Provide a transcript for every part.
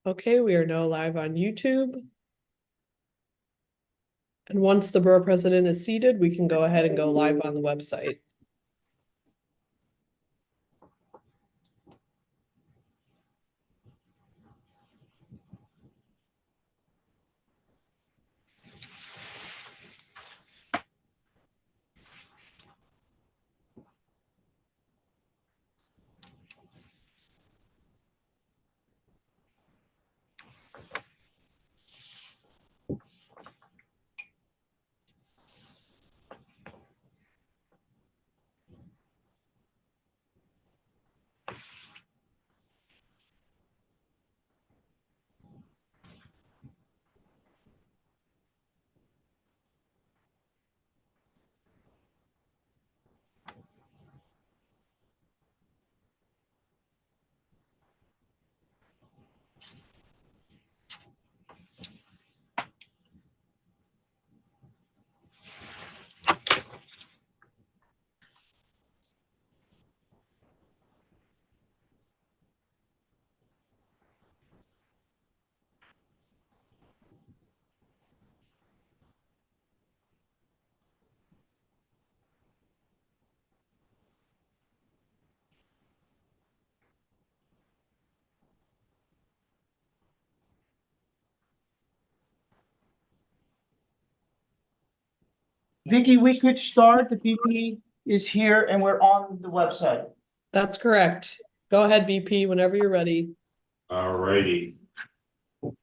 Okay, we are now live on YouTube. And once the borough president is seated, we can go ahead and go live on the website. Vicky, we could start. The BP is here and we're on the website. That's correct. Go ahead, BP, whenever you're ready. All righty. All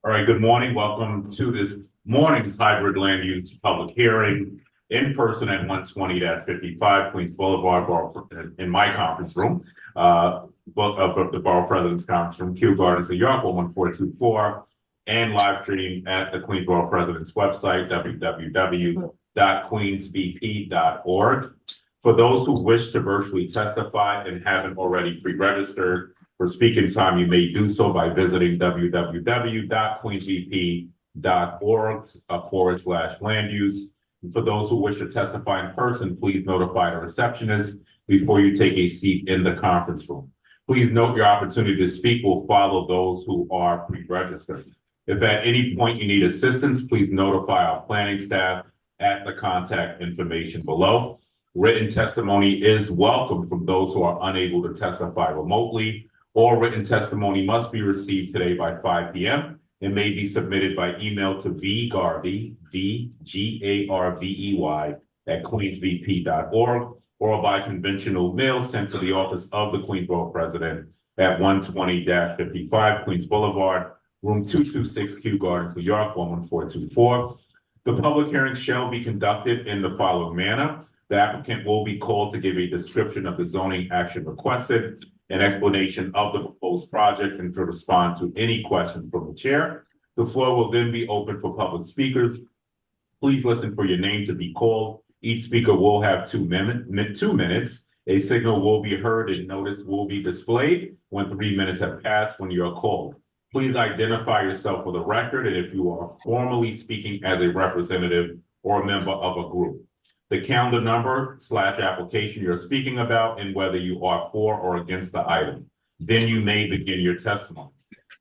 right, good morning. Welcome to this morning's hybrid land use public hearing in person at 120-55 Queens Boulevard, in my conference room, the Borough President's Conference Room, Kew Gardens, New York, 11424, and live stream at the Queensborough President's website, www.queensbp.org. For those who wish to virtually testify and haven't already pre-registered for speaking time, you may do so by visiting www.queensbp.org/land use. And for those who wish to testify in person, please notify the receptionist before you take a seat in the conference room. Please note your opportunity to speak will follow those who are pre-registered. If at any point you need assistance, please notify our planning staff at the contact information below. Written testimony is welcome from those who are unable to testify remotely. All written testimony must be received today by 5 p.m. and may be submitted by email to vgarvey, VGARVEY, @queensbp.org, or by conventional mail sent to the office of the Queensborough President at 120-55 Queens Boulevard, room 226, Kew Gardens, New York, 11424. The public hearing shall be conducted in the following manner. The applicant will be called to give a description of the zoning action requested, an explanation of the proposed project, and to respond to any question from the chair. The floor will then be open for public speakers. Please listen for your name to be called. Each speaker will have 2 minutes. A signal will be heard and notice will be displayed when 3 minutes have passed when you are called. Please identify yourself for the record and if you are formally speaking as a representative or a member of a group. The calendar number / application you're speaking about and whether you are for or against the item. Then you may begin your testimony.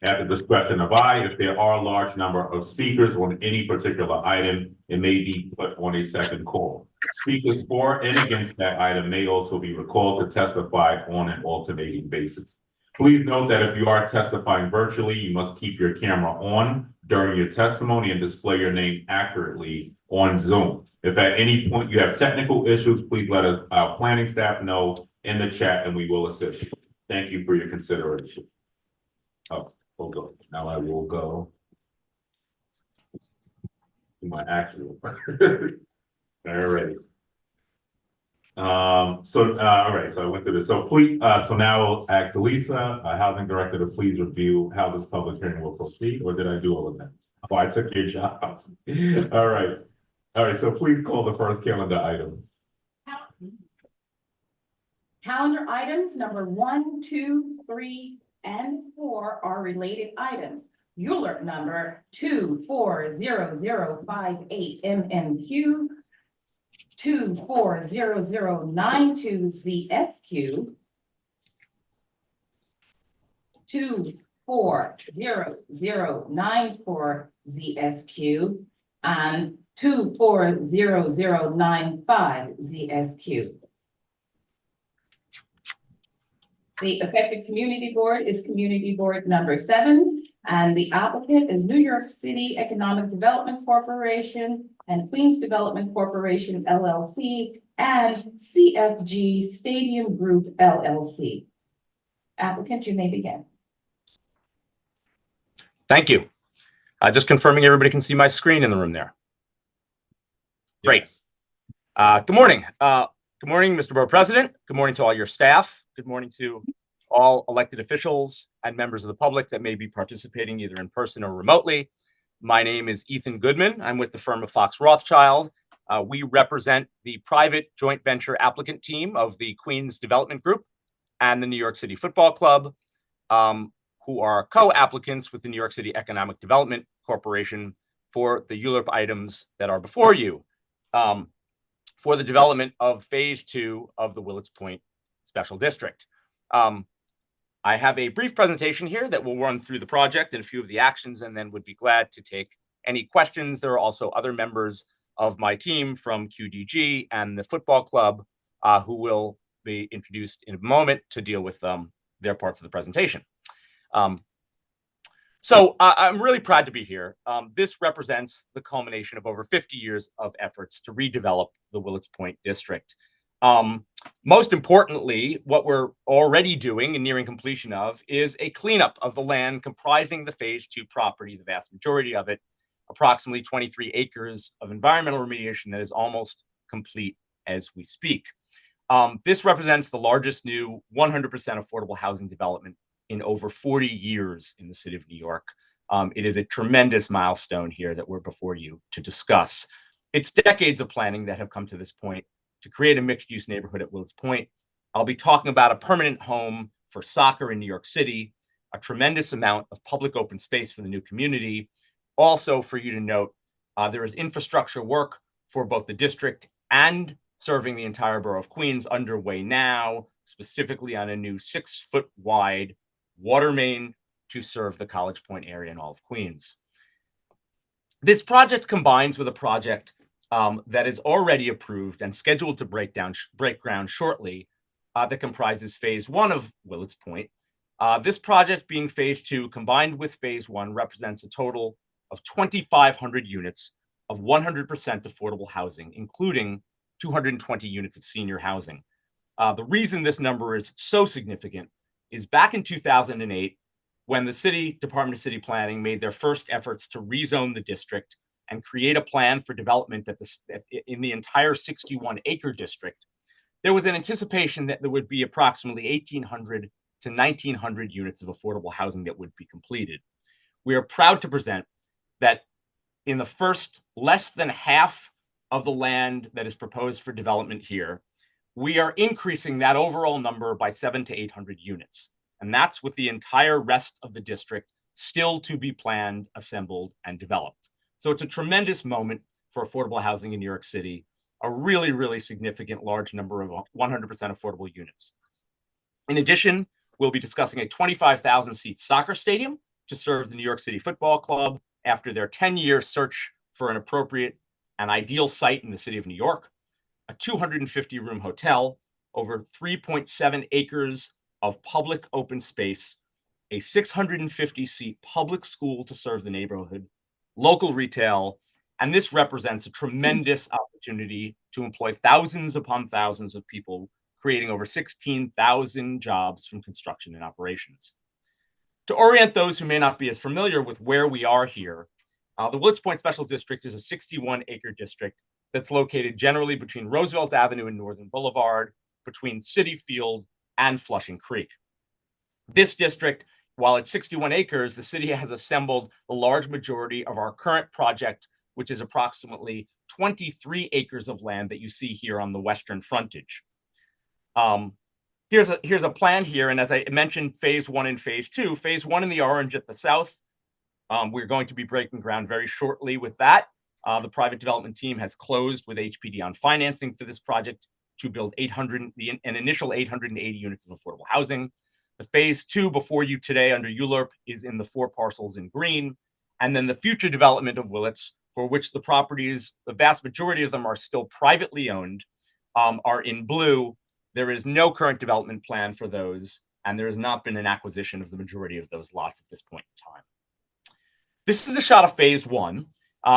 At the discretion of I, if there are a large number of speakers on any particular item, it may be put on a second call. Speakers for and against that item may also be recalled to testify on an alternating basis. Please note that if you are testifying virtually, you must keep your camera on during your testimony and display your name accurately on Zoom. If at any point you have technical issues, please let our planning staff know in the chat and we will assist you. Thank you for your consideration. Oh, we'll go. Now I will go to my actual. All right. All right, so I went through this. So please, so now I'll ask Lisa, housing director, to please review how this public hearing will proceed, or did I do all of that? Oh, I took your job. All right. All right, so please call the first calendar item. Calendar items number 1, 2, 3, and 4 are related items. ULERT number 240058 MMQ, 240092 ZSQ, 240094 ZSQ and 240095 ZSQ. The affected community board is community board number 7, and the applicant is New York City Economic Development Corporation and Queens Development Corporation LLC and CFG Stadium Group LLC. Applicant, you may begin. Thank you. Just confirming everybody can see my screen in the room there. Great. Yes. Good morning. Good morning, Mr. Borough President. Good morning to all your staff. Good morning to all elected officials and members of the public that may be participating either in person or remotely. My name is Ethan Goodman. I'm with the firm of Fox Rothschild. We represent the private joint venture applicant team of the Queens Development Group and the New York City Football Club, who are co-applicants with the New York City Economic Development Corporation for the ULURP items that are before you, for the development of phase 2 of the Willets Point Special District. I have a brief presentation here that will run through the project and a few of the actions, and then would be glad to take any questions. There are also other members of my team from QDG and the football club who will be introduced in a moment to deal with their parts of the presentation. So I'm really proud to be here. This represents the culmination of over 50 years of efforts to redevelop the Willets Point district. Most importantly, what we're already doing and nearing completion of is a cleanup of the land comprising the phase 2 property, the vast majority of it, approximately 23 acres of environmental remediation that is almost complete as we speak. This represents the largest new 100% affordable housing development in over 40 years in the city of New York. It is a tremendous milestone here that we're before you to discuss. It's decades of planning that have come to this point to create a mixed-use neighborhood at Willets Point. I'll be talking about a permanent home for soccer in New York City, a tremendous amount of public open space for the new community. Also, for you to note, there is infrastructure work for both the district and serving the entire borough of Queens underway now, specifically on a new 6-foot wide water main to serve the College Point area and all of Queens. This project combines with a project that is already approved and scheduled to break ground shortly that comprises phase 1 of Willets Point. This project, being phase 2 combined with phase 1, represents a total of 2,500 units of 100% affordable housing, including 220 units of senior housing. The reason this number is so significant is back in 2008, when the Department of City Planning made their first efforts to rezone the district and create a plan for development in the entire 61-acre district, there was an anticipation that there would be approximately 1,800 to 1,900 units of affordable housing that would be completed. We are proud to present that in the first less than half of the land that is proposed for development here, we are increasing that overall number by 700 to 800 units. And that's with the entire rest of the district still to be planned, assembled, and developed. So it's a tremendous moment for affordable housing in New York City, a really, really significant large number of 100% affordable units. In addition, we'll be discussing a 25,000-seat soccer stadium to serve the New York City Football Club after their 10-year search for an appropriate and ideal site in the city of New York, a 250-room hotel, over 3.7 acres of public open space, a 650-seat public school to serve the neighborhood, local retail, and this represents a tremendous opportunity to employ thousands upon thousands of people, creating over 16,000 jobs from construction and operations. To orient those who may not be as familiar with where we are here, the Willets Point Special District is a 61-acre district that's located generally between Roosevelt Avenue and Northern Boulevard, between Citi Field and Flushing Creek. This district, while it's 61 acres, the city has assembled the large majority of our current project, which is approximately 23 acres of land that you see here on the western frontage. Here's a plan here, and as I mentioned, phase 1 and phase 2. Phase 1 in the orange at the south, we're going to be breaking ground very shortly with that. The private development team has closed with HPD on financing for this project to build an initial 880 units of affordable housing. The phase 2 before you today under ULURP is in the 4 parcels in green. And then the future development of Willets, for which the properties, the vast majority of them are still privately owned, are in blue. There is no current development plan for those, and there has not been an acquisition of the majority of those lots at this point in time. This is a shot of phase 1,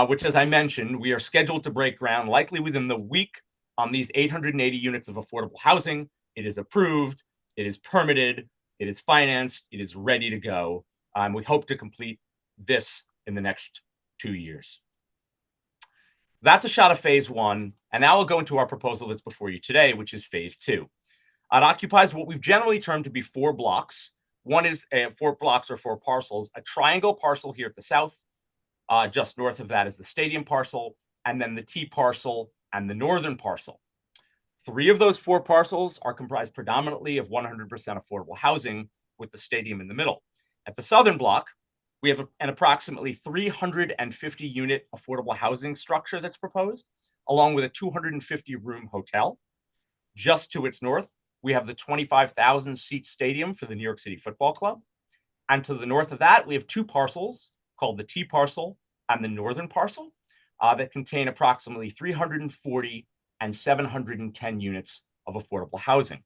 which, as I mentioned, we are scheduled to break ground likely within the week on these 880 units of affordable housing. It is approved, it is permitted, it is financed, it is ready to go. We hope to complete this in the next 2 years. That's a shot of phase 1, and now we'll go into our proposal that's before you today, which is phase 2. It occupies what we've generally termed to be 4 blocks. One is 4 blocks or 4 parcels, a triangle parcel here at the south. Just north of that is the stadium parcel, and then the T parcel and the northern parcel. 3 of those 4 parcels are comprised predominantly of 100% affordable housing, with the stadium in the middle. At the southern block, we have an approximately 350 unit affordable housing structure that's proposed, along with a 250 room hotel. Just to its north, we have the 25,000 seat stadium for the New York City Football Club. And to the north of that, we have 2 parcels called the T parcel and the northern parcel that contain approximately 340 and 710 units of affordable housing.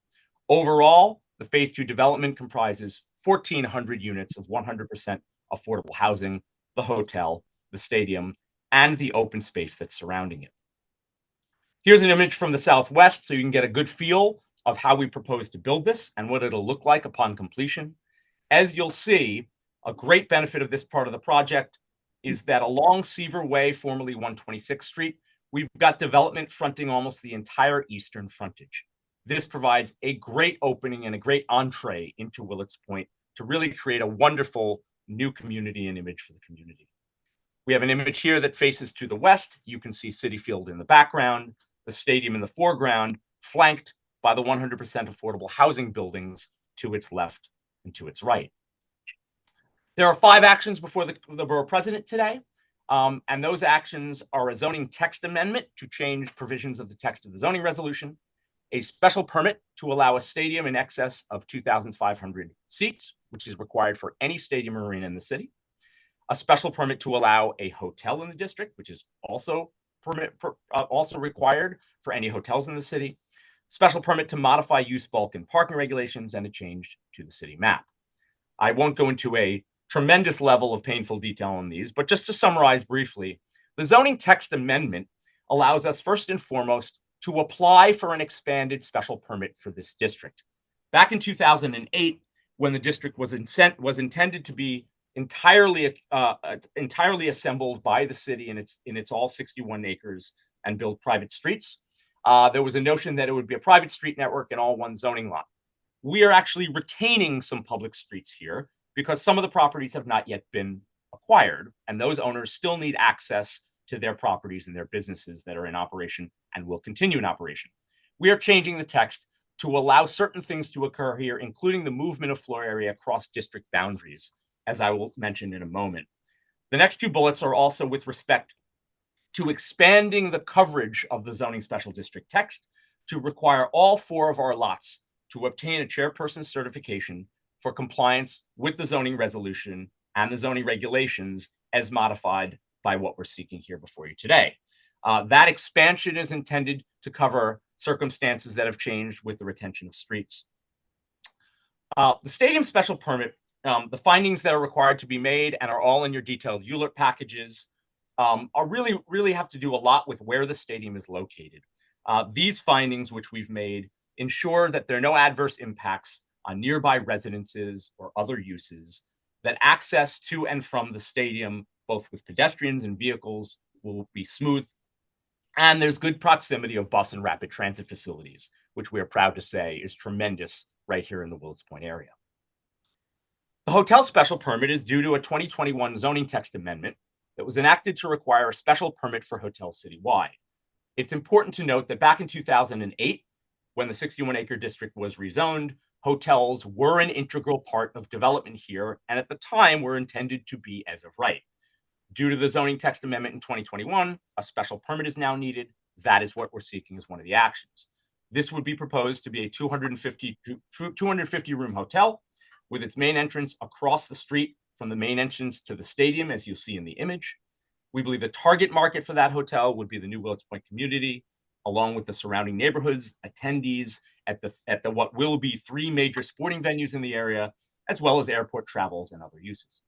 Overall, the phase 2 development comprises 1,400 units of 100% affordable housing, the hotel, the stadium, and the open space that's surrounding it. Here's an image from the southwest so you can get a good feel of how we propose to build this and what it'll look like upon completion. As you'll see, a great benefit of this part of the project is that along Seaver Way, formerly 126th Street, we've got development fronting almost the entire eastern frontage. This provides a great opening and a great entree into Willets Point to really create a wonderful new community and image for the community. We have an image here that faces to the west. You can see Citi Field in the background, the stadium in the foreground, flanked by the 100% affordable housing buildings to its left and to its right. There are 5 actions before the borough president today, and those actions are a zoning text amendment to change provisions of the text of the zoning resolution, a special permit to allow a stadium in excess of 2,500 seats, which is required for any stadium or arena in the city, a special permit to allow a hotel in the district, which is also required for any hotels in the city, special permit to modify use, bulk, and parking regulations, and a change to the city map. I won't go into a tremendous level of painful detail on these, but just to summarize briefly, the zoning text amendment allows us first and foremost to apply for an expanded special permit for this district. Back in 2008, when the district was intended to be entirely assembled by the city in its all 61 acres and build private streets, there was a notion that it would be a private street network and all one zoning lot. We are actually retaining some public streets here because some of the properties have not yet been acquired, and those owners still need access to their properties and their businesses that are in operation and will continue in operation. We are changing the text to allow certain things to occur here, including the movement of floor area across district boundaries, as I will mention in a moment. The next 2 bullets are also with respect to expanding the coverage of the zoning special district text to require all 4 of our lots to obtain a chairperson certification for compliance with the zoning resolution and the zoning regulations as modified by what we're seeking here before you today. That expansion is intended to cover circumstances that have changed with the retention of streets. The stadium special permit, the findings that are required to be made and are all in your detailed ULURP packages are really have to do a lot with where the stadium is located. These findings, which we've made, ensure that there are no adverse impacts on nearby residences or other uses, that access to and from the stadium, both with pedestrians and vehicles, will be smooth, and there's good proximity of bus and rapid transit facilities, which we are proud to say is tremendous right here in the Willets Point area. The hotel special permit is due to a 2021 zoning text amendment that was enacted to require a special permit for hotels citywide. It's important to note that back in 2008, when the 61-acre district was rezoned, hotels were an integral part of development here, and at the time were intended to be as of right. Due to the zoning text amendment in 2021, a special permit is now needed. That is what we're seeking as one of the actions. This would be proposed to be a 250 room hotel with its main entrance across the street from the main entrance to the stadium, as you'll see in the image. We believe the target market for that hotel would be the new Willets Point community, along with the surrounding neighborhoods, attendees at the what will be 3 major sporting venues in the area, as well as airport travels and other uses.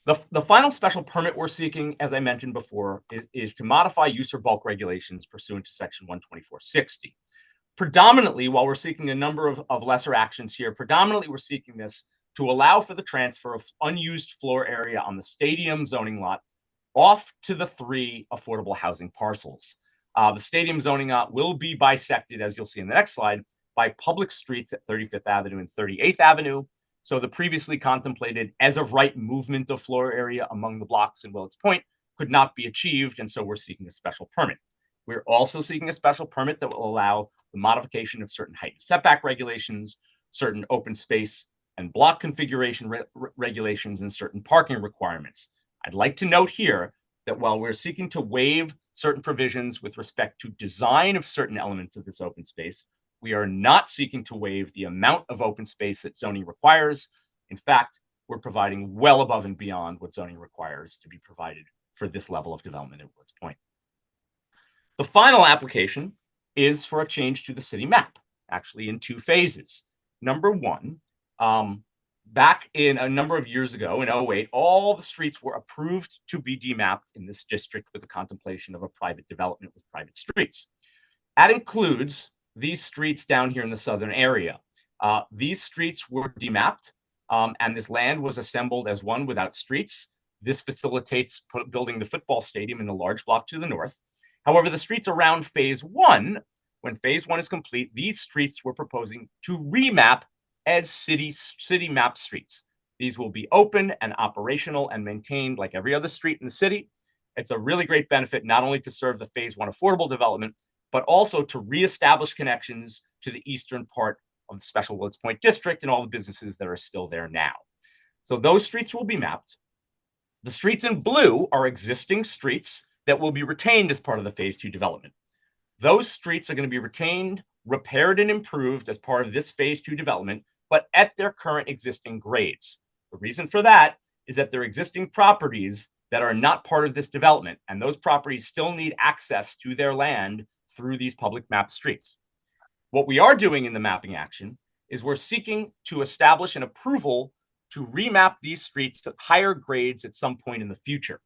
The final special permit we're seeking, as I mentioned before, is to modify use or bulk regulations pursuant to section 12460. Predominantly, while we're seeking a number of lesser actions here, predominantly we're seeking this to allow for the transfer of unused floor area on the stadium zoning lot off to the 3 affordable housing parcels. The stadium zoning lot will be bisected, as you'll see in the next slide, by public streets at 35th Avenue and 38th Avenue. So the previously contemplated as of right movement of floor area among the blocks in Willets Point could not be achieved, and so we're seeking a special permit. We're also seeking a special permit that will allow the modification of certain height and setback regulations, certain open space and block configuration regulations, and certain parking requirements. I'd like to note here that while we're seeking to waive certain provisions with respect to design of certain elements of this open space, we are not seeking to waive the amount of open space that zoning requires. In fact, we're providing well above and beyond what zoning requires to be provided for this level of development at Willets Point. The final application is for a change to the city map, actually in 2 phases. Number 1, back in a number of years ago, in 2008, all the streets were approved to be demapped in this district with the contemplation of a private development with private streets. That includes these streets down here in the southern area. These streets were demapped, and this land was assembled as one without streets. This facilitates building the football stadium in the large block to the north. However, the streets around phase 1, when phase 1 is complete, these streets we're proposing to remap as city map streets. These will be open and operational and maintained like every other street in the city. It's a really great benefit, not only to serve the phase 1 affordable development, but also to reestablish connections to the eastern part of the special Willets Point district and all the businesses that are still there now. So those streets will be mapped. The streets in blue are existing streets that will be retained as part of the phase 2 development. Those streets are going to be retained, repaired, and improved as part of this phase 2 development, but at their current existing grades. The reason for that is that they're existing properties that are not part of this development, and those properties still need access to their land through these public mapped streets. What we are doing in the mapping action is we're seeking to establish an approval to remap these streets at higher grades at some point in the future.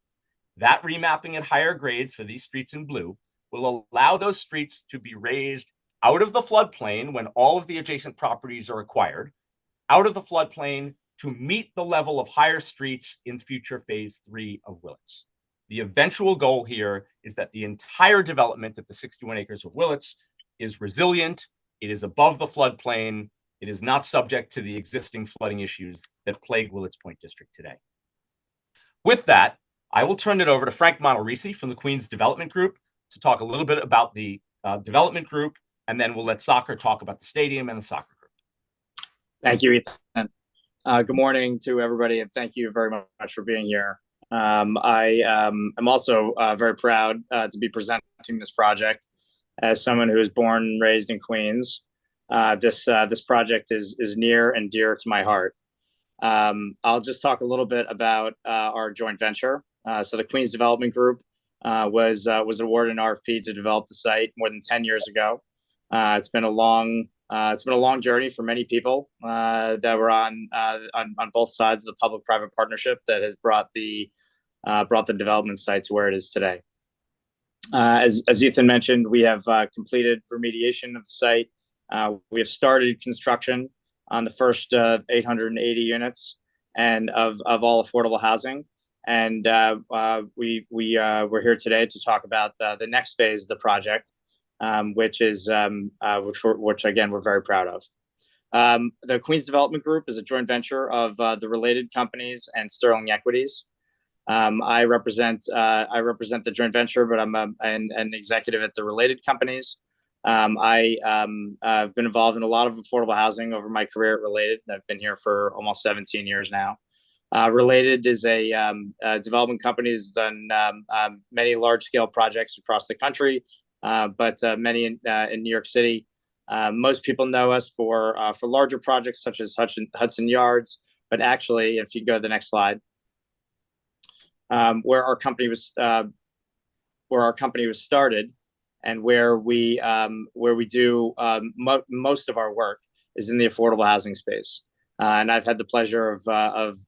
That remapping at higher grades for these streets in blue will allow those streets to be raised out of the floodplain when all of the adjacent properties are acquired, out of the floodplain to meet the level of higher streets in future phase 3 of Willets. The eventual goal here is that the entire development at the 61 acres of Willets is resilient, it is above the floodplain, it is not subject to the existing flooding issues that plague Willets Point District today. With that, I will turn it over to Frank Monterisi from the Queens Development Group to talk a little bit about the development group, and then we'll let soccer talk about the stadium and the soccer group. Thank you, Ethan. Good morning to everybody, and thank you very much for being here. I am also very proud to be presenting this project as someone who was born and raised in Queens. This project is near and dear to my heart. I'll just talk a little bit about our joint venture. So the Queens Development Group was awarded an RFP to develop the site more than 10 years ago. It's been a long journey for many people that were on both sides of the public-private partnership that has brought the development site to where it is today. As Ethan mentioned, we have completed remediation of the site. We have started construction on the first 880 units and of all affordable housing. And we're here today to talk about the next phase of the project, which again we're very proud of. The Queens Development Group is a joint venture of the Related Companies and Sterling Equities. I represent the joint venture, but I'm an executive at the Related Companies. I've been involved in a lot of affordable housing over my career at Related. I've been here for almost 17 years now. Related is a development company that's done many large-scale projects across the country, but many in New York City. Most people know us for larger projects such as Hudson Yards, but actually, if you go to the next slide, where our company was started, and where we do most of our work is in the affordable housing space. And I've had the pleasure of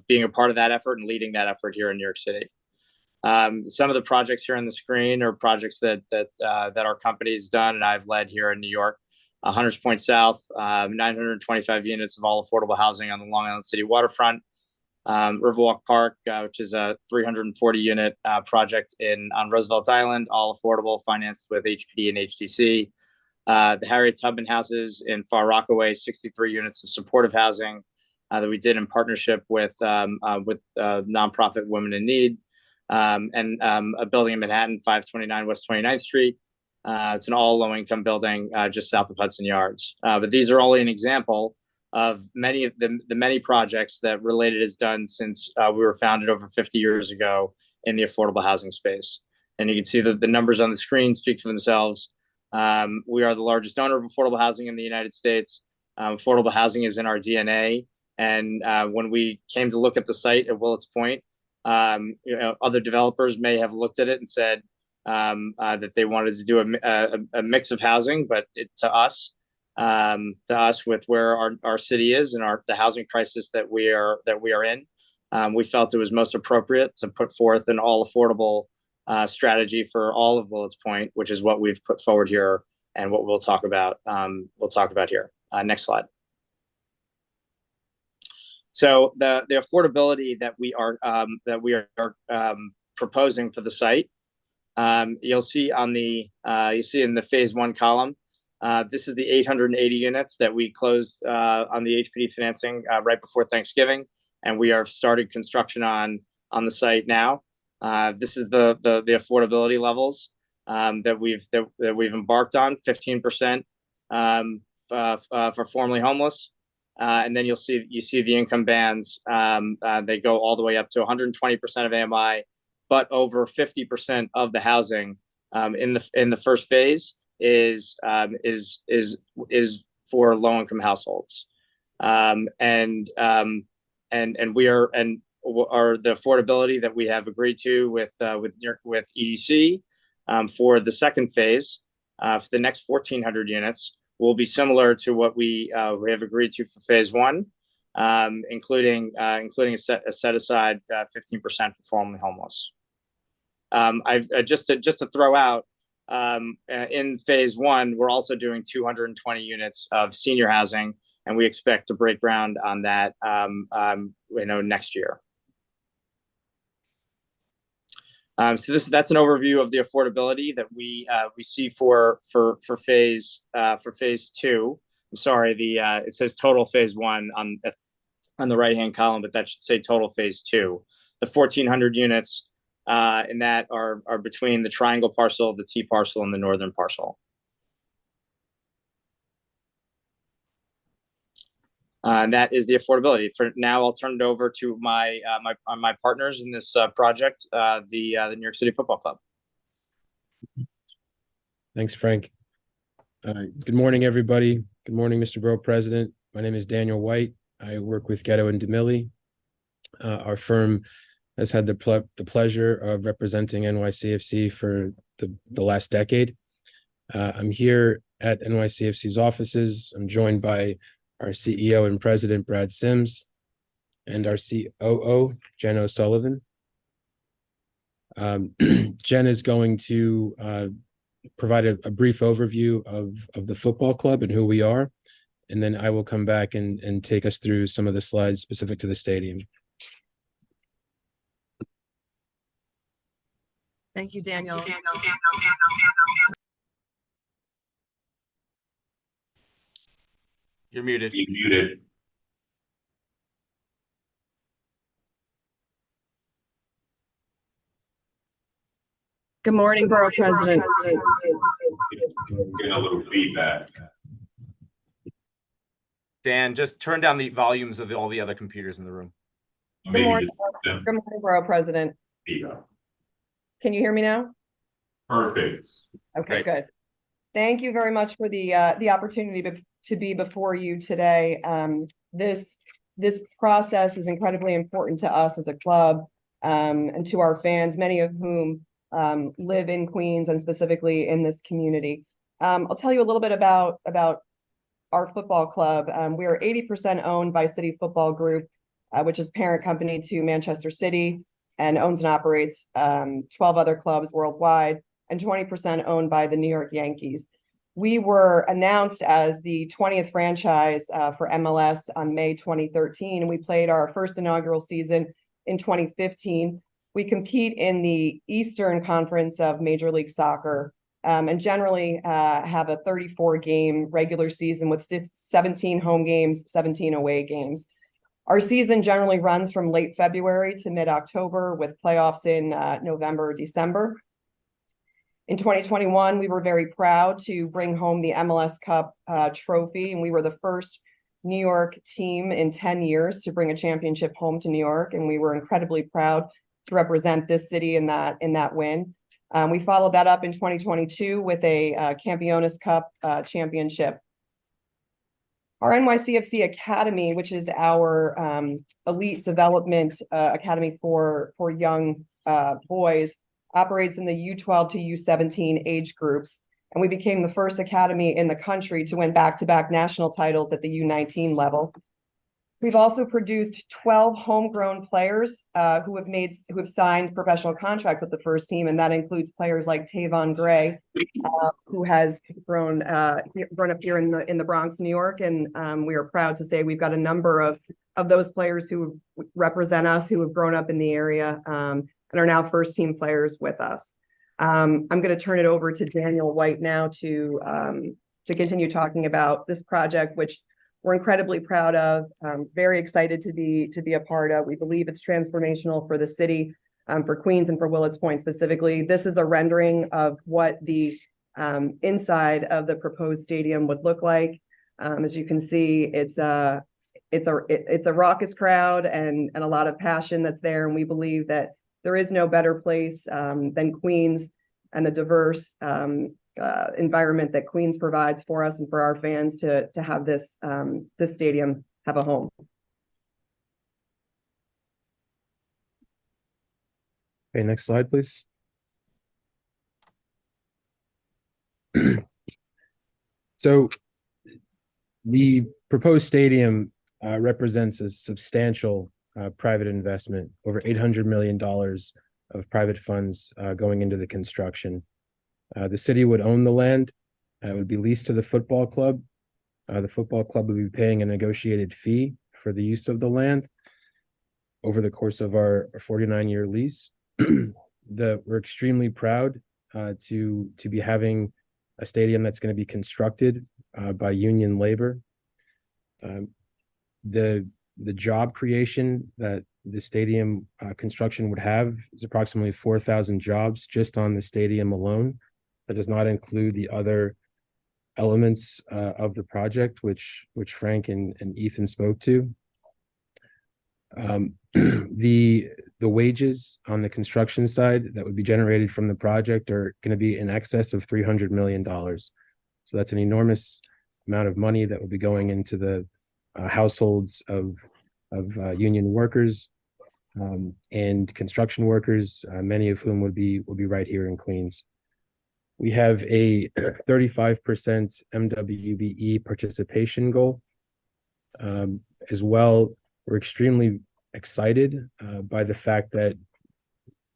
being a part of that effort and leading that effort here in New York City. Some of the projects here on the screen are projects that our company's done and I've led here in New York. Hunters Point South, 925 units of all affordable housing on the Long Island City waterfront. Riverwalk Park, which is a 340 unit project on Roosevelt Island, all affordable, financed with HPD and HDC. The Harriet Tubman houses in Far Rockaway, 63 units of supportive housing that we did in partnership with nonprofit Women in Need. And a building in Manhattan, 529 West 29th Street. It's an all low-income building just south of Hudson Yards. But these are only an example of many of the many projects that Related has done since we were founded over 50 years ago in the affordable housing space. And you can see that the numbers on the screen speak for themselves. We are the largest owner of affordable housing in the United States. Affordable housing is in our DNA. And when we came to look at the site at Willets Point, other developers may have looked at it and said that they wanted to do a mix of housing, but to us, with where our city is and the housing crisis that we are in, we felt it was most appropriate to put forth an all affordable strategy for all of Willets Point, which is what we've put forward here and what we'll talk about here. Next slide. So the affordability that we are proposing for the site, you'll see in the phase one column. This is the 880 units that we closed on the HPD financing right before Thanksgiving, and we are started construction on the site now. This is the affordability levels that we've embarked on, 15% for formerly homeless. And then you see the income bands. They go all the way up to 120% of AMI, but over 50% of the housing in the first phase is for low income households. And the affordability that we have agreed to with EDC for the second phase for the next 1,400 units will be similar to what we have agreed to for phase one, including a set aside 15% for formerly homeless. Just to throw out, in phase one, we're also doing 220 units of senior housing, and we expect to break ground on that next year. So that's an overview of the affordability that we see for phase two. I'm sorry, it says total phase one on the right hand column, but that should say total phase two. The 1,400 units in that are between the triangle parcel, the T parcel, and the northern parcel. And that is the affordability. For now, I'll turn it over to my partners in this project, the New York City Football Club. Thanks, Frank. Good morning, everybody. Good morning, Mr. Borough President. My name is Daniel White. I work with Ghetto and DeMilli. Our firm has had the pleasure of representing NYCFC for the last decade. I'm here at NYCFC's offices. I'm joined by our CEO and President, Brad Sims, and our COO, Jen O'Sullivan. Jen is going to provide a brief overview of the football club and who we are, and then I will come back and take us through some of the slides specific to the stadium. Thank you, Daniel. You're muted. Be muted. Good morning, Borough President. Getting a little feedback. Dan, just turn down the volumes of all the other computers in the room. Maybe morning. just Good morning, Borough President. feedback. Can you hear me now? Perfect. Okay, Great. good. Thank you very much for the opportunity to be before you today. This process is incredibly important to us as a club, and to our fans, many of whom live in Queens and specifically in this community. I'll tell you a little bit about our football club. We are 80% owned by City Football Group, which is parent company to Manchester City and owns and operates 12 other clubs worldwide, and 20% owned by the New York Yankees. We were announced as the 20th franchise for MLS on May 2013, and we played our first inaugural season in 2015. We compete in the Eastern Conference of Major League Soccer, and generally have a 34-game regular season with 17 home games, 17 away games. Our season generally runs from late February to mid-October, with playoffs in November or December. In 2021, we were very proud to bring home the MLS Cup trophy, and we were the first New York team in 10 years to bring a championship home to New York, and we were incredibly proud to represent this city in that win. We followed that up in 2022 with a Campiones Cup championship. Our NYCFC Academy, which is our elite development academy for young boys, operates in the U12 to U17 age groups, and we became the first academy in the country to win back-to-back national titles at the U19 level. We've also produced 12 homegrown players who have signed professional contracts with the first team, and that includes players like Tavon Gray, who has grown up here in the Bronx, New York, and we are proud to say we've got a number of those players who represent us, who have grown up in the area, and are now first team players with us. I'm going to turn it over to Daniel White now to continue talking about this project, which we're incredibly proud of, very excited to be a part of. We believe it's transformational for the city, for Queens and for Willets Point specifically. This is a rendering of what the inside of the proposed stadium would look like. As you can see, it's a raucous crowd and a lot of passion that's there, and we believe that there is no better place than Queens and the diverse environment that Queens provides for us and for our fans to have this stadium have a home. Okay, next slide, please. So the proposed stadium represents a substantial private investment, over $800 million of private funds going into the construction. The city would own the land. It would be leased to the football club. The football club would be paying a negotiated fee for the use of the land over the course of our 49-year lease. We're extremely proud to be having a stadium that's going to be constructed by union labor. The job creation that the stadium construction would have is approximately 4,000 jobs just on the stadium alone. That does not include the other elements of the project, which Frank and Ethan spoke to. The wages on the construction side that would be generated from the project are going to be in excess of $300 million. So that's an enormous amount of money that will be going into the households of union workers and construction workers, many of whom will be right here in Queens. We have a 35% MWBE participation goal. As well, we're extremely excited by the fact that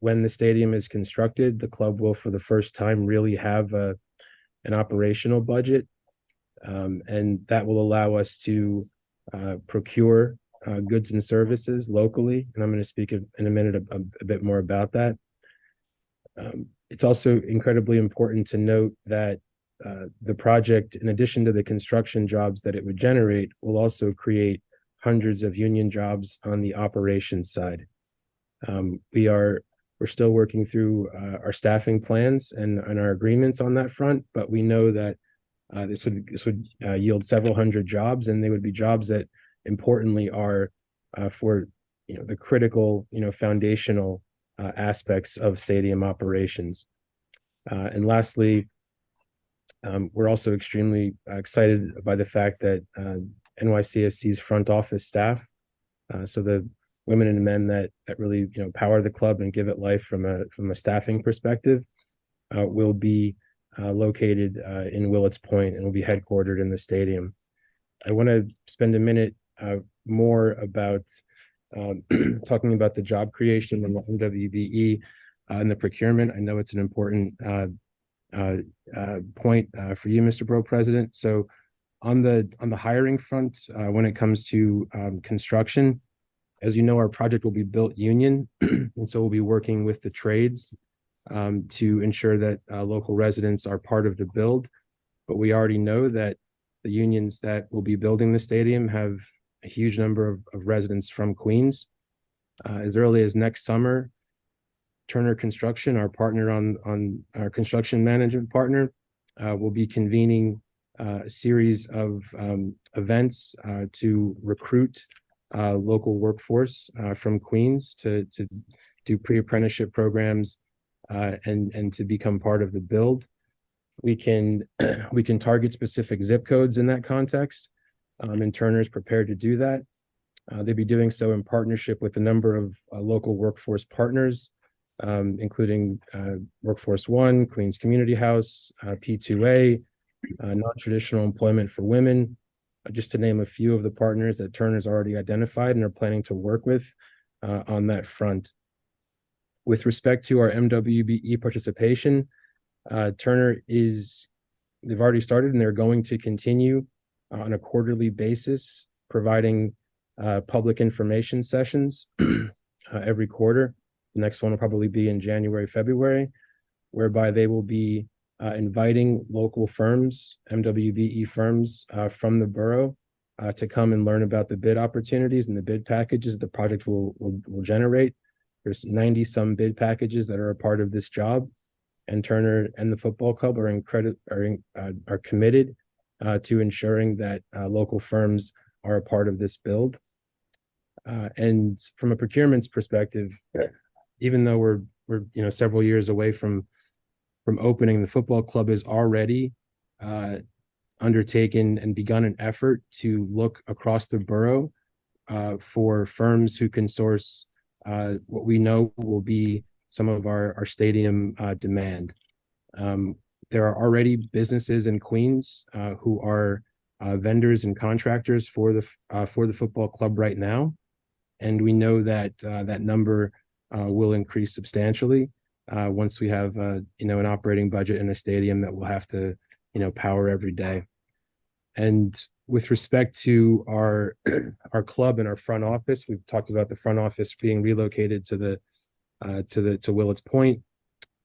when the stadium is constructed, the club will for the first time really have an operational budget, and that will allow us to procure goods and services locally, and I'm going to speak in a minute a bit more about that. It's also incredibly important to note that the project, in addition to the construction jobs that it would generate, will also create hundreds of union jobs on the operations side. We're still working through our staffing plans and our agreements on that front, but we know that this would yield several hundred jobs, and they would be jobs that importantly are for the critical foundational aspects of stadium operations. And lastly, We're also extremely excited by the fact that NYCFC's front office staff, so the women and men that really power the club and give it life from a staffing perspective, will be located in Willets Point and will be headquartered in the stadium. I want to spend a minute more about talking about the job creation and the MWBE and the procurement. I know it's an important point for you, Mr. Borough President. So on the hiring front, when it comes to construction, as you know, our project will be built union, and so we'll be working with the trades to ensure that local residents are part of the build. But we already know that the unions that will be building the stadium have a huge number of residents from Queens. As early as next summer, Turner Construction, our partner on our construction management partner, will be convening a series of events to recruit local workforce from Queens to do pre-apprenticeship programs and to become part of the build. We can target specific zip codes in that context, and Turner is prepared to do that. They'll be doing so in partnership with a number of local workforce partners, including Workforce One, Queens Community House, P2A, non-traditional employment for women, just to name a few of the partners that Turner's already identified and are planning to work with on that front. With respect to our MWBE participation, Turner they've already started and they're going to continue on a quarterly basis, providing public information sessions every quarter. The next one will probably be in January, February, whereby they will be inviting local firms, MWBE firms from the borough to come and learn about the bid opportunities and the bid packages the project will generate. There's 90 some bid packages that are a part of this job, and Turner and the football club are committed to ensuring that local firms are a part of this build. And from a procurement's perspective, even though we're several years away from opening, the football club has already undertaken and begun an effort to look across the borough for firms who can source what we know will be some of our stadium demand. There are already businesses in Queens who are vendors and contractors for the football club right now, and we know that that number will increase substantially once we have an operating budget and a stadium that we'll have to power every day. And with respect to our club and our front office, we've talked about the front office being relocated to Willets Point.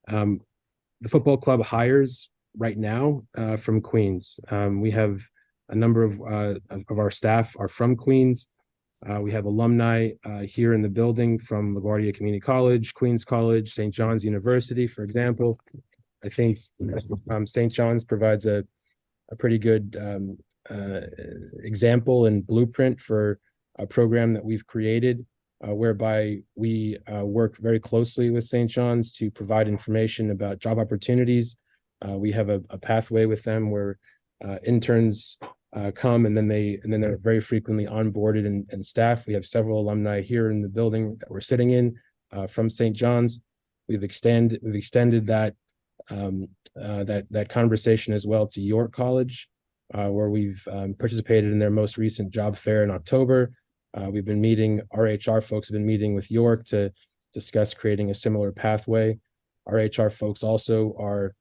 The football club hires right now from Queens. We have a number of our staff are from Queens. We have alumni here in the building from LaGuardia Community College, Queens College, St. John's University, for example. I think St. John's provides a pretty good example and blueprint for a program that we've created whereby we work very closely with St. John's to provide information about job opportunities. We have a pathway with them where interns come and then they're very frequently onboarded and staffed. We have several alumni here in the building that we're sitting in from St. John's. We've extended that that conversation as well to York College, where we've participated in their most recent job fair in October. We've been meeting, our HR folks have been meeting with York to discuss creating a similar pathway. Our HR folks also are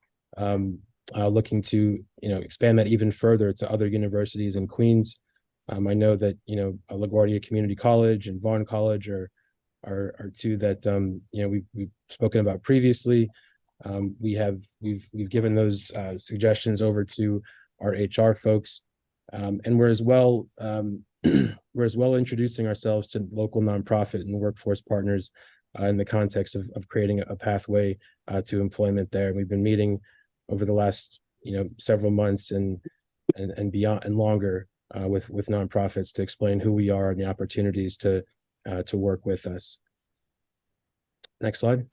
looking to expand that even further to other universities in Queens. I know that LaGuardia Community College and Vaughan College are two that we've spoken about previously. We've given those suggestions over to our HR folks, and we're as well introducing ourselves to local nonprofit and workforce partners in the context of creating a pathway to employment there. We've been meeting over the last several months and beyond and longer with nonprofits to explain who we are and the opportunities to work with us. Next slide.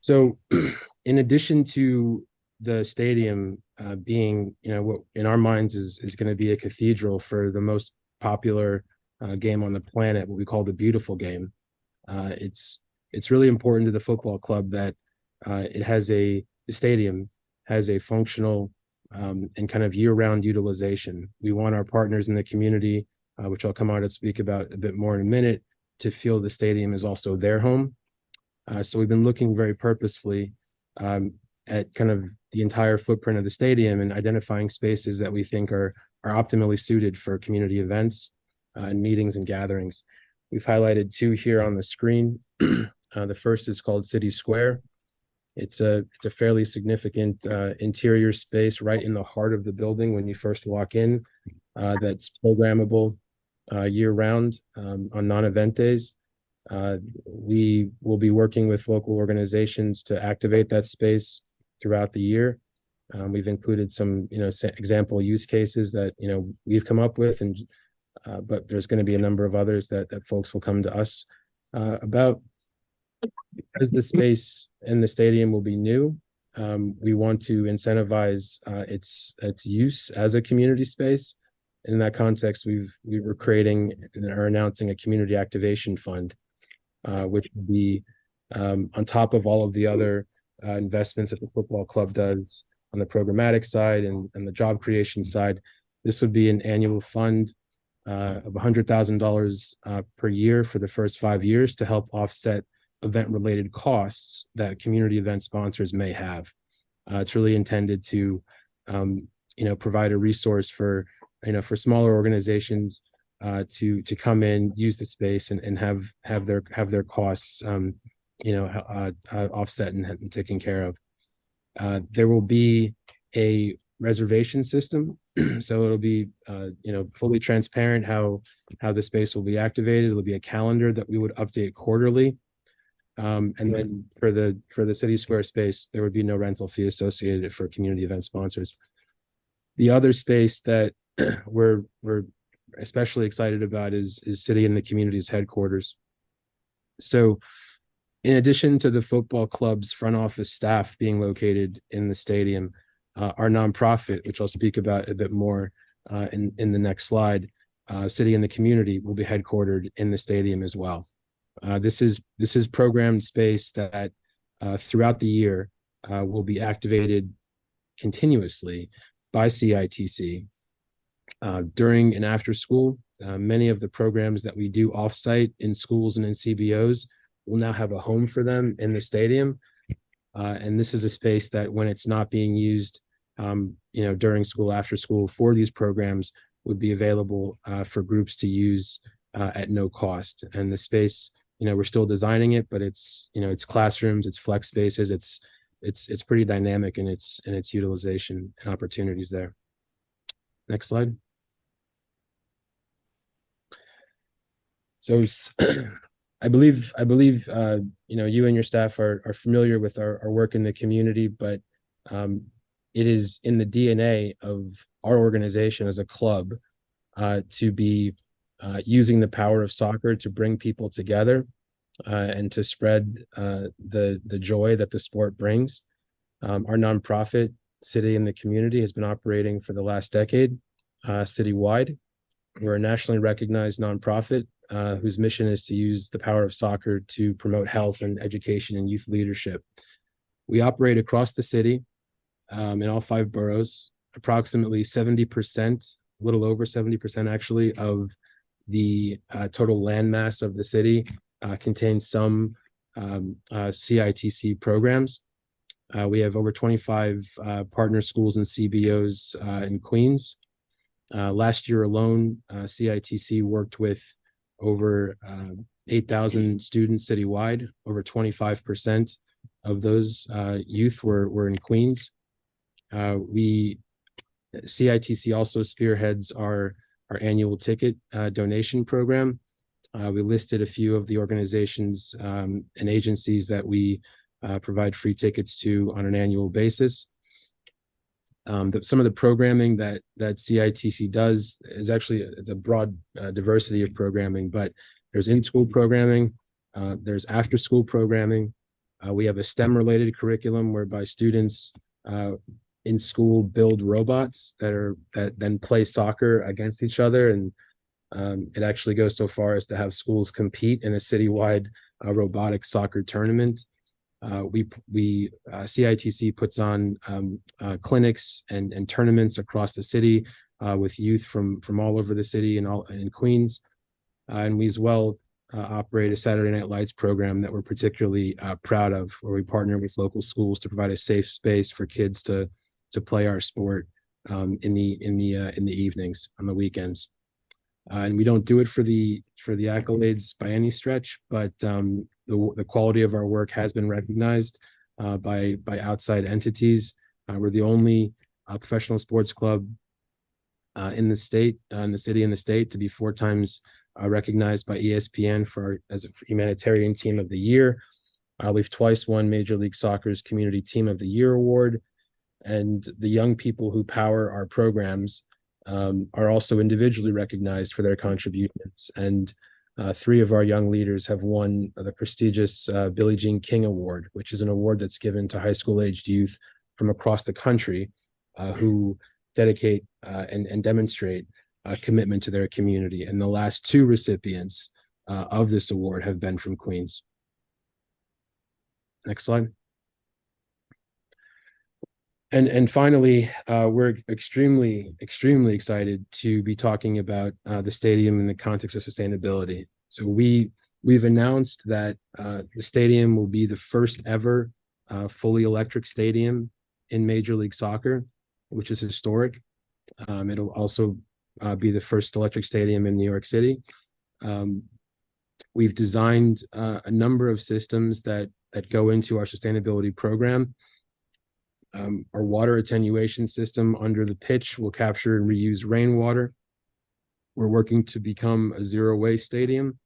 So In addition to the stadium being, what in our minds is going to be a cathedral for the most popular game on the planet, what we call the beautiful game. It's really important to the football club that the stadium has a functional and kind of year-round utilization. We want our partners in the community, which I'll come out and speak about a bit more in a minute, to feel the stadium is also their home. So we've been looking very purposefully at kind of the entire footprint of the stadium and identifying spaces that we think are optimally suited for community events and meetings and gatherings. We've highlighted two here on the screen. The first is called City Square. It's a fairly significant interior space right in the heart of the building when you first walk in, that's programmable year-round on non-event days. We will be working with local organizations to activate that space throughout the year. We've included some, example use cases that, we've come up with, and but there's going to be a number of others that folks will come to us about. Because the space in the stadium will be new, we want to incentivize its use as a community space. In that context, we were creating and are announcing a community activation fund, which will be on top of all of the other investments that the football club does on the programmatic side and the job creation side. This would be an annual fund of $100,000 per year for the first 5 years to help offset event-related costs that community event sponsors may have. It's really intended to, provide a resource for smaller organizations to come in, use the space, and have their costs, offset and taken care of. There will be a reservation system, so it'll be fully transparent how the space will be activated. It'll be a calendar that we would update quarterly. And then for the City Square space, there would be no rental fee associated for community event sponsors. The other space that we're especially excited about is City and the Community's headquarters. So in addition to the football club's front office staff being located in the stadium, our nonprofit, which I'll speak about a bit more in the next slide, City and the Community will be headquartered in the stadium as well. This is programmed space that throughout the year will be activated continuously by CITC during and after school. Many of the programs that we do offsite in schools and in CBOs will now have a home for them in the stadium. And this is a space that, when it's not being used, during school, after school for these programs, would be available for groups to use at no cost. And the space, we're still designing it, but it's classrooms, it's flex spaces, it's pretty dynamic in its utilization and opportunities there. Next slide. So I believe you and your staff are familiar with our work in the community, but it is in the DNA of our organization as a club to be using the power of soccer to bring people together and to spread the joy that the sport brings. Our nonprofit, City and the Community, has been operating for the last decade citywide. We're a nationally recognized nonprofit whose mission is to use the power of soccer to promote health and education and youth leadership. We operate across the city in all 5 boroughs. Approximately 70%, a little over 70% actually, of the total landmass of the city contains some CITC programs. We have over 25 partner schools and CBOs in Queens. Last year alone, CITC worked with over 8,000 students citywide. Over 25% of those youth were in Queens. CITC also spearheads our annual ticket donation program. We listed a few of the organizations and agencies that we provide free tickets to on an annual basis. Some of the programming that CITC does is actually it's a broad diversity of programming, but there's in-school programming, there's after-school programming, We have a STEM-related curriculum whereby students in school build robots that then play soccer against each other, and it actually goes so far as to have schools compete in a citywide robotic soccer tournament. CITC puts on clinics and tournaments across the city with youth from all over the city and all in Queens, and we as well operate a Saturday Night Lights program that we're particularly proud of, where we partner with local schools to provide a safe space for kids to play our sport in the evenings on the weekends. And we don't do it for the accolades by any stretch, but the quality of our work has been recognized by outside entities. We're the only professional sports club in the state, in the city, and the state to be 4 times recognized by ESPN as a humanitarian team of the year. We've twice won Major League Soccer's Community Team of the Year award, and the young people who power our programs are also individually recognized for their contributions. And 3 of our young leaders have won the prestigious Billie Jean King Award, which is an award that's given to high school aged youth from across the country who dedicate and demonstrate commitment to their community. And the last 2 recipients of this award have been from Queens. Next slide. And finally, we're extremely excited to be talking about the stadium in the context of sustainability. So we've announced that the stadium will be the first ever fully electric stadium in Major League Soccer, which is historic. It'll also be the first electric stadium in New York City. We've designed a number of systems that go into our sustainability program. Our water attenuation system under the pitch will capture and reuse rainwater. We're working to become a zero waste stadium.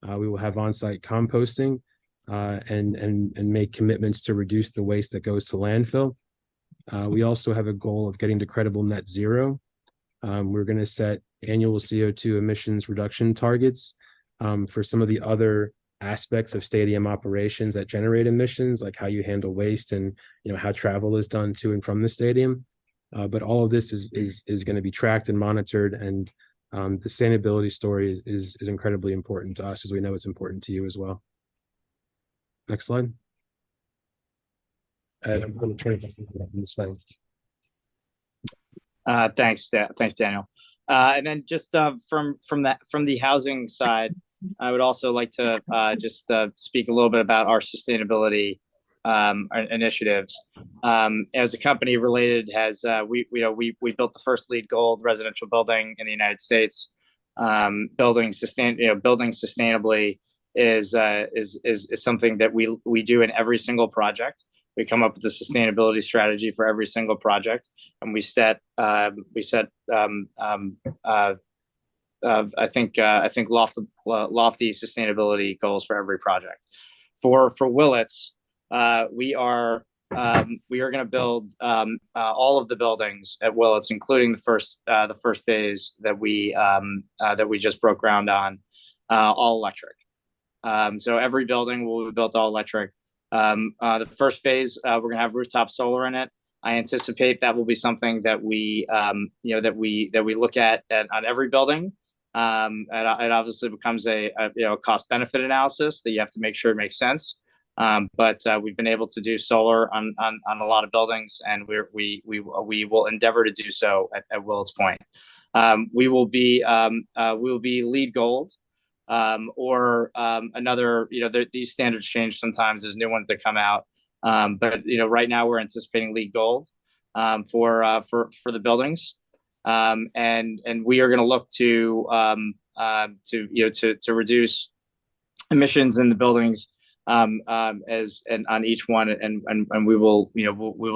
We will have on-site composting and make commitments to reduce the waste that goes to landfill. We also have a goal of getting to credible net zero. We're going to set annual CO2 emissions reduction targets for some of the other aspects of stadium operations that generate emissions, like how you handle waste and how travel is done to and from the stadium. But all of this is going to be tracked and monitored, and the sustainability story is incredibly important to us, as we know it's important to you as well. Next slide. I'm going to turn it back to the slide. Thanks, Daniel. And then just from the housing side, I would also like to just speak a little bit about our sustainability initiatives. As a company, Related has we built the first LEED Gold residential building in the United States. Building sustainably is something that we do in every single project. We come up with a sustainability strategy for every single project, and we set I think lofty sustainability goals for every project. For Willets, we are going to build all of the buildings at Willets, including the first phase that we just broke ground on, all electric. So every building will be built all electric. The first phase, we're going to have rooftop solar in it. I anticipate that will be something that we look at on every building. It obviously becomes a cost benefit analysis that you have to make sure it makes sense. But we've been able to do solar on a lot of buildings, and we will endeavor to do so at Willets Point. We will be LEED Gold, or another. These standards change sometimes. There's new ones that come out. But right now we're anticipating LEED Gold for the buildings. And we are going to look to reduce emissions in the buildings as and on each one, and we will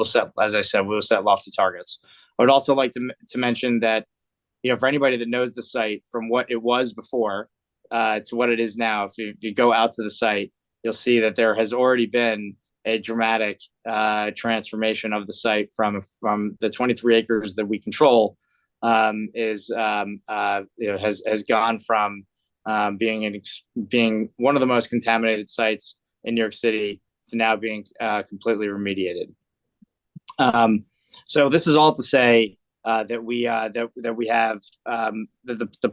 set, as I said, we will set lofty targets. I would also like to mention that for anybody that knows the site from what it was before to what it is now, if you go out to the site, you'll see that there has already been a dramatic transformation of the site from the 23 acres that we control. Has gone from being one of the most contaminated sites in New York City to now being completely remediated. So this is all to say that we have the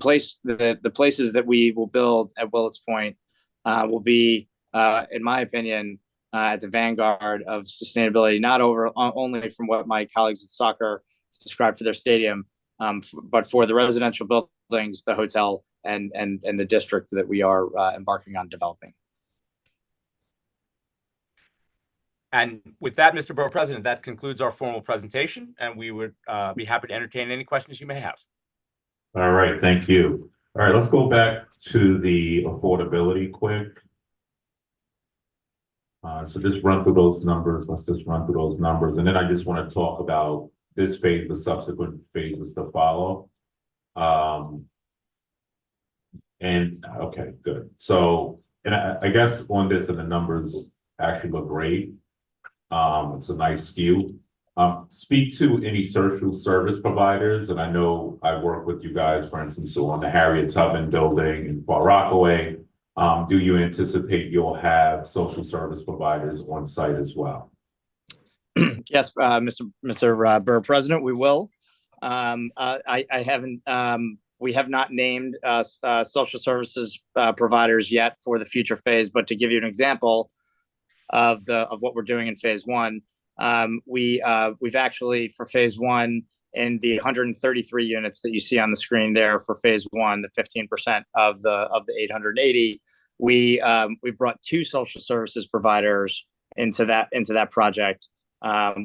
places that we will build at Willets Point will be, in my opinion, at the vanguard of sustainability, not only from what my colleagues at soccer described for their stadium, but for the residential buildings, the hotel, and the district that we are embarking on developing. And with that, Mr. Borough President, that concludes our formal presentation, and we would be happy to entertain any questions you may have. All right, thank you. All right, let's go back to the affordability quick. So just run through those numbers. Let's just run through those numbers. And then I just want to talk about this phase, the subsequent phases to follow. Okay, good. So, and I guess on this, and the numbers actually look great. It's a nice skew. Speak to any social service providers, and I know I work with you guys, for instance, so on the Harriet Tubman building in Far Rockaway. Do you anticipate you'll have social service providers on site as well? Yes, Mr. Borough President, we will. I haven't. We have not named social services providers yet for the future phase, but to give you an example of what we're doing in phase one, we've actually, for phase one, in the 133 units that you see on the screen there for phase one, the 15% of the 880, we brought 2 social services providers into that project.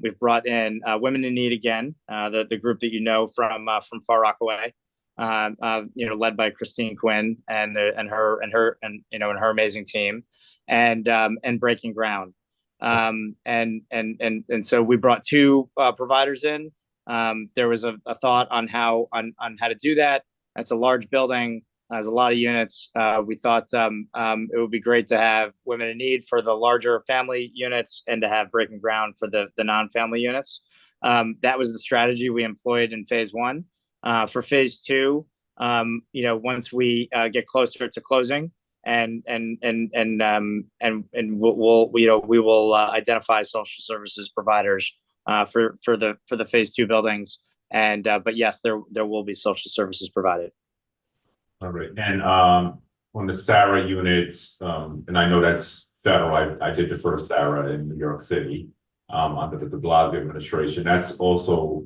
We've brought in Women in Need again, the group that you know from Far Rockaway, led by Christine Quinn and her amazing team, and Breaking Ground. And so we brought 2 providers in. There was a thought on how to do that. That's a large building. There's a lot of units. We thought it would be great to have Women in Need for the larger family units and to have Breaking Ground for the non-family units. That was the strategy we employed in phase one. For phase two, once we get closer to closing, and we will identify social services providers for the phase two buildings. But yes, there will be social services provided. All right, and on the Sarah units, and I know that's federal. I did defer to Sarah in New York City under the de Blasio administration. That's also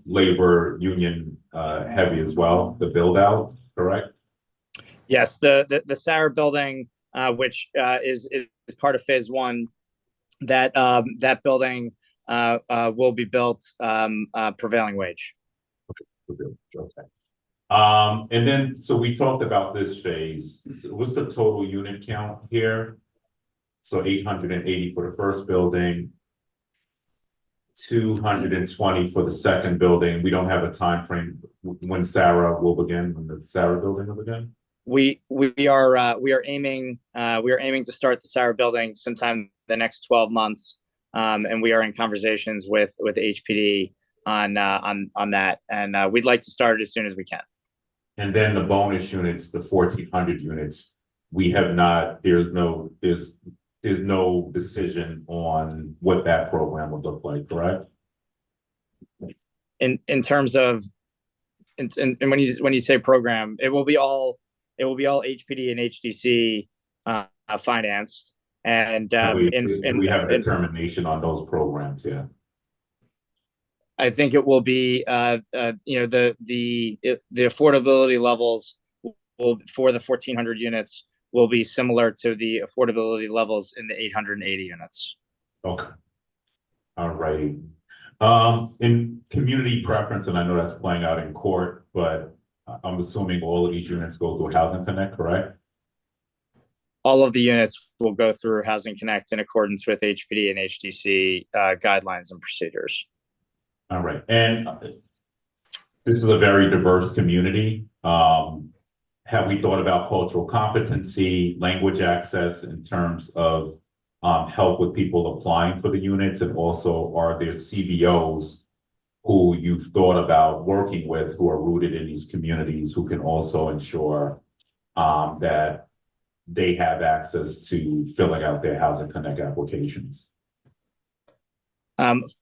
labor union heavy as well. The build out, correct? Yes, the Sarah building, which is part of phase one, that building will be built prevailing wage. Okay. And then, so we talked about this phase. What's the total unit count here? So 880 for the first building, 220 for the second building. We don't have a time frame when Sarah will begin, when the Sarah building will begin. We are aiming to start the Sarah building sometime the next 12 months, and we are in conversations with HPD on that, and we'd like to start it as soon as we can. And then the bonus units, the 1,400 units, we have not. There's no decision on what that program will look like, correct? In terms of, and when you say program, it will be all HPD and HDC financed, and we have a determination on those programs, yeah. I think it will be, the affordability levels will, for the 1,400 units, will be similar to the affordability levels in the 880 units. Okay. All right. In community preference, and I know that's playing out in court, but I'm assuming all of these units go through Housing Connect, correct? All of the units will go through Housing Connect in accordance with HPD and HDC guidelines and procedures. All right, and this is a very diverse community. Have we thought about cultural competency, language access in terms of help with people applying for the units? And also, are there CBOs who you've thought about working with who are rooted in these communities who can also ensure that they have access to filling out their Housing Connect applications. That's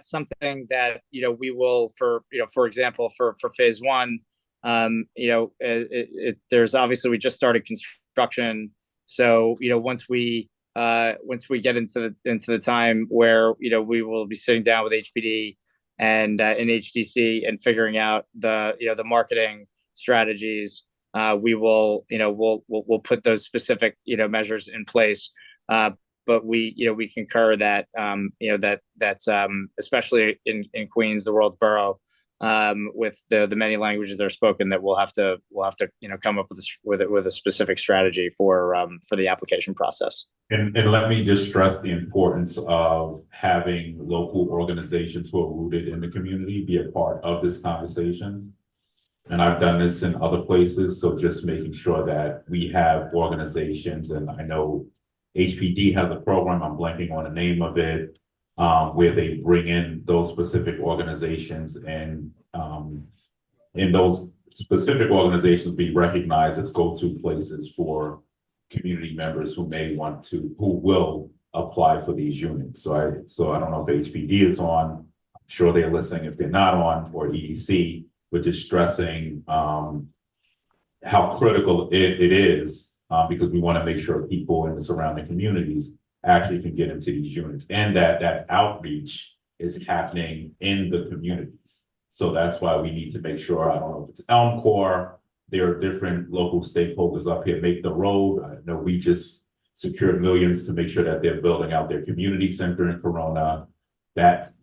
something that, we will for example, for phase one, there's obviously, we just started construction. So, once we get into the time where, we will be sitting down with HPD and HDC and figuring out the marketing strategies, we will, we'll put those specific, measures in place. But we concur that, especially in Queens, the world's borough, with the many languages that are spoken, that we'll have to come up with a specific strategy for the application process. And let me just stress the importance of having local organizations who are rooted in the community be a part of this conversation. And I've done this in other places, so just making sure that we have organizations, and I know HPD has a program, I'm blanking on the name of it, where they bring in those specific organizations, and in those specific organizations be recognized as go-to places for community members who will apply for these units. So I don't know if HPD is on, I'm sure they're listening if they're not on, or EDC, but just stressing how critical it is, because we want to make sure people in the surrounding communities actually can get into these units, and that outreach is happening in the communities. So that's why we need to make sure, I don't know if it's Elm Corps, there are different local stakeholders up here, Make the Road. I know we just secured millions to make sure that they're building out their community center in Corona. That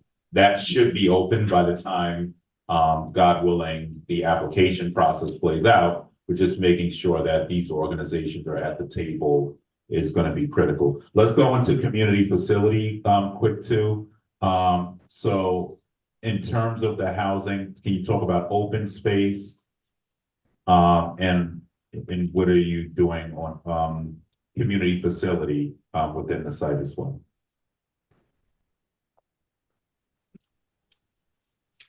should be open by the time, God willing, the application process plays out. We're just making sure that these organizations are at the table is going to be critical. Let's go into community facility quick too. So in terms of the housing, can you talk about open space? And what are you doing on community facility within the site as well?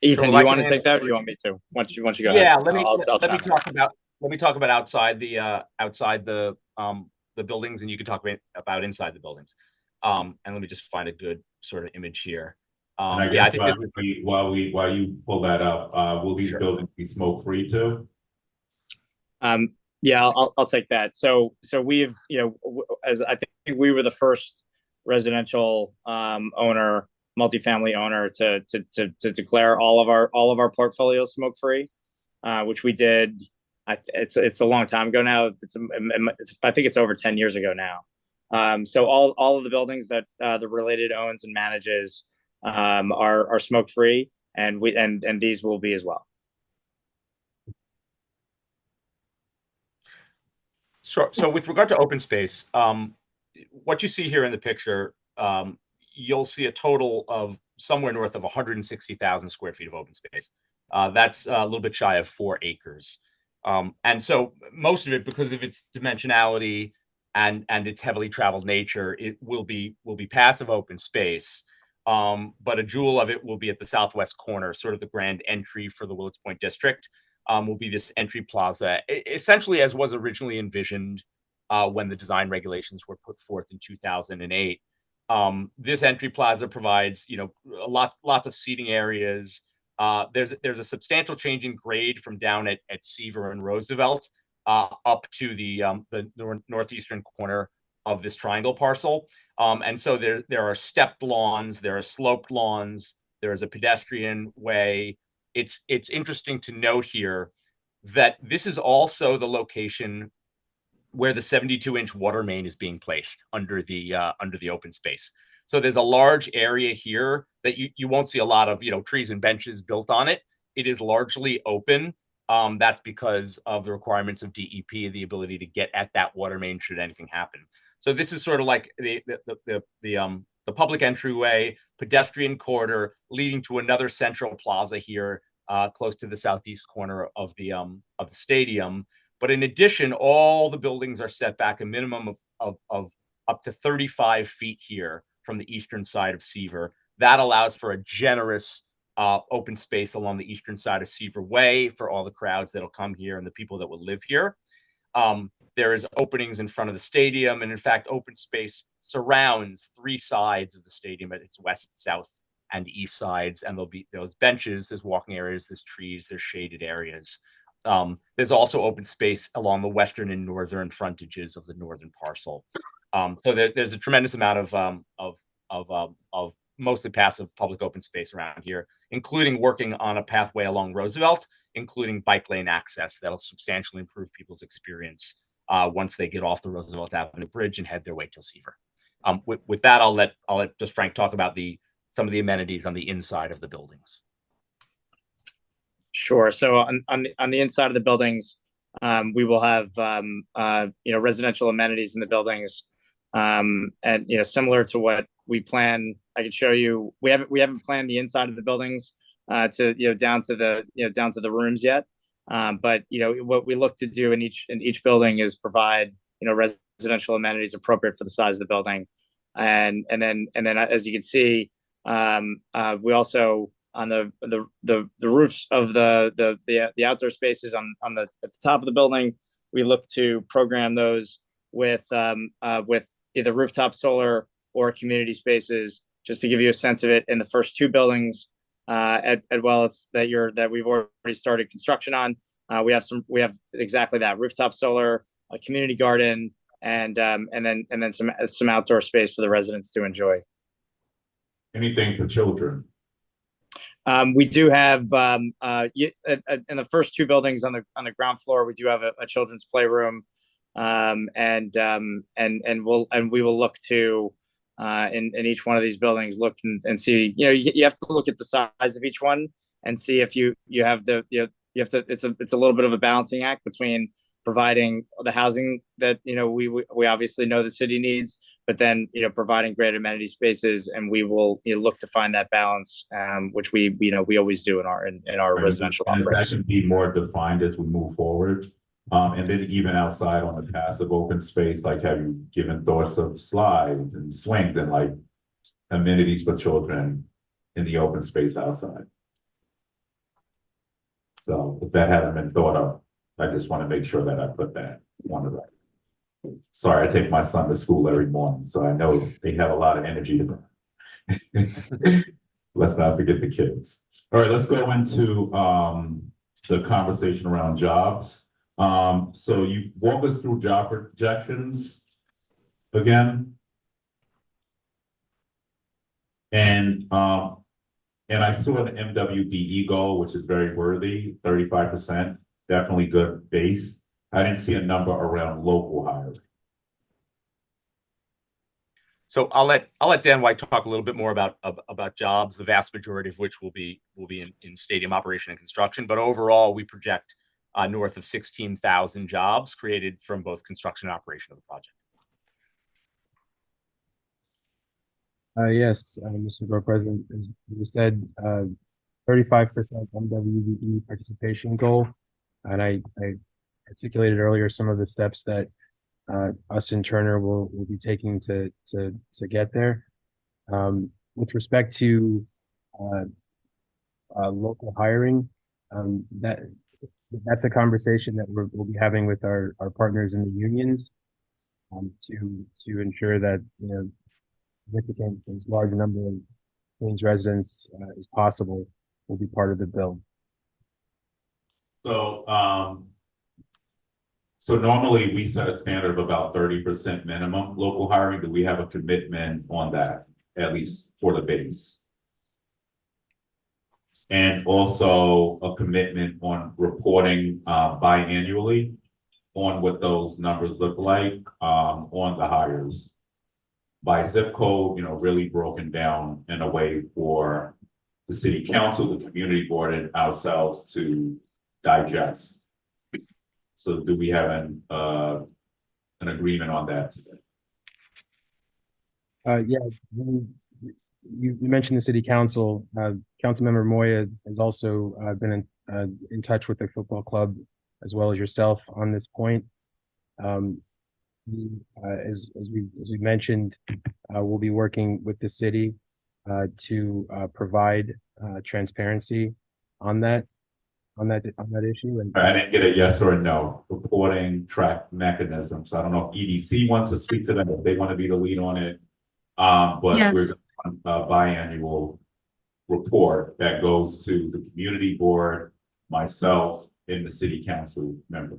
Ethan, do you want to take that, or do you want me to? Once you go Yeah, ahead. let me talk about outside the buildings, and you can talk about inside the buildings. And let me just find a good sort of image here. I think while you pull that up, will these buildings be smoke free too? Yeah, I'll take that. So we've, as I think we were the first residential owner, multifamily owner to declare all of our portfolio smoke free, which we did. It's a long time ago now. I think it's over 10 years ago now. So all of the buildings that the Related owns and manages are smoke free, and these will be as well. So with regard to open space, what you see here in the picture, you'll see a total of somewhere north of 160,000 square feet of open space. That's a little bit shy of 4 acres. And so most of it, because of its dimensionality and its heavily traveled nature, it will be passive open space. But a jewel of it will be at the southwest corner, sort of the grand entry for the Willets Point district. Will be this entry plaza, essentially as was originally envisioned when the design regulations were put forth in 2008. This entry plaza provides, lots of seating areas. There's a substantial change in grade from down at Seaver and Roosevelt up to the northeastern corner of this triangle parcel. And so there are stepped lawns, there are sloped lawns, there is a pedestrian way. It's interesting to note here that this is also the location where the 72-inch water main is being placed under the open space. So there's a large area here that you won't see a lot of trees and benches built on it. It is largely open. That's because of the requirements of DEP, the ability to get at that water main should anything happen. So this is sort of like the public entryway, pedestrian corridor leading to another central plaza here, close to the southeast corner of the stadium. But in addition, all the buildings are set back a minimum of up to 35 feet here from the eastern side of Seaver. That allows for a generous open space along the eastern side of Seaver Way for all the crowds that'll come here and the people that will live here. There is openings in front of the stadium, and in fact, open space surrounds 3 sides of the stadium at its west, south, and east sides. And there'll be those benches, there's walking areas, there's trees, there's shaded areas. There's also open space along the western and northern frontages of the northern parcel. So there's a tremendous amount of mostly passive public open space around here, including working on a pathway along Roosevelt, including bike lane access that'll substantially improve people's experience once they get off the Roosevelt Avenue Bridge and head their way to Seaver. With that, I'll let just Frank talk about some of the amenities on the inside of the buildings. Sure. So on the inside of the buildings, we will have residential amenities in the buildings, and similar to what we plan. I could show you. We haven't planned the inside of the buildings down to the rooms yet. But what we look to do in each building is provide residential amenities appropriate for the size of the building, and then as you can see, we also on the roofs of the outdoor spaces at the top of the building, we look to program those with either rooftop solar or community spaces. Just to give you a sense of it, in the first 2 buildings at Willets that we've already started construction on, we have exactly that: rooftop solar, a community garden, and then some outdoor space for the residents to enjoy. Anything for children? We do have in the first 2 buildings on the ground floor, we do have a children's playroom, and we will look to in each one of these buildings look and see. You have to look at the size of each one and see if you have you have to. It's a little bit of a balancing act between providing the housing that we obviously know the city needs, but then providing great amenity spaces, and we will look to find that balance, which we always do in our residential offerings. That can be more defined as we move forward, and then even outside on the passive open space, like have you given thoughts of slides and swings and like amenities for children in the open space outside? So if that hasn't been thought of, I just want to make sure that I put that on the record. Sorry, I take my son to school every morning, so I know they have a lot of energy to burn. Let's not forget the kids. All right, let's go into the conversation around jobs. So you walk us through job projections again. And I saw an MWBE goal, which is very worthy, 35%, definitely good base. I didn't see a number around local hiring. So I'll let Dan White talk a little bit more about jobs, the vast majority of which will be in stadium operation and construction. But overall, we project north of 16,000 jobs created from both construction and operation of the project. Yes, Mr. Borough President, as you said, 35% MWBE participation goal, and I articulated earlier some of the steps that us and Turner will be taking to get there. With respect to local hiring, that's a conversation that we'll be having with our partners in the unions to ensure that significant as large a number of Queens residents as possible will be part of the bill. So normally we set a standard of about 30% minimum local hiring. Do we have a commitment on that, at least for the base? And also a commitment on reporting biannually on what those numbers look like on the hires by zip code, really broken down in a way for the city council, the community board, and ourselves to digest. So do we have an agreement on that today? Yeah, you mentioned the city council. Councilmember Moya has also been in touch with the football club as well as yourself on this point. As we mentioned, we'll be working with the city to provide transparency on that. on that issue. And I didn't get a yes or a no. Reporting track mechanism. So I don't know if EDC wants to speak to them, if they want to be the lead on it. But we're Yes. on a biannual report that goes to the community board, myself, and the city council member.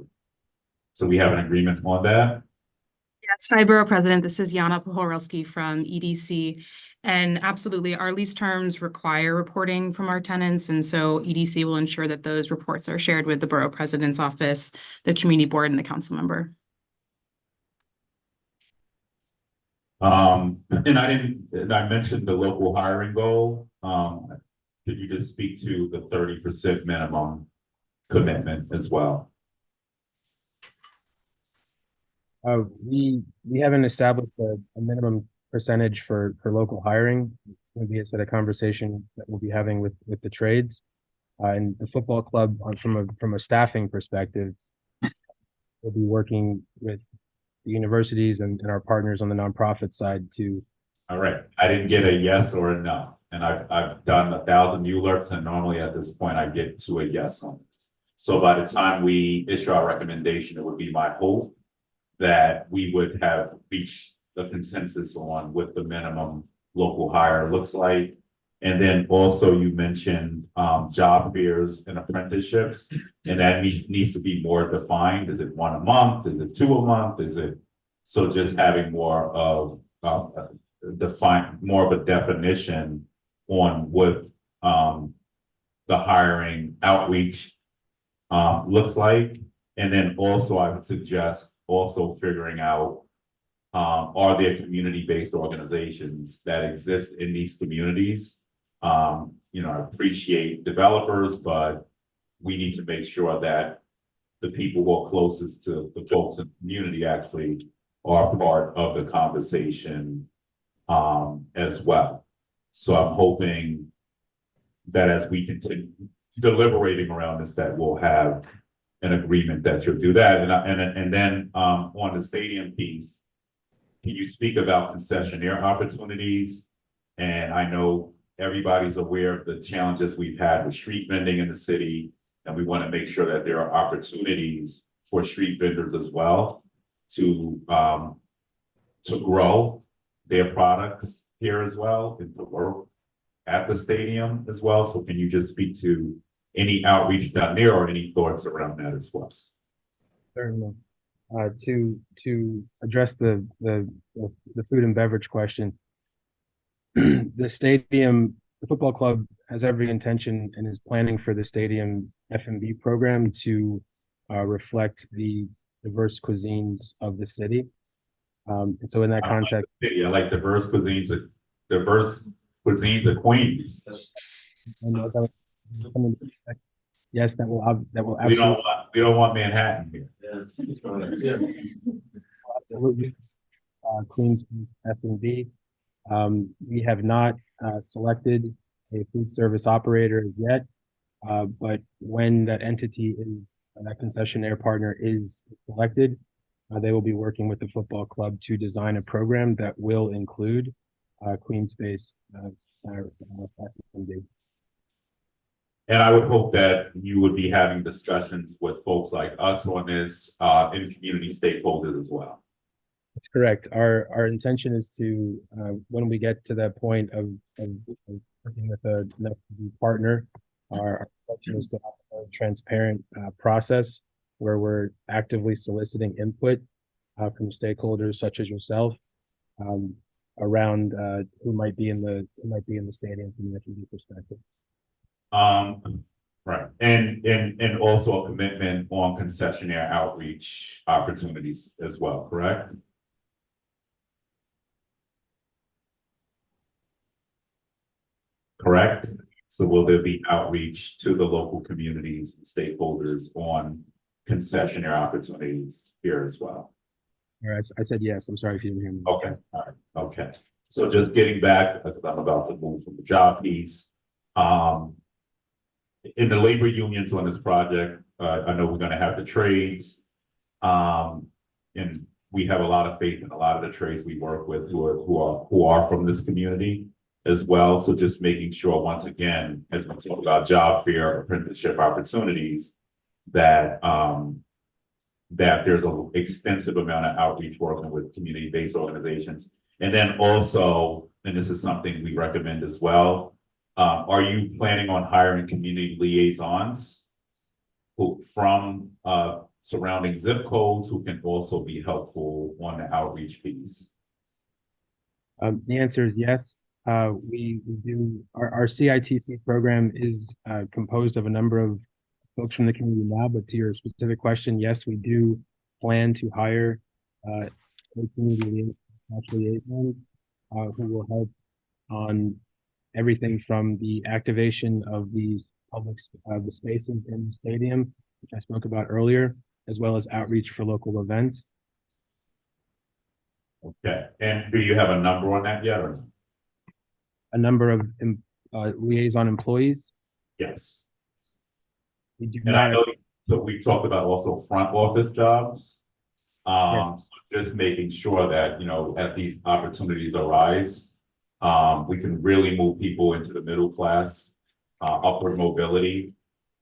So we have an agreement on that. Yes, hi, Borough President. This is Yana Pohorelski from EDC. And absolutely, our lease terms require reporting from our tenants. And so EDC will ensure that those reports are shared with the Borough President's office, the community board, and the council member. And I mentioned the local hiring goal. Could you just speak to the 30% minimum commitment as well? We haven't established a minimum percentage for local hiring. It's going to be a set of conversation that we'll be having with the trades. And the football club, from a staffing perspective, we'll be working with the universities and our partners on the nonprofit side to. All right, I didn't get a yes or a no, and I've done 1,000 ULERPs, and normally at this point I get to a yes on this. So by the time we issue our recommendation, it would be my hope that we would have reached the consensus on what the minimum local hire looks like. And then also you mentioned job fairs and apprenticeships, and that needs to be more defined. Is it 1 a month? Is it 2 a month? Is it, so just having more of more of a definition on what the hiring outreach looks like. And then also I would suggest also figuring out, are there community-based organizations that exist in these communities? You know, I appreciate developers, but we need to make sure that the people who are closest to the folks in the community actually are part of the conversation as well. So I'm hoping that as we continue deliberating around this, that we'll have an agreement that you'll do that. And then on the stadium piece, can you speak about concessionaire opportunities? And I know everybody's aware of the challenges we've had with street vending in the city, and we want to make sure that there are opportunities for street vendors as well to grow their products here as well and to work at the stadium as well. So can you just speak to any outreach done there or any thoughts around that as well? Certainly. To address the food and beverage question, the football club has every intention and is planning for the stadium F&B program to reflect the diverse cuisines of the city. And so in that context, I like diverse cuisines of Queens. yes, that will We absolutely. don't want Manhattan here. Absolutely. Queens F&B. We have not selected a food service operator yet, but when that entity is, that concessionaire partner is selected, they will be working with the football club to design a program that will include Queens-based F&B. And I would hope that you would be having discussions with folks like us on this and community stakeholders as well. That's correct. Our intention is to, when we get to that point of working with a partner, our intention is to have a transparent process where we're actively soliciting input from stakeholders such as yourself around who might be in the stadium from the F&B perspective. Right. And also a commitment on concessionaire outreach opportunities as well, correct? Correct. So will there be outreach to the local communities and stakeholders on concessionaire opportunities here as well? All right, I said yes. I'm sorry if you didn't hear me. Okay, all right, okay. So just getting back, because I'm about to move from the job piece. In the labor unions on this project, I know we're gonna have the trades. And we have a lot of faith in a lot of the trades we work with who are from this community. as well. So just making sure, once again, as we talk about job fair, apprenticeship opportunities, that that there's an extensive amount of outreach working with community-based organizations. And then also, and this is something we recommend as well, are you planning on hiring community liaisons from surrounding zip codes who can also be helpful on the outreach piece? The answer is yes. We do, our CITC program is composed of a number of folks from the community now, but to your specific question, yes, we do plan to hire a community liaison who will help on everything from the activation of these public the spaces in the stadium, which I spoke about earlier, as well as outreach for local events. Okay, and do you have a number on that yet, or? A number of liaison employees. Yes. We do And I not. know that we talked about also front office jobs. So just making sure that, you know, as these opportunities arise, we can really move people into the middle class, upward mobility,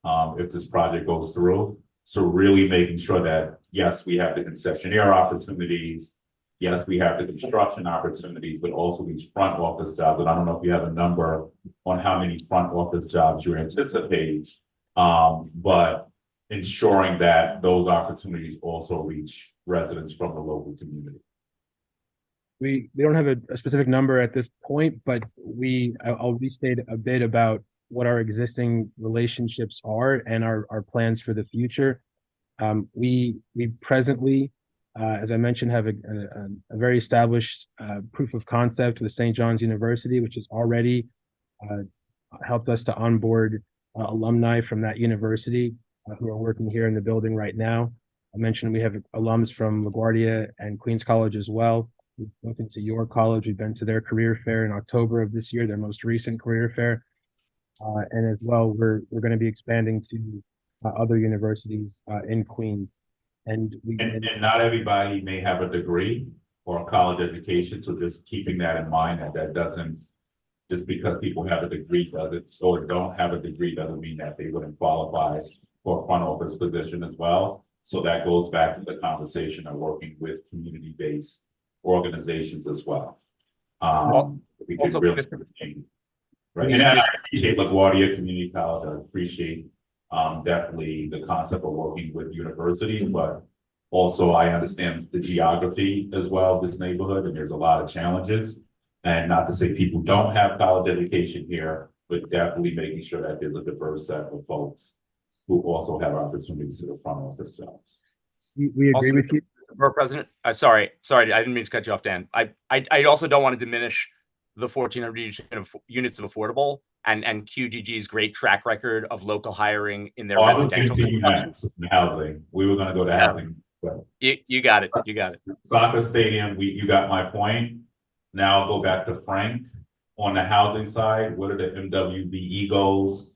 if this project goes through. So really making sure that, yes, we have the concessionaire opportunities, yes, we have the construction opportunities, but also these front office jobs. And I don't know if you have a number on how many front office jobs you anticipate, but ensuring that those opportunities also reach residents from the local community. We don't have a specific number at this point, but I'll restate a bit about what our existing relationships are and our plans for the future. We presently, as I mentioned, have a very established proof of concept with St. John's University, which has already helped us to onboard alumni from that university who are working here in the building right now. I mentioned we have alums from LaGuardia and Queens College as well. We've spoken to your college. We've been to their career fair in October of this year, their most recent career fair. And as well, we're going to be expanding to other universities in Queens. And not everybody may have a degree or a college education. So just keeping that in mind, that doesn't, just because people have a degree or don't have a degree doesn't mean that they wouldn't qualify for a front office position as well. So that goes back to the conversation of working with community-based organizations as well. We could also, really, right? And I appreciate LaGuardia Community College. I appreciate definitely the concept of working with universities, but also I understand the geography as well of this neighborhood, and there's a lot of challenges. And not to say people don't have college education here, but definitely making sure that there's a diverse set of folks who also have opportunities to the front office jobs. We agree with you. Borough President, sorry, I didn't mean to cut you off, Dan. I also don't want to diminish the 1,400 units of affordable and QGG's great track record of local hiring in their residential construction. Housing. We were going to go to housing. But you got it. You got it. Soccer stadium. You got my point. Now I'll go back to Frank on the housing side. What are the MWBE goals?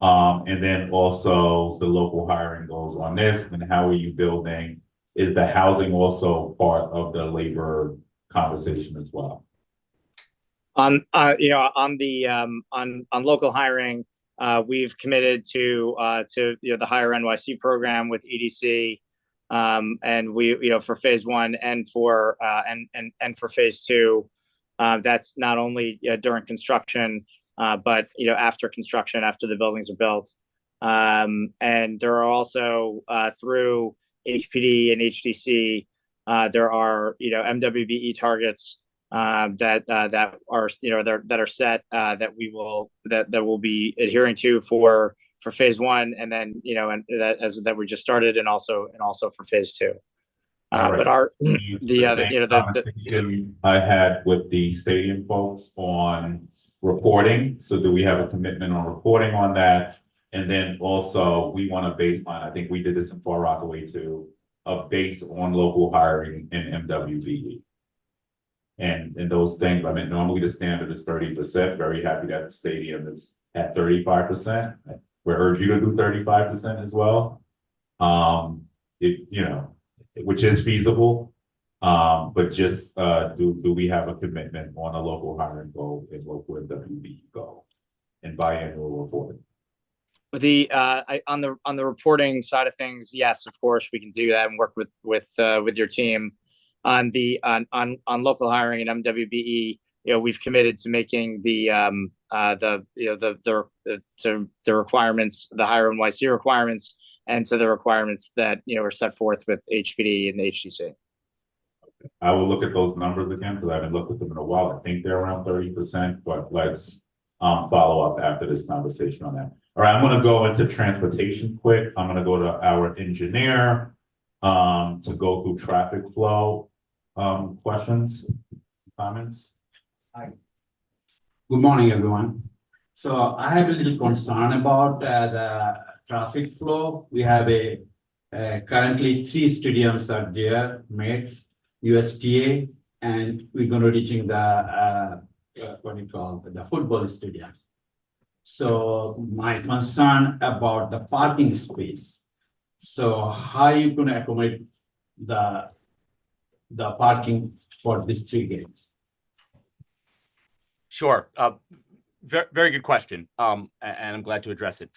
And then also the local hiring goals on this, and how are you building? Is the housing also part of the labor conversation as well? On local hiring, we've committed to the Hire NYC program with EDC, and we for phase one and for phase two. That's not only during construction, but after construction, after the buildings are built, and there are also through HPD and HDC, there are MWBE targets that are set that we'll be adhering to for phase one, and then that we just started, and also for phase two. Right. But our I had with the stadium folks on reporting. So do we have a commitment on reporting on that? And then also we want a baseline. I think we did this in Far Rockaway too, a base on local hiring in MWBE. And those things, I mean, normally the standard is 30%. Very happy that the stadium is at 35%. We urge you to do 35% as well. Which is feasible. But just, do we have a commitment on a local hiring goal and local WB goal and biannual report? On the reporting side of things, yes, of course, we can do that and work with your team. On local hiring and MWBE, we've committed to making the requirements, the hire NYC requirements, and to the requirements that are set forth with HPD and HTC. I will look at those numbers again because I haven't looked at them in a while. I think they're around 30%, but let's follow up after this conversation on that. All right, I'm going to go into transportation quick. I'm going to go to our engineer to go through traffic flow questions, comments. Hi. Good morning, everyone. So I have a little concern about the traffic flow. We have currently 3 stadiums are there, Mets, USTA, and we're going to reaching the the football stadiums. So my concern about the parking space. So how are you going to accommodate the parking for these 3 games? Sure. Very good question. And I'm glad to address it.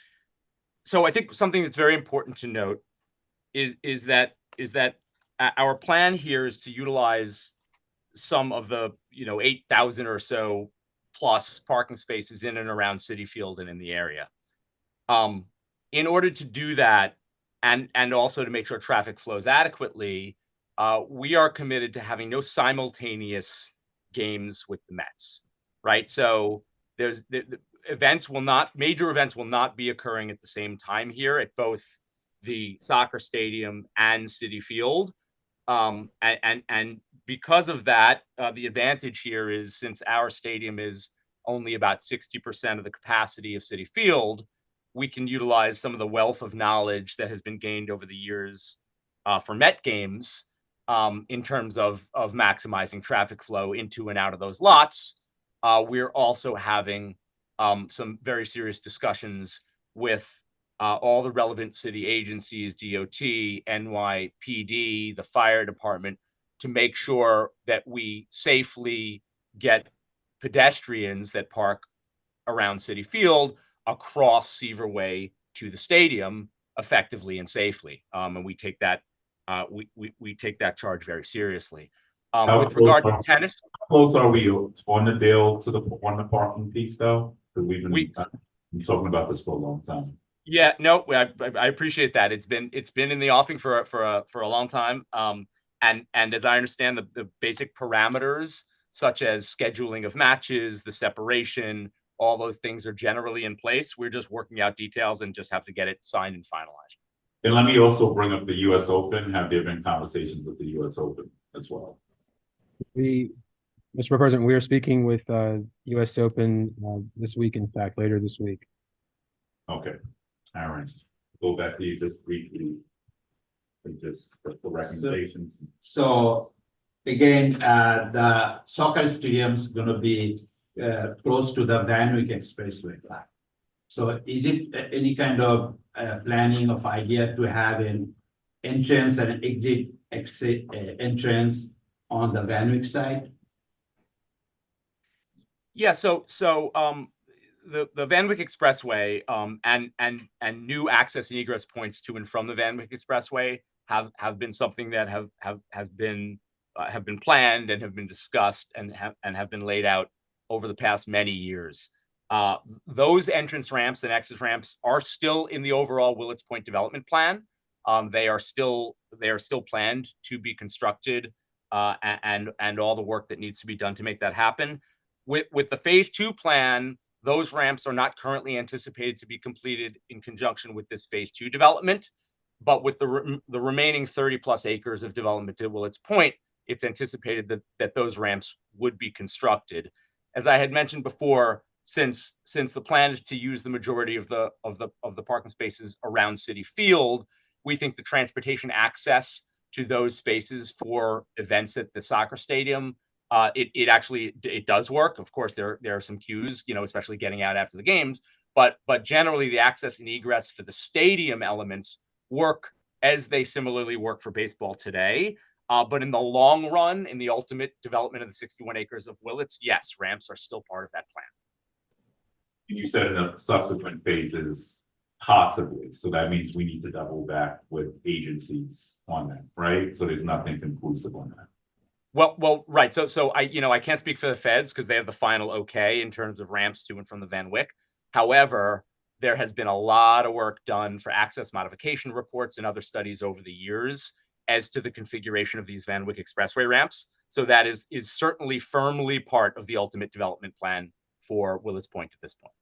So I think something that's very important to note is that our plan here is to utilize some of the 8,000 or so plus parking spaces in and around Citi Field and in the area. In order to do that, and also to make sure traffic flows adequately, we are committed to having no simultaneous games with the Mets, right? So the major events will not be occurring at the same time here at both the soccer stadium and Citi Field. And because of that, the advantage here is, since our stadium is only about 60% of the capacity of Citi Field, we can utilize some of the wealth of knowledge that has been gained over the years for Met games in terms of maximizing traffic flow into and out of those lots. We're also having some very serious discussions with all the relevant city agencies, DOT, NYPD, the fire department, to make sure that we safely get pedestrians that park around Citi Field across Seaver Way to the stadium effectively and safely. And we take that we take that charge very seriously. With regard to tennis, how close are we on the deal to the parking piece though? Because we've been talking about this for a long time. Yeah, no, I appreciate that. It's been in the offing for a long time. And as I understand, the basic parameters, such as scheduling of matches, the separation, all those things are generally in place. We're just working out details and just have to get it signed and finalized. And let me also bring up the US Open. Have there been conversations with the US Open as well? Mr. President, we are speaking with US Open this week, in fact, later this week. Okay. Aaron, go back to you just briefly. Just the recommendations. So again, the soccer stadium is going to be close to the Wyck Expressway. So is it any kind of planning of idea to have an entrance and an exit entrance on the Wyck side? Yeah, so the Wyck Expressway and new access and egress points to and from the Wyck Expressway have been something that have been planned and have been discussed and have been laid out over the past many years. Those entrance ramps and exit ramps are still in the overall Willets Point development plan. They are still planned to be constructed, and all the work that needs to be done to make that happen. With the phase 2 plan, those ramps are not currently anticipated to be completed in conjunction with this phase 2 development, but with the remaining 30 plus acres of development at Willets Point, it's anticipated that those ramps would be constructed. As I had mentioned before, since the plan is to use the majority of the parking spaces around Citi Field, we think the transportation access to those spaces for events at the soccer stadium, it does work. Of course, there are some queues, especially getting out after the games, but generally the access and egress for the stadium elements work as they similarly work for baseball today. But in the long run, in the ultimate development of the 61 acres of Willets, yes, ramps are still part of that plan. You said in the subsequent phases, possibly, so that means we need to double back with agencies on that, right? So there's nothing conclusive on that. Well, right. So I can't speak for the feds because they have the final okay in terms of ramps to and from the Van Wyck. However, there has been a lot of work done for access modification reports and other studies over the years as to the configuration of these Van Wyck Expressway ramps. So that is certainly firmly part of the ultimate development plan for Willets Point at this point.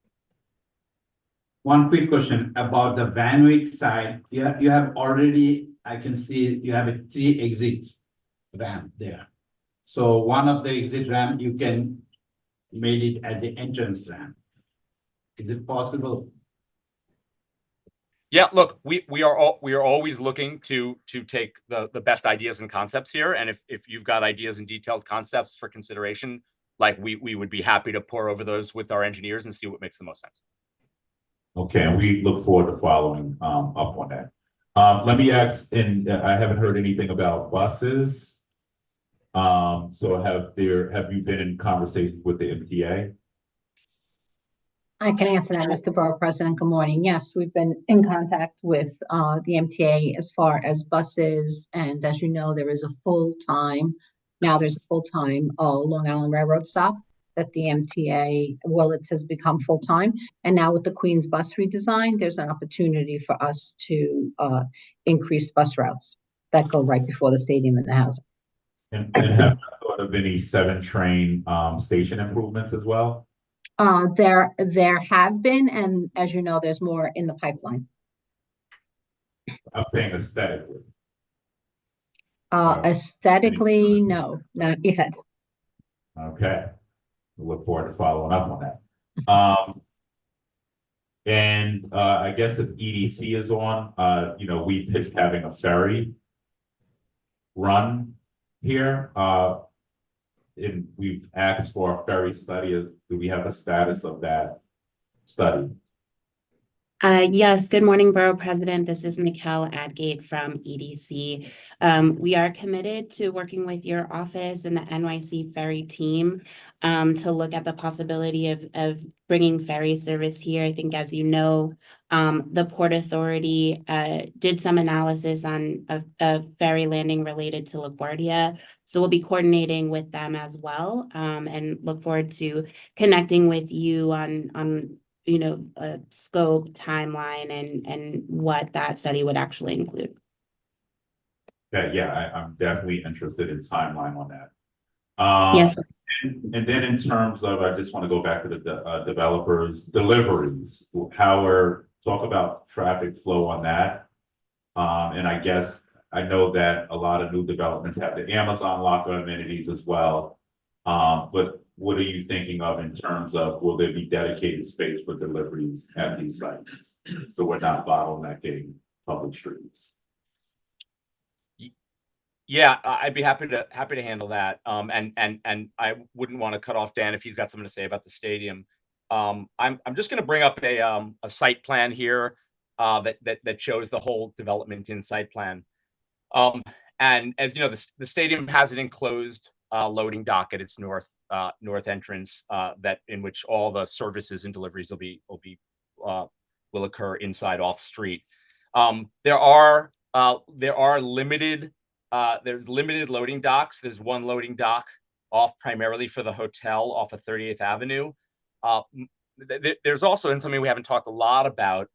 One quick question about the Van Wyck side. You have already, I can see you have a 3 exit ramp there. So one of the exit ramp, you can made it as the entrance ramp. Is it possible? Yeah, look, we are always looking to take the best ideas and concepts here. And if you've got ideas and detailed concepts for consideration, like we would be happy to pour over those with our engineers and see what makes the most sense. Okay, and we look forward to following up on that. Let me ask, and I haven't heard anything about buses. So have you been in conversations with the MTA? I can answer that, Mr. Borough President. Good morning. Yes, we've been in contact with the MTA as far as buses, and as you know, there's a full-time Long Island Railroad stop that the MTA Willets has become full-time, and now with the Queens bus redesign, there's an opportunity for us to increase bus routes that go right before the stadium and the housing. And have you thought of any 7 train station improvements as well? There have been, and as you know, there's more in the pipeline. I'm saying aesthetically. Aesthetically, no, not yet. Okay. We look forward to following up on that. And I guess if EDC is on, we pitched having a ferry run here. And we've asked for a ferry study. Do we have a status of that study? Yes, good morning, Borough President. This is Mikkel Adgate from EDC. We are committed to working with your office and the NYC ferry team to look at the possibility of bringing ferry service here. I think, as you know, the Port Authority did some analysis on a ferry landing related to LaGuardia. So we'll be coordinating with them as well, and look forward to connecting with you on a scope, timeline, and what that study would actually include. Yeah, I'm definitely interested in timeline on that. Yes. And then in terms of, I just want to go back to the developers' deliveries. Talk about traffic flow on that. And I guess I know that a lot of new developments have the Amazon locker amenities as well. But what are you thinking of in terms of, will there be dedicated space for deliveries at these sites? So we're not bottlenecking public streets. Yeah, I'd be happy to handle that. And I wouldn't want to cut off Dan if he's got something to say about the stadium. I'm just going to bring up a site plan here that shows the whole development in site plan. And as you know, the stadium has an enclosed loading dock at its north entrance in which all the services and deliveries will occur inside off street. There are limited loading docks. There's one loading dock off primarily for the hotel off of 38th Avenue. There's also, and something we haven't talked a lot about,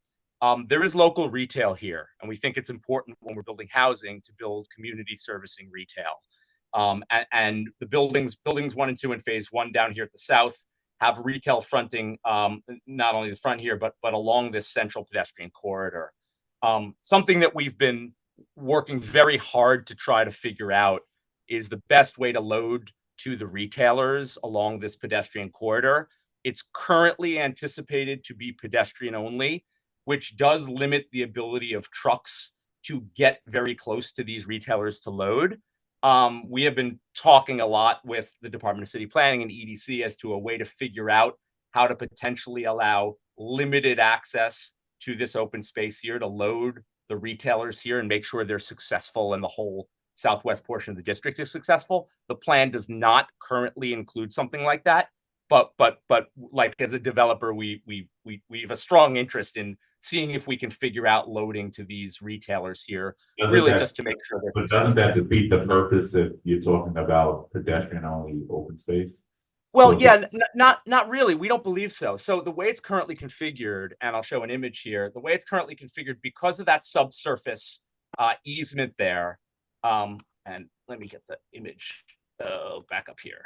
there is local retail here, and we think it's important when we're building housing to build community servicing retail. And the buildings 1 and 2 in phase 1 down here at the south have retail fronting, not only the front here, but along this central pedestrian corridor. Something that we've been working very hard to try to figure out is the best way to load to the retailers along this pedestrian corridor. It's currently anticipated to be pedestrian only, which does limit the ability of trucks to get very close to these retailers to load. We have been talking a lot with the Department of City Planning and EDC as to a way to figure out how to potentially allow limited access to this open space here to load the retailers here and make sure they're successful in the whole southwest portion of the district is successful. The plan does not currently include something like that. But like as a developer, we have a strong interest in seeing if we can figure out loading to these retailers here, just to make sure they're But doesn't that defeat the purpose if you're talking about pedestrian only open space? Well, So yeah, not really. We don't believe so. So the way it's currently configured, and I'll show an image here, the way it's currently configured, because of that subsurface easement there, and let me get the image back up here.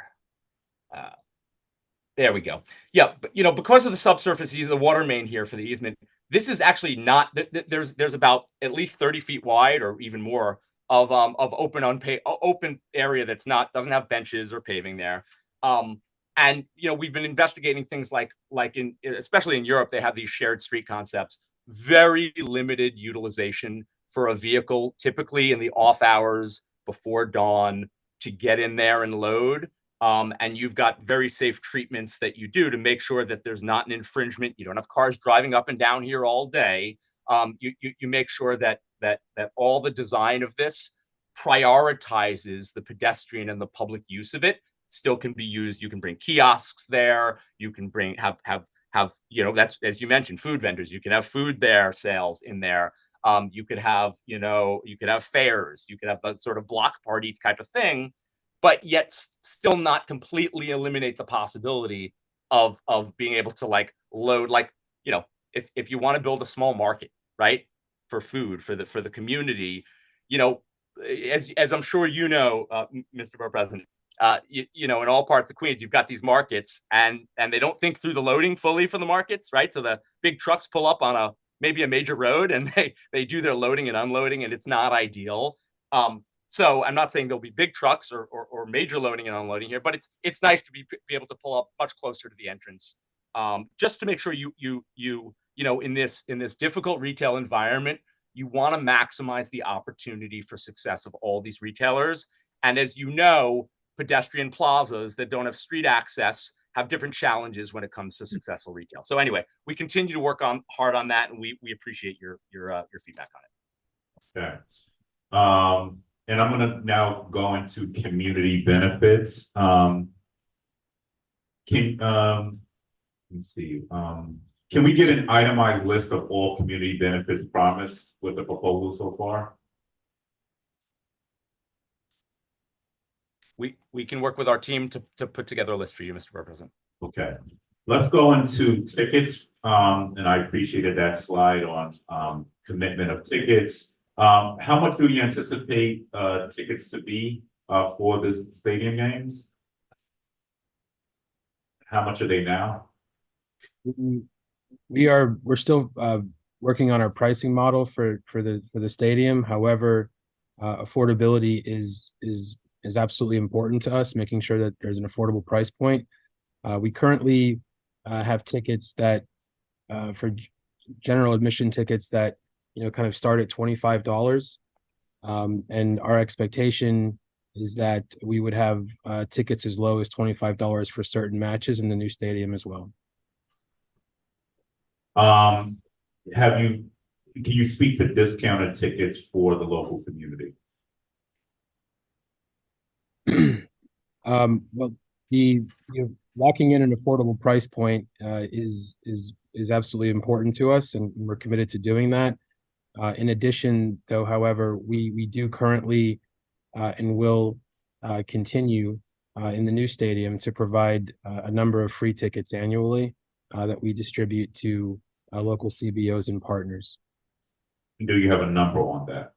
There we go. Yeah, but because of the subsurface easement, the water main here for the easement, this is actually not. There's about at least 30 feet wide or even more of open area that's doesn't have benches or paving there. And we've been investigating things like especially in Europe, they have these shared street concepts, very limited utilization for a vehicle, typically in the off hours before dawn, to get in there and load. And you've got very safe treatments that you do to make sure that there's not an infringement. You don't have cars driving up and down here all day. You make sure that all the design of this prioritizes the pedestrian and the public use of it. Still can be used. You can bring kiosks there. You can have that's, as you mentioned, food vendors. You can have food there, sales in there. You could have fairs. You could have a sort of block party type of thing, but yet still not completely eliminate the possibility of being able to load, if you want to build a small market, right, for food for the community, as I'm sure Mr. Borough President, in all parts of Queens, you've got these markets, and they don't think through the loading fully for the markets, right? So the big trucks pull up on maybe a major road, and they do their loading and unloading, and it's not ideal. So I'm not saying there'll be big trucks or major loading and unloading here, but it's nice to be able to pull up much closer to the entrance, just to make sure in this difficult retail environment, you want to maximize the opportunity for success of all these retailers. And as pedestrian plazas that don't have street access have different challenges when it comes to successful retail. So anyway, we continue to work hard on that, and we appreciate your feedback on it. Okay. And I'm going to now go into community benefits. Let me see. Can we get an itemized list of all community benefits promised with the proposal so far? We can work with our team to put together a list for you, Mr. Borough President. Okay. Let's go into tickets. And I appreciated that slide on commitment of tickets. How much do you anticipate tickets to be for the stadium games? How much are they now? We're still working on our pricing model for the stadium. However, affordability is absolutely important to us, making sure that there's an affordable price point. We currently have tickets that for general admission tickets that kind of start at $25, and our expectation is that we would have tickets as low as $25 for certain matches in the new stadium as well. Can you speak to discounted tickets for the local community? Well, the locking in an affordable price point is absolutely important to us, and we're committed to doing that. In addition, though, however, we do currently and will continue in the new stadium to provide a number of free tickets annually that we distribute to local CBOs and partners. Do you have a number on that?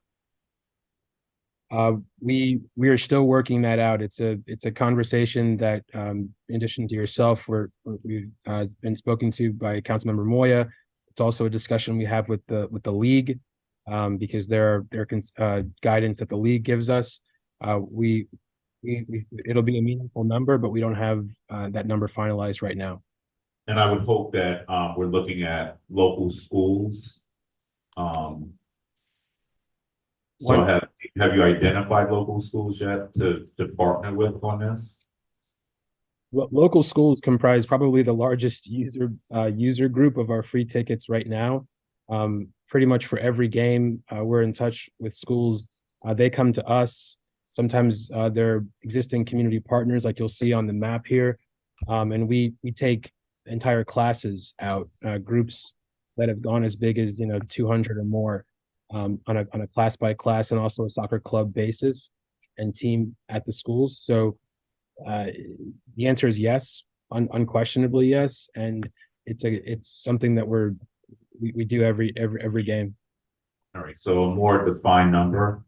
We are still working that out. It's a conversation that, in addition to yourself, we've been spoken to by Councilmember Moya. It's also a discussion we have with the league, because there are guidance that the league gives us. It'll be a meaningful number, but we don't have that number finalized right now. And I would hope that we're looking at local schools. So have you identified local schools yet to partner with on this? Well, local schools comprise probably the largest user group of our free tickets right now. Pretty much for every game, we're in touch with schools. They come to us Sometimes they're existing community partners, like you'll see on the map here. And we take entire classes out, groups that have gone as big as 200 or more, on a class by class and also a soccer club basis and team at the schools. So the answer is yes, unquestionably yes, and it's something that we do every game. All right, so a more defined number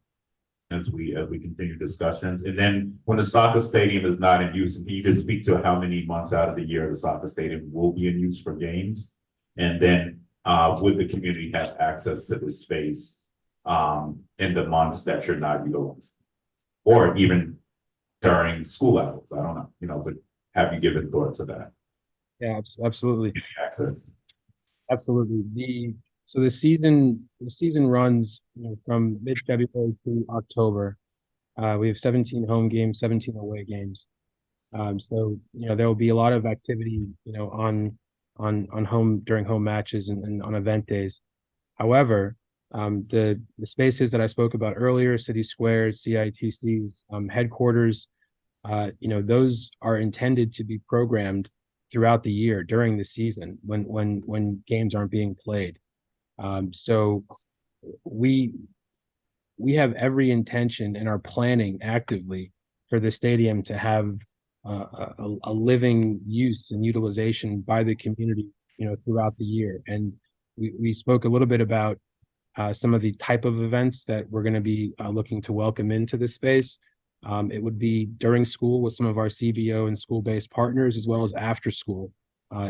as we continue discussions. And then when the soccer stadium is not in use, can you just speak to how many months out of the year the soccer stadium will be in use for games? And then would the community have access to the space in the months that you're not utilizing? Or even during school hours? I don't know, but have you given thought to that? Yeah, absolutely. Access. Absolutely. So the season runs from mid-February to October. We have 17 home games, 17 away games. So there will be a lot of activity on home during home matches and on event days. However, the spaces that I spoke about earlier, city squares, CITC's headquarters, those are intended to be programmed throughout the year during the season when games aren't being played. So we have every intention and are planning actively for the stadium to have a living use and utilization by the community, throughout the year. And we spoke a little bit about some of the type of events that we're going to be looking to welcome into the space. It would be during school with some of our CBO and school-based partners, as well as after school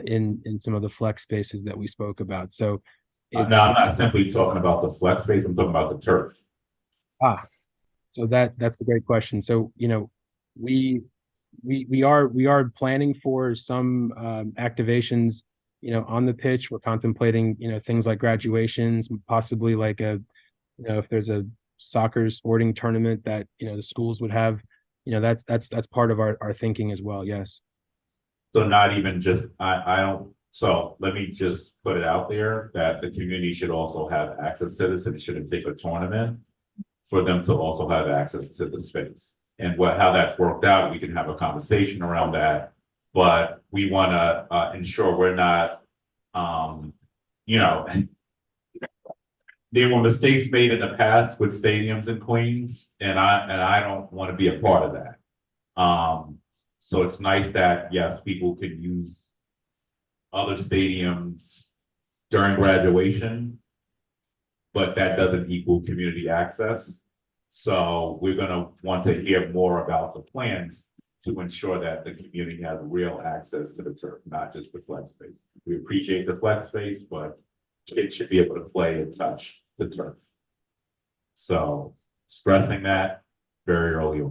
in some of the flex spaces that we spoke about. So No, I'm not simply talking about the flex space, I'm talking about the turf. So that's a great question. So, we are planning for some activations, on the pitch. We're contemplating, things like graduations, possibly like if there's a soccer sporting tournament that, the schools would have, that's part of our thinking as well. Yes. So not even just, I don't, so let me just put it out there that the community should also have access to this, and it shouldn't take a tournament for them to also have access to the space. And how that's worked out, we can have a conversation around that, but we want to ensure we're not, there were mistakes made in the past with stadiums in Queens, and I don't want to be a part of that. So it's nice that, yes, people could use other stadiums during graduation, but that doesn't equal community access. So we're going to want to hear more about the plans to ensure that the community has real access to the turf, not just the flex space. We appreciate the flex space, but kids should be able to play and touch the turf. So stressing that very early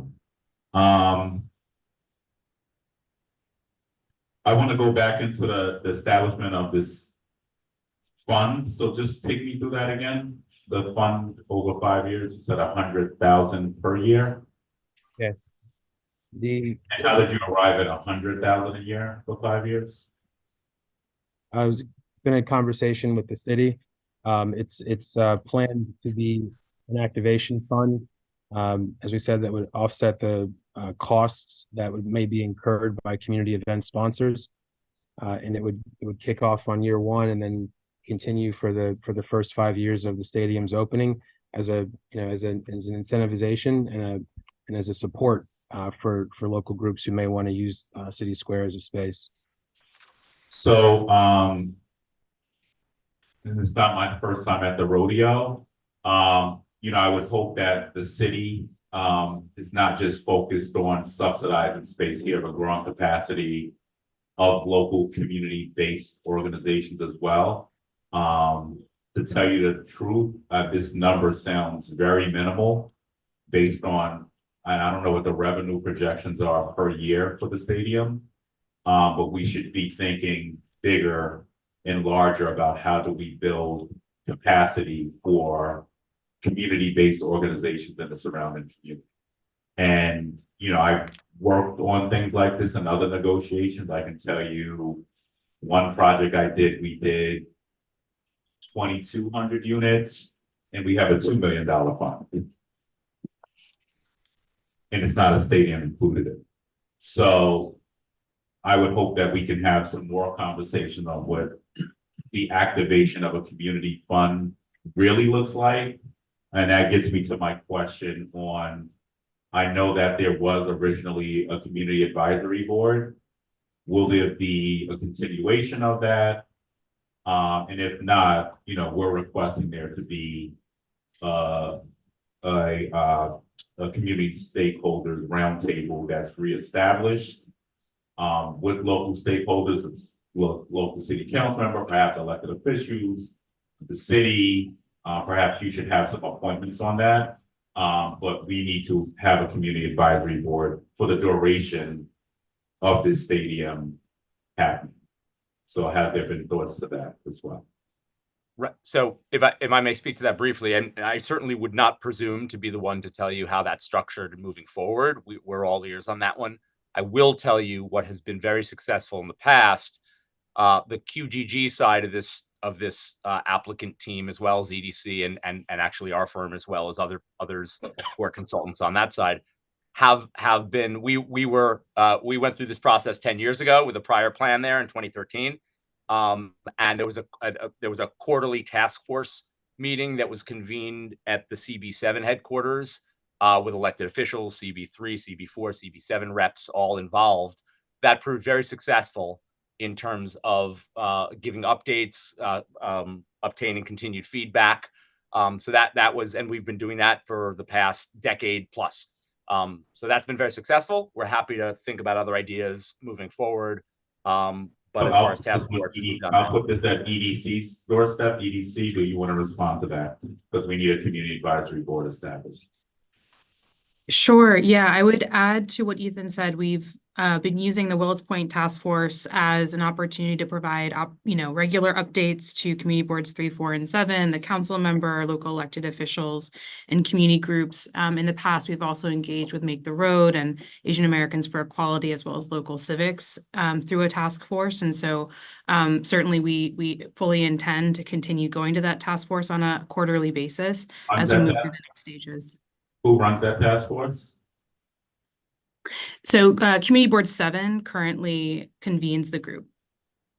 on. I want to go back into the establishment of this fund. So just take me through that again. The fund over 5 years, you said 100,000 per year. Yes. And how did you arrive at 100,000 a year for 5 years? It's been a conversation with the city. It's planned to be an activation fund. As we said, that would offset the costs that may be incurred by community event sponsors, and it would kick off on year one and then continue for the first 5 years of the stadium's opening as an incentivization and as a support for local groups who may want to use City Square as a space. So it's not my first time at the rodeo. I would hope that the city is not just focused on subsidizing space here, but growing capacity of local community-based organizations as well. To tell you the truth, this number sounds very minimal based on, and I don't know what the revenue projections are per year for the stadium, but we should be thinking bigger and larger about how do we build capacity for community-based organizations in the surrounding community. And, I've worked on things like this in other negotiations. I can tell you one project we did 2,200 units, and we have a $2 million fund. and it's not a stadium included in it. So I would hope that we can have some more conversation on what the activation of a community fund really looks like. And that gets me to my question on, I know that there was originally a community advisory board. Will there be a continuation of that? And if not, you know, we're requesting there to be a community stakeholders roundtable that's reestablished with local stakeholders, local city council member, perhaps elected officials, the city. Perhaps you should have some appointments on that. But we need to have a community advisory board for the duration of this stadium happening. So have there been thoughts to that as well? Right. So if I may speak to that briefly, and I certainly would not presume to be the one to tell you how that's structured moving forward. We're all ears on that one. I will tell you what has been very successful in the past. The QGG side of this applicant team, as well as EDC and actually our firm, as well as others who are consultants on that side, have been. We went through this process 10 years ago with a prior plan there in 2013. And there was a quarterly task force meeting that was convened at the CB7 headquarters with elected officials, CB3, CB4, CB7 reps, all involved. That proved very successful in terms of giving updates, obtaining continued feedback. So that was, and we've been doing that for the past decade plus. So that's been very successful. We're happy to think about other ideas moving forward. But as far as task force, I'll put this at EDC's doorstep. EDC, do you want to respond to that? Because we need a community advisory board established. Sure. Yeah, I would add to what Ethan said. We've been using the Willets Point Task Force as an opportunity to provide, regular updates to community boards 3, 4, and 7, the council member, local elected officials, and community groups. In the past, we've also engaged with Make the Road and Asian Americans for Equality, as well as local civics through a task force. And so certainly we fully intend to continue going to that task force on a quarterly basis as we move through the next stages. Who runs that task force? So Community Board 7 currently convenes the group.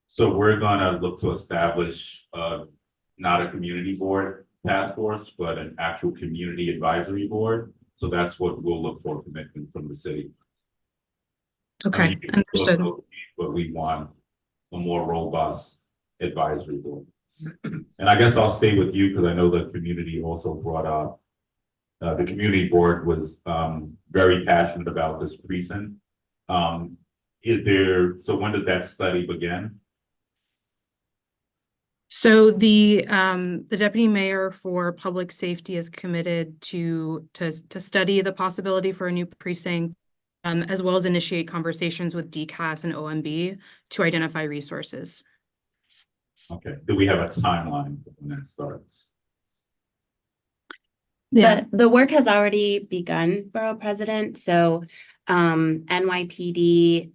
So we're gonna look to establish not a community board task force, but an actual community advisory board. So that's what we'll look for, commitment from the city. Okay, understood. But we want a more robust advisory board. And I guess I'll stay with you because I know the community also brought up the community board was very passionate about this precinct. So when did that study begin? So the deputy mayor for public safety is committed to study the possibility for a new precinct, as well as initiate conversations with DCAS and OMB to identify resources. Okay, do we have a timeline for when that starts? Yeah. The work has already begun, Borough President. So NYPD,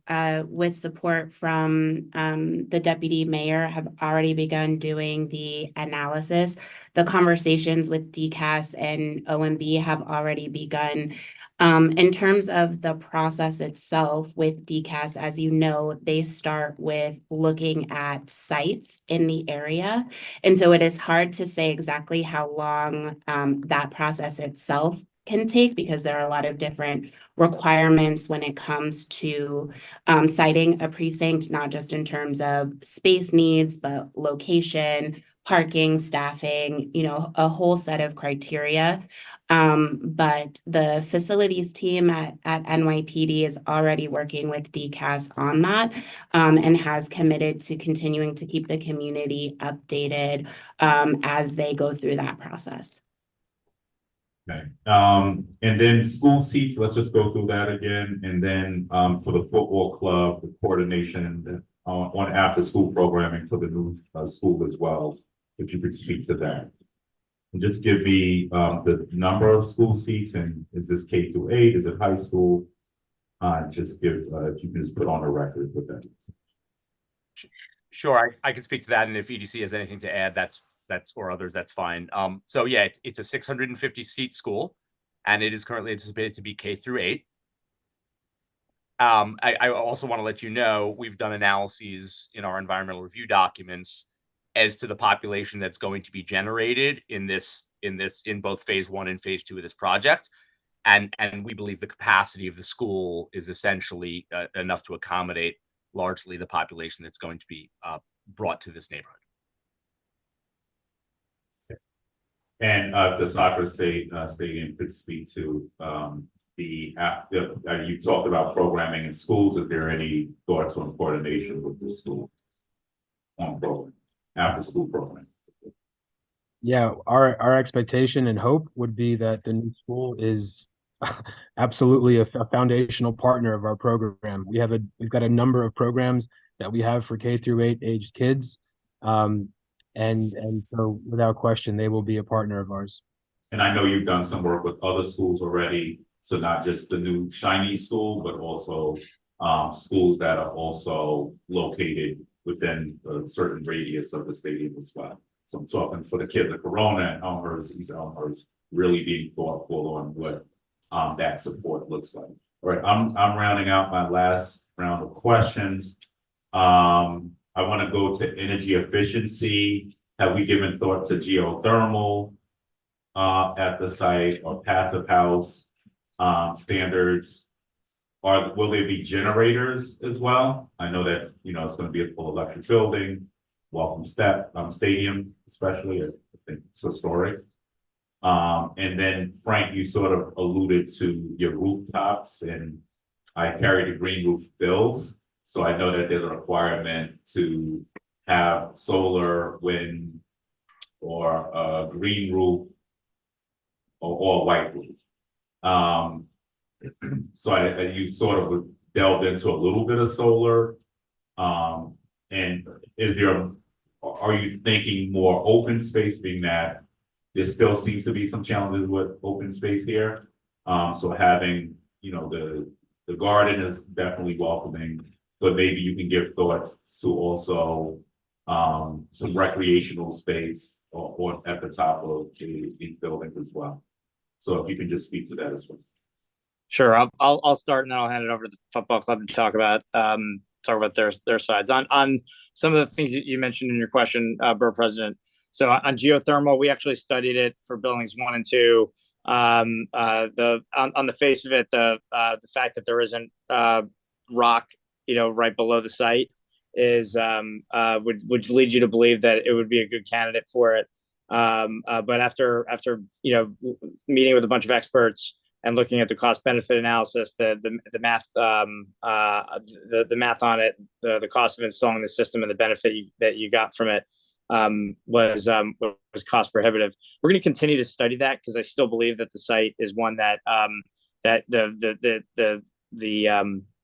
with support from the deputy mayor, have already begun doing the analysis. The conversations with DCAS and OMB have already begun. In terms of the process itself with DCAS, as you know, they start with looking at sites in the area. And so it is hard to say exactly how long that process itself can take, because there are a lot of different requirements when it comes to citing a precinct, not just in terms of space needs, but location, parking, staffing, a whole set of criteria. But the facilities team at NYPD is already working with DCAS on that, and has committed to continuing to keep the community updated as they go through that process. Okay, and then school seats, let's just go through that again. And then for the football club, the coordination on after school programming for the new school as well, if you could speak to that. And just give me the number of school seats, and is this K-8? Is it high school? Just give, if you can just put on a record with that. Sure, I can speak to that, and if EDC has anything to add, that's or others, that's fine. So yeah, it's a 650 seat school. and it is currently anticipated to be K through 8. I also want to let you know we've done analyses in our environmental review documents as to the population that's going to be generated in both phase 1 and phase 2 of this project. And we believe the capacity of the school is essentially enough to accommodate largely the population that's going to be brought to this neighborhood. And the soccer stadium could speak to you talked about programming in schools. Is there any thoughts on coordination with the school on program, after school program? Yeah, our expectation and hope would be that the new school is absolutely a foundational partner of our program. We've got a number of programs that we have for K through 8 aged kids. And so without question, they will be a partner of ours. And I know you've done some work with other schools already. So not just the new shiny school, but also schools that are also located within a certain radius of the stadium as well. So I'm talking for the kids at Corona and Elmhurst, East Elmhurst, really being thoughtful on what that support looks like. All right, I'm rounding out my last round of questions. I want to go to energy efficiency. Have we given thought to geothermal at the site or passive house standards? Will there be generators as well? I know that it's going to be a full electric building. Welcome stadium, especially. I think it's historic. And then Frank, you sort of alluded to your rooftops, and I carry the green roof bills. So I know that there's a requirement to have solar, wind, or a green roof or white roof. So you sort of delved into a little bit of solar. And are you thinking more open space, being that there still seems to be some challenges with open space here? So having, the garden is definitely welcoming, but maybe you can give thoughts to also some recreational space or at the top of these buildings as well. So if you can just speak to that as well. Sure, I'll start and then I'll hand it over to the football club to talk about their sides on some of the things that you mentioned in your question, Borough President. So on geothermal, we actually studied it for buildings 1 and 2. On the face of it, the fact that there isn't rock, right below the site is would lead you to believe that it would be a good candidate for it. But after meeting with a bunch of experts and looking at the cost benefit analysis, the math, the math on it, the cost of installing the system and the benefit that you got from it was cost prohibitive. We're going to continue to study that because I still believe that the site is one that that the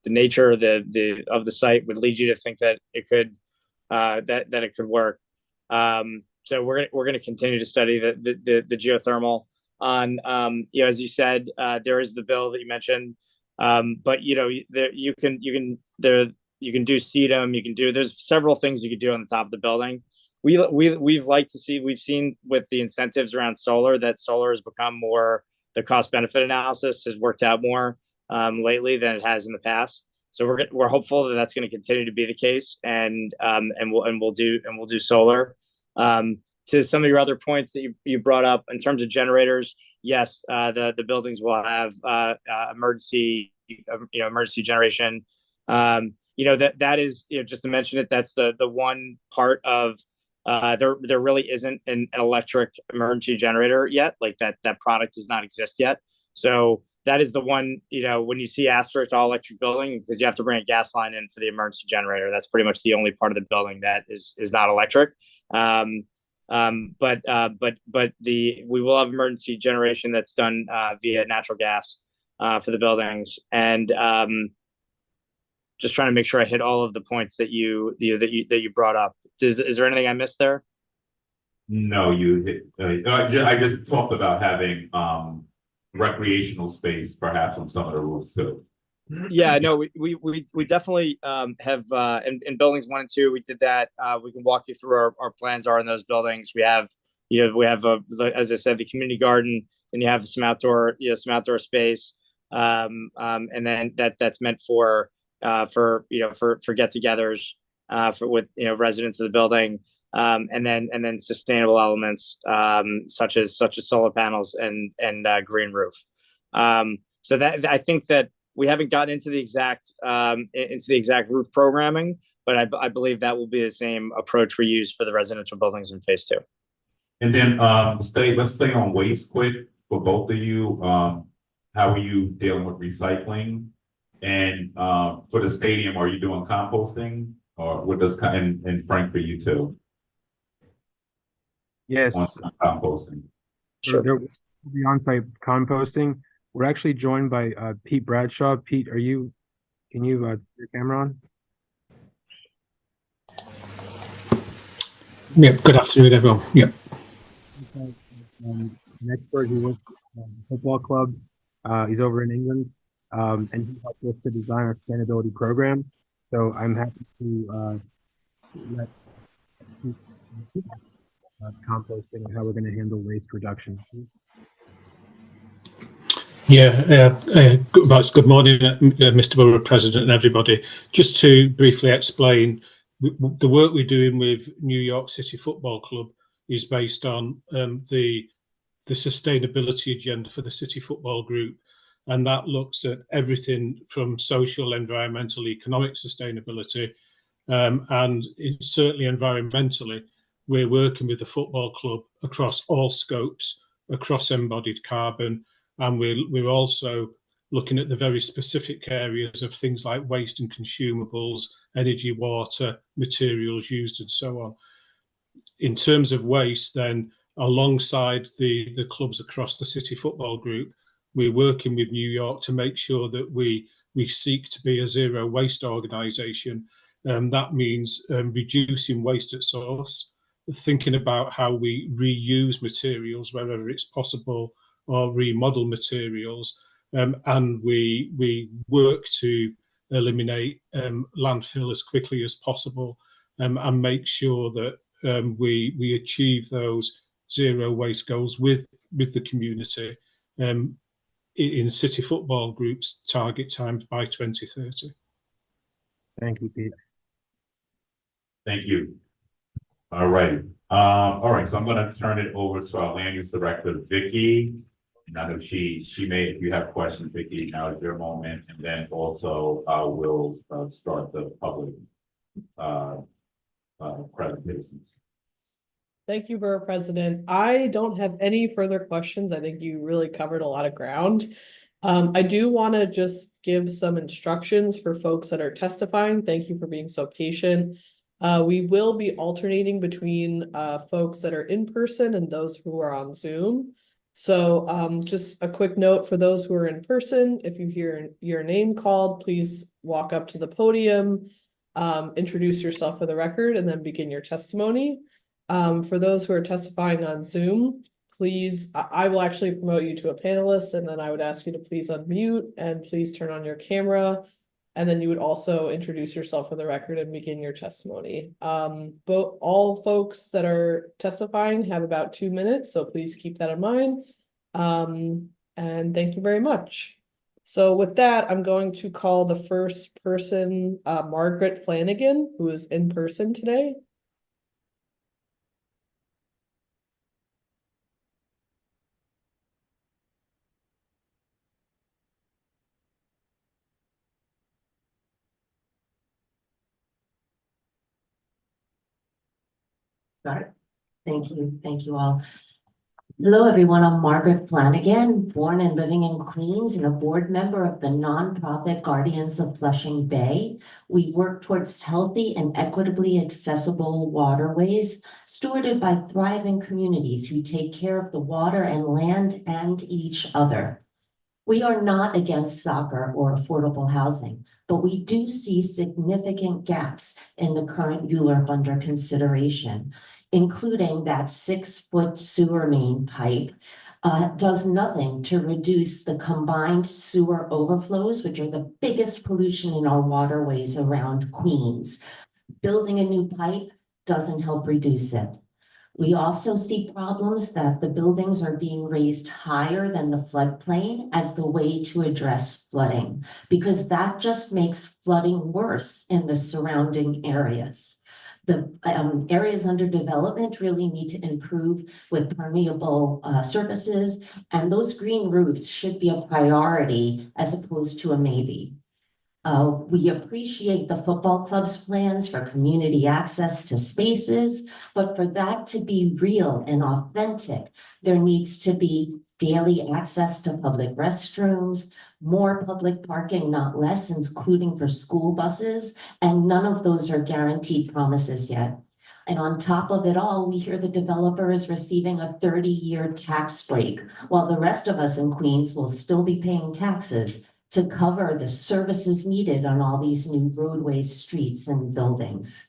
nature of the site would lead you to think that it could that it could work. So we're going to continue to study the geothermal. On as you said, there is the bill that you mentioned, but you can do sedum, there's several things you could do on the top of the building. We've seen with the incentives around solar that solar has become more, the cost benefit analysis has worked out more lately than it has in the past. So we're hopeful that that's going to continue to be the case, and we'll do solar. To some of your other points that you brought up in terms of generators, yes, the buildings will have emergency generation. That is, just to mention it, that's the one part of there really isn't an electric emergency generator yet. Like that product does not exist yet. So that is the one, when you see asterisk all electric building, because you have to bring a gas line in for the emergency generator. That's pretty much the only part of the building that is not electric. But we will have emergency generation that's done via natural gas for the buildings, and just trying to make sure I hit all of the points that you brought up. Is there anything I missed there? No, you hit. I just talked about having recreational space, perhaps on some of the roofs too. Yeah, no, we definitely have in buildings 1 and 2, we did that. We can walk you through our plans are in those buildings. We have as I said, the community garden then you have some outdoor, some outdoor space. And then that's meant for get-togethers, with residents of the building. And then sustainable elements, such as solar panels and green roof. So that I think that we haven't gotten into the exact roof programming, but I believe that will be the same approach we use for the residential buildings in phase 2. And then let's stay on waste quick for both of you. How are you dealing with recycling? And for the stadium, are you doing composting, or what does and Frank, for you too? Yes, On composting. Sure. there will be on-site composting. We're actually joined by Pete Bradshaw. Pete, can you turn your camera on? Yep, good afternoon, everyone. Yep. An expert who works at the football club. He's over in England, and he helped us to design our sustainability program. So I'm happy to let composting and how we're going to handle waste reduction. Yeah, good morning, Mr. Borough President and everybody. Just to briefly explain, the work we're doing with New York City Football Club is based on the sustainability agenda for the City Football Group, and that looks at everything from social, environmental, economic sustainability, and certainly environmentally, we're working with the football club across all scopes, across embodied carbon, and we're also looking at the very specific areas of things like waste and consumables, energy, water, materials used, and so on. In terms of waste, then, alongside the clubs across the City Football Group, we're working with New York to make sure that we seek to be a zero waste organisation. That means reducing waste at source, thinking about how we reuse materials wherever it's possible, or remodel materials, and we work to eliminate landfill as quickly as possible, and make sure that we achieve those zero waste goals with the community in City Football Group's target times by 2030. Thank you, Pete. Thank you. All right. All right. So I'm going to turn it over to our land use director, Vicky. And I know she may, if you have questions, Vicky, now is your moment. And then also we'll start the public presentations. Thank you, Borough President. I don't have any further questions. I think you really covered a lot of ground. I do want to just give some instructions for folks that are testifying. Thank you for being so patient. We will be alternating between folks that are in person and those who are on Zoom. So just a quick note for those who are in person, if you hear your name called, please walk up to the podium, introduce yourself for the record, and then begin your testimony. For those who are testifying on Zoom, please, I will actually promote you to a panelist, and then I would ask you to please unmute and please turn on your camera. And then you would also introduce yourself for the record and begin your testimony. All folks that are testifying have about 2 minutes, so please keep that in mind. And thank you very much. So with that, I'm going to call the first person, Margaret Flanagan, who is in person today. Start. Thank you all. Hello everyone, I'm Margaret Flanagan, born and living in Queens and a board member of the nonprofit Guardians of Flushing Bay. We work towards healthy and equitably accessible waterways, stewarded by thriving communities who take care of the water and land and each other. We are not against soccer or affordable housing, but we do see significant gaps in the current ULURP under consideration, including that 6-foot sewer main pipe does nothing to reduce the combined sewer overflows, which are the biggest pollution in our waterways around Queens. Building a new pipe doesn't help reduce it. We also see problems that the buildings are being raised higher than the floodplain as the way to address flooding, because that just makes flooding worse in the surrounding areas. The areas under development really need to improve with permeable surfaces, and those green roofs should be a priority as opposed to a maybe. We appreciate the football club's plans for community access to spaces, but for that to be real and authentic, there needs to be daily access to public restrooms, more public parking, not less, including for school buses, and none of those are guaranteed promises yet. And on top of it all, we hear the developer is receiving a 30-year tax break, while the rest of us in Queens will still be paying taxes to cover the services needed on all these new roadways, streets, and buildings.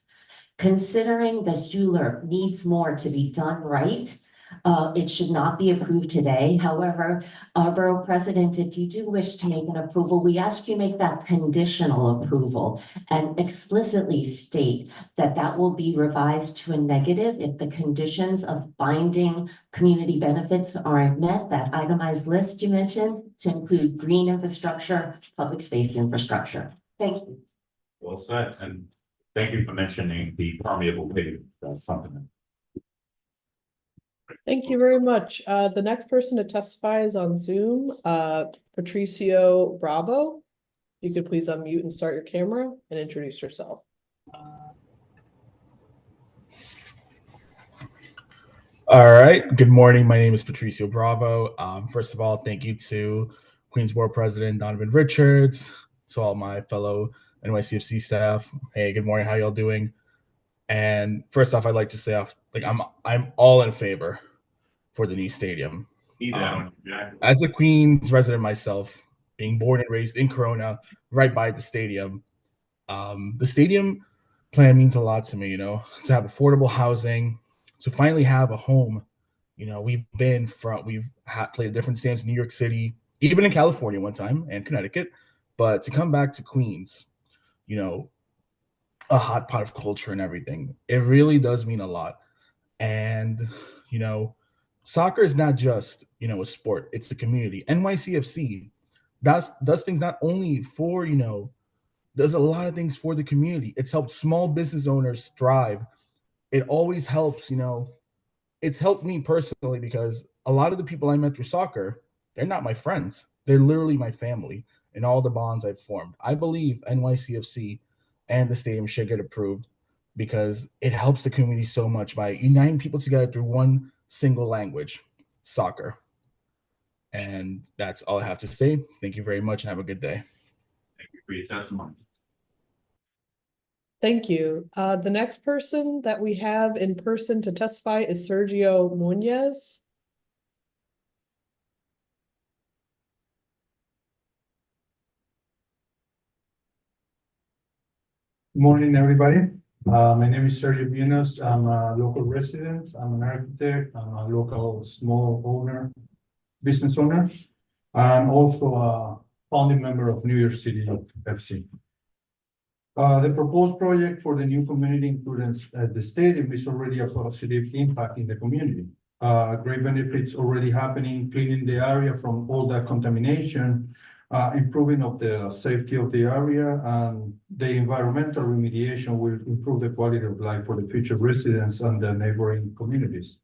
Considering this ULURP needs more to be done right, it should not be approved today. However, Borough President, if you do wish to make an approval, we ask you make that conditional approval and explicitly state that that will be revised to a negative if the conditions of binding community benefits aren't met, that itemized list you mentioned, to include green infrastructure, public space infrastructure. Thank you. Well said, and thank you for mentioning the permeable pavement. That's something. Thank you very much. The next person to testify is on Zoom, Patricio Bravo. You could please unmute and start your camera and introduce yourself. All right. Good morning. My name is Patricio Bravo. First of all, thank you to Queens Borough President Donovan Richards, to all my fellow NYCFC staff. Hey, good morning. How y'all doing? And first off, I'd like to say I'm all in favor for the new stadium. As a Queens resident myself, being born and raised in Corona, right by the stadium plan means a lot to me, to have affordable housing, to finally have a home. We've played different stadiums in New York City, even in California one time, and Connecticut, but to come back to Queens, a hot pot of culture and everything, it really does mean a lot. And soccer is not just a sport, it's a community. NYCFC does things not only for does a lot of things for the community. It's helped small business owners thrive. It always helps. It's helped me personally, because a lot of the people I met through soccer, they're not my friends, they're literally my family, and all the bonds I've formed. I believe NYCFC and the stadium should get approved, because it helps the community so much by uniting people together through one single language, soccer. And that's all I have to say. Thank you very much and have a good day. Thank you for your testimony. Thank you. The next person that we have in person to testify is Sergio Munoz. Morning, everybody. My name is Sergio Munoz. I'm a local resident. I'm an architect. I'm a local business owner. I'm also a founding member of New York City FC. The proposed project for the new community improvements at the stadium is already a positive impact in the community. Great benefits already happening, cleaning the area from all that contamination, improving of the safety of the area, and the environmental remediation will improve the quality of life for the future residents and the neighboring communities.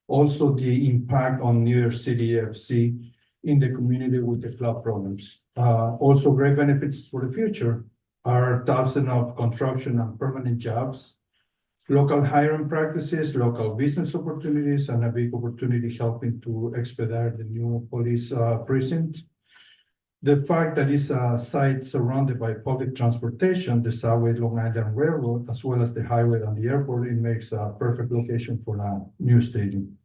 Also, the impact on New York City FC in the community with the club programs. Also, great benefits for the future are thousands of construction and permanent jobs, local hiring practices, local business opportunities, and a big opportunity helping to expedite the new police precinct. The fact that it's a site surrounded by public transportation, the Subway Long Island Railroad, as well as the highway and the airport, it makes a perfect location for a new stadium.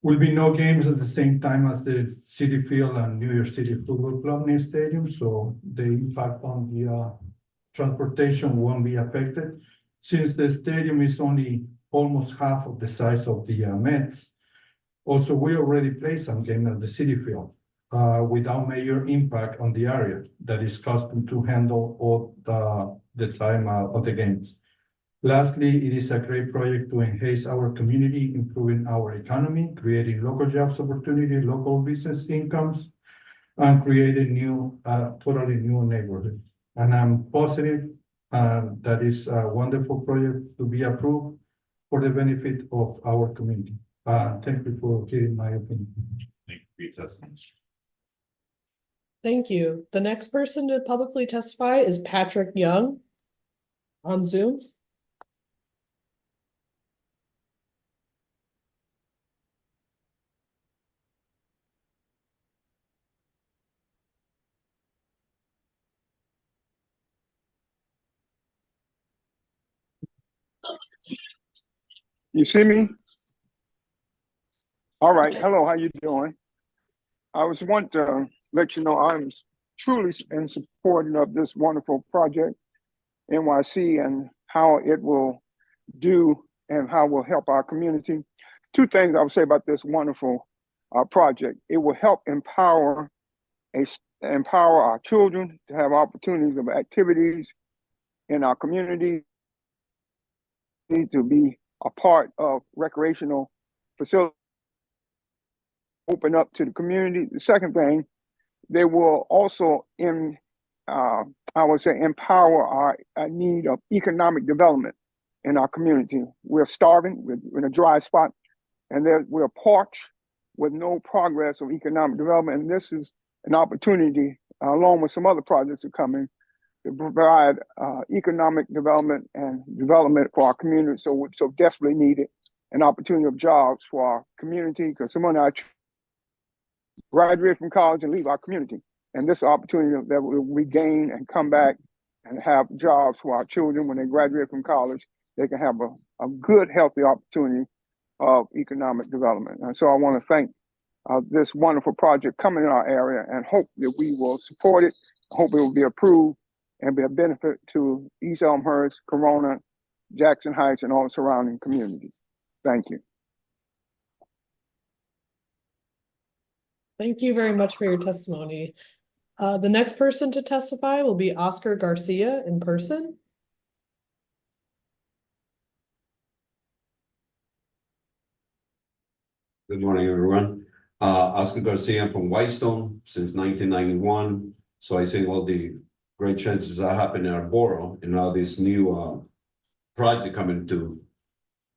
Will be no games at the same time as the City Field and New York City Football Club new stadium, so the impact on the transportation won't be affected. Since the stadium is only almost half of the size of the Mets, also we already played some games at the City Field without major impact on the area that is custom to handle all the time of the games. Lastly, it is a great project to enhance our community, improving our economy, creating local jobs opportunity, local business incomes, and creating new, totally new neighborhood. And I'm positive that is a wonderful project to be approved for the benefit of our community. Thank you for hearing my opinion. Thank you for your testimony. Thank you. The next person to publicly testify is Patrick Young on Zoom. You see me? All right. Hello, how you doing? I was want to let you know I'm truly in support of this wonderful project, NYC, and how it will do and how it will help our community. Two things I would say about this wonderful project. It will help empower our children to have opportunities of activities in our community, to be a part of recreational facilities, open up to the community. The second thing, they will also I would say empower our need of economic development in our community. We're starving, we're in a dry spot, and we're parched with no progress of economic development. And this is an opportunity, along with some other projects that are coming, to provide economic development and development for our community. So desperately needed an opportunity of jobs for our community, because some of our graduate from college and leave our community. And this opportunity that will regain and come back and have jobs for our children when they graduate from college, they can have a good, healthy opportunity of economic development. And so I want to thank this wonderful project coming in our area, and hope that we will support it. I hope it will be approved and be a benefit to East Elmhurst, Corona, Jackson Heights, and all the surrounding communities. Thank you. Thank you very much for your testimony. The next person to testify will be Oscar Garcia in person. Good morning, everyone. Oscar Garcia, I'm from Whitestone since 1991. So I see all the great changes that happen in our borough, and now this new project coming to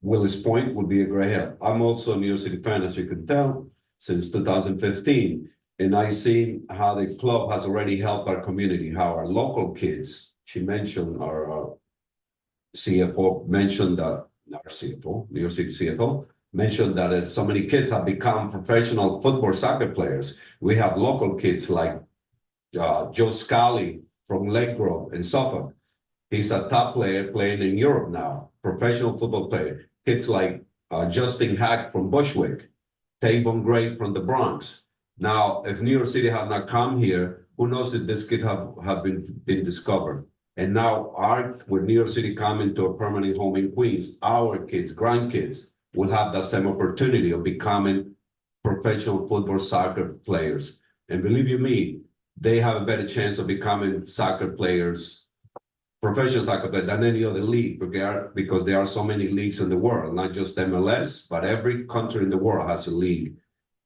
Willets Point would be a great help. I'm also a New York City fan, as you can tell, since 2015. And I see how the club has already helped our community, how our local kids, she mentioned our CFO, mentioned that, our CFO, New York City CFO, mentioned that so many kids have become professional football soccer players. We have local kids like Joe Scally from Lake Grove in Suffolk. He's a top player playing in Europe now, professional football player. Kids like Justin Hack from Bushwick, Tavon Gray from the Bronx. Now, if New York City had not come here, who knows if these kids have been discovered. And now with New York City coming to a permanent home in Queens, our kids, grandkids, will have that same opportunity of becoming professional football soccer players. And believe you me, they have a better chance of becoming soccer players, professional soccer players, than any other league, because there are so many leagues in the world, not just MLS, but every country in the world has a league.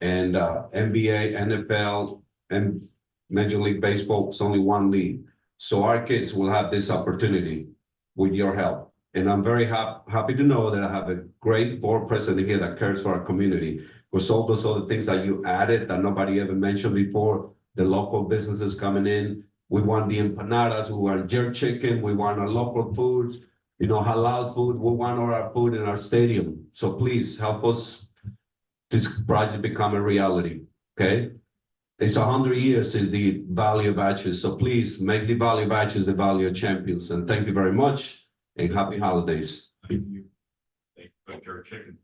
And NBA, NFL, and Major League Baseball, it's only one league. So our kids will have this opportunity with your help. And I'm very happy to know that I have a great board president here that cares for our community. Because all those other things that you added that nobody ever mentioned before, the local businesses coming in, we want the empanadas, we want jerk chicken, we want our local foods, halal food, we want all our food in our stadium. So please help us this project become a reality, okay? It's 100 years since the Valley of Batches, so please make the Valley of Batches the Valley of Champions. And thank you very much, and happy holidays. Thank you. Thank you for your chicken.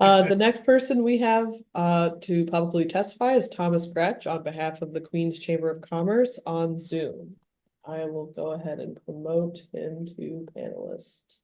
The next person we have to publicly testify is Thomas Gretsch on behalf of the Queens Chamber of Commerce on Zoom. I will go ahead and promote him to panelist.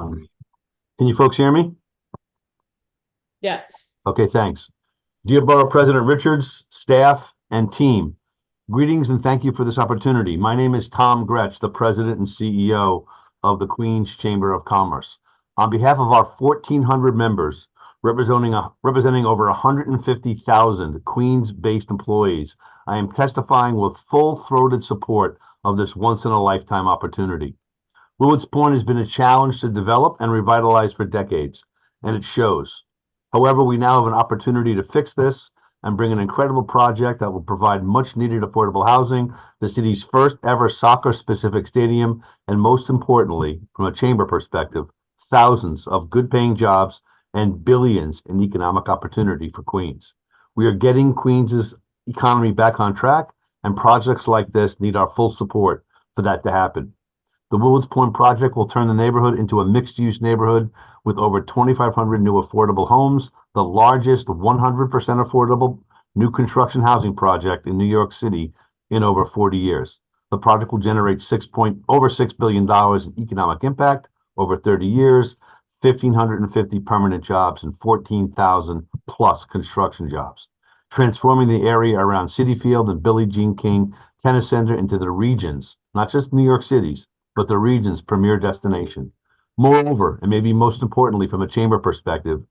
Can you folks hear me? Yes. Okay, thanks. Dear Borough President Richards, staff, and team, greetings and thank you for this opportunity. My name is Tom Gretsch, the President and CEO of the Queens Chamber of Commerce. On behalf of our 1,400 members, representing over 150,000 Queens-based employees, I am testifying with full-throated support of this once-in-a-lifetime opportunity. Willets Point has been a challenge to develop and revitalize for decades, and it shows. However, we now have an opportunity to fix this and bring an incredible project that will provide much-needed affordable housing, the city's first ever soccer-specific stadium, and most importantly, from a chamber perspective, thousands of good-paying jobs and billions in economic opportunity for Queens. We are getting Queens's economy back on track, and projects like this need our full support for that to happen. The Willets Point project will turn the neighborhood into a mixed-use neighborhood with over 2,500 new affordable homes, the largest 100% affordable new construction housing project in New York City in over 40 years. The project will generate over $6 billion in economic impact over 30 years, 1,550 permanent jobs, and 14,000 plus construction jobs, transforming the area around Citi Field and Billie Jean King Tennis Center into the region's, not just New York City's, but the region's premier destination. Moreover, and maybe most importantly from a chamber perspective,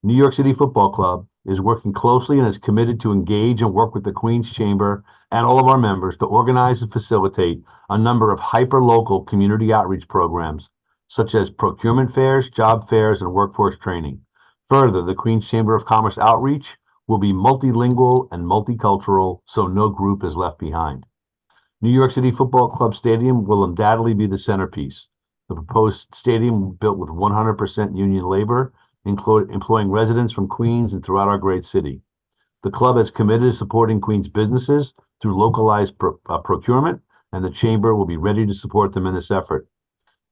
New York City Football Club is working closely and is committed to engage and work with the Queens Chamber and all of our members to organize and facilitate a number of hyper-local community outreach programs, such as procurement fairs, job fairs, and workforce training. Further, the Queens Chamber of Commerce outreach will be multilingual and multicultural, so no group is left behind. New York City Football Club Stadium will undoubtedly be the centerpiece. The proposed stadium will be built with 100% union labor, employing residents from Queens and throughout our great city. The club is committed to supporting Queens businesses through localized procurement, and the chamber will be ready to support them in this effort.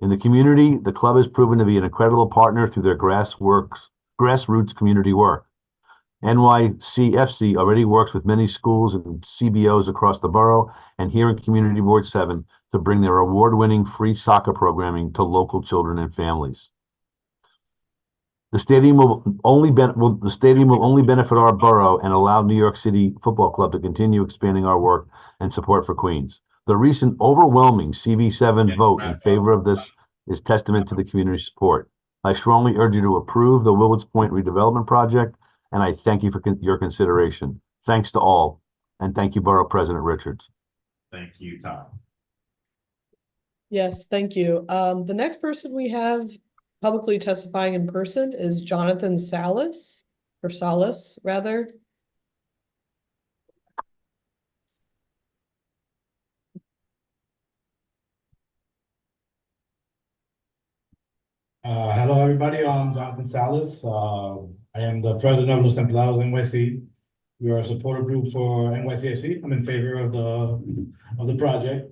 In the community, the club has proven to be an incredible partner through their grassroots community work. NYCFC already works with many schools and CBOs across the borough and here in Community Board 7 to bring their award-winning free soccer programming to local children and families. The stadium will only benefit our borough and allow New York City Football Club to continue expanding our work and support for Queens. The recent overwhelming CV7 vote in favor of this is testament to the community support. I strongly urge you to approve the Willets Point redevelopment project, and I thank you for your consideration. Thanks to all, and thank you, Borough President Richards. Thank you, Tom. Yes, thank you. The next person we have publicly testifying in person is Jonathan Salas, or Salas, rather. Hello, everybody. I'm Jonathan Salas. I am the president of Los Templados NYC. We are a supporter group for NYCFC. I'm in favor of the project.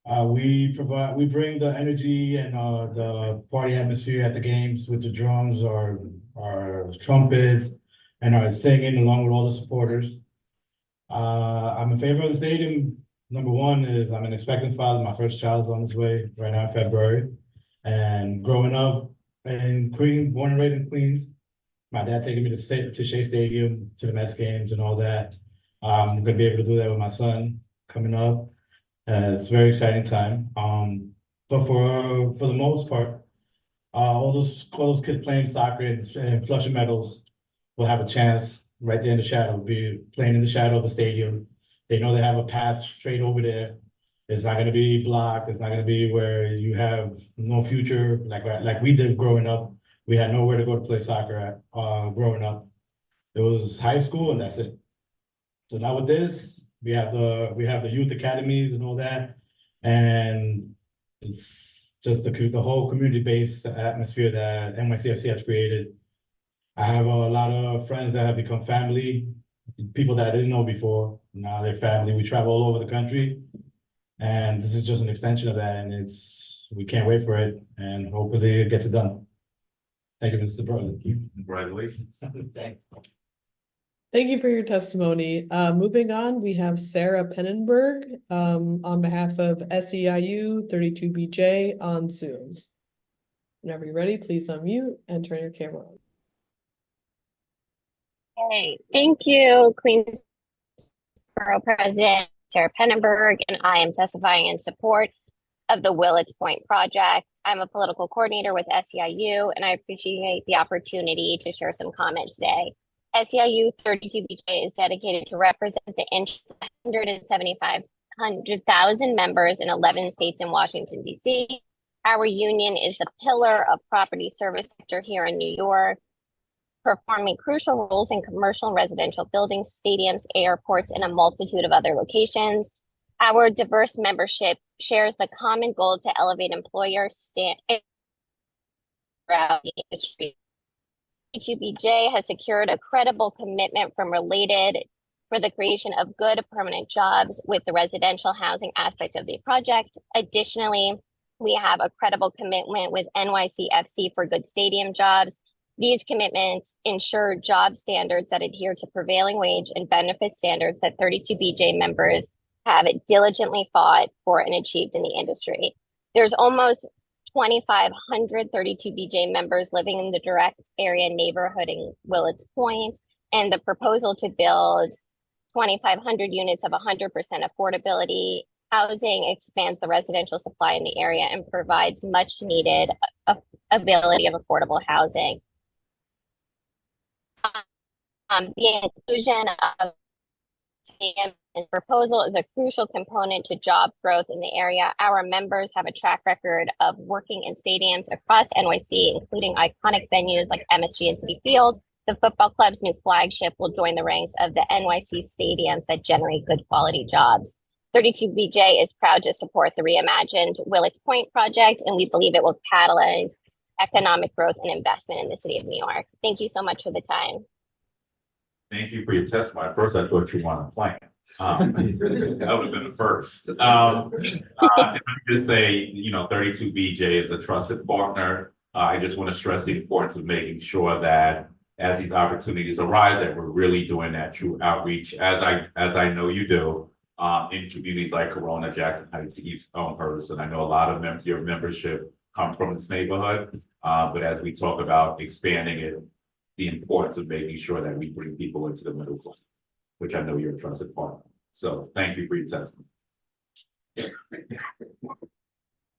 We bring the energy and the party atmosphere at the games with the drums, our trumpets, and our singing along with all the supporters. I'm in favor of the stadium. Number one is I'm an expectant father. My first child is on his way right now in February. And growing up in Queens, born and raised in Queens, my dad taking me to Shea Stadium, to the Mets games and all that. I'm going to be able to do that with my son coming up. It's a very exciting time. But for the most part, all those kids playing soccer and Flushing Meadows will have a chance right there in the shadow, be playing in the shadow of the stadium. They know they have a path straight over there. It's not going to be blocked. It's not going to be where you have no future like we did growing up. We had nowhere to go to play soccer at growing up. It was high school and that's it. So now with this, we have the youth academies and all that, and it's just the whole community-based atmosphere that NYCFC has created. I have a lot of friends that have become family, people that I didn't know before. Now they're family. We travel all over the country. And this is just an extension of that, and we can't wait for it, and hopefully it gets it done. Thank you, Mr. President. Congratulations. Thanks. Thank you for your testimony. Moving on, we have Sarah Pennenberg on behalf of SEIU 32BJ on Zoom. Whenever you're ready, please unmute and turn your camera on. Hey, thank you, Queens Borough President Sarah Pennenberg, and I am testifying in support of the Willets Point project. I'm a political coordinator with SEIU, and I appreciate the opportunity to share some comment today. SEIU 32BJ is dedicated to represent the interests of 175,000 members in 11 states and Washington, D.C. Our union is the pillar of property service sector here in New York, performing crucial roles in commercial and residential buildings, stadiums, airports, and a multitude of other locations. Our diverse membership shares the common goal to elevate employer standards throughout the industry. 32BJ has secured a credible commitment from Related for the creation of good permanent jobs with the residential housing aspect of the project. Additionally, we have a credible commitment with NYCFC for good stadium jobs. These commitments ensure job standards that adhere to prevailing wage and benefit standards that 32BJ members have diligently fought for and achieved in the industry. There's almost 2,500 32BJ members living in the direct area neighborhood in Willets Point, and the proposal to build 2,500 units of 100% affordability housing expands the residential supply in the area and provides much needed availability of affordable housing. The inclusion of stadium and proposal is a crucial component to job growth in the area. Our members have a track record of working in stadiums across NYC, including iconic venues like MSG and Citi Field. The football club's new flagship will join the ranks of the NYC stadiums that generate good quality jobs. 32BJ is proud to support the reimagined Willets Point project, and we believe it will catalyze economic growth and investment in the city of New York. Thank you so much for the time. Thank you for your testimony. At first, I thought you wanted to plan. That would have been the first. Just say, 32BJ is a trusted partner. I just want to stress the importance of making sure that as these opportunities arise, that we're really doing that true outreach, as I know you do, in communities like Corona, Jackson Heights, East Elmhurst, and I know a lot of your membership come from this neighborhood. But as we talk about expanding it, the importance of making sure that we bring people into the middle class, which I know you're a trusted partner. So thank you for your testimony.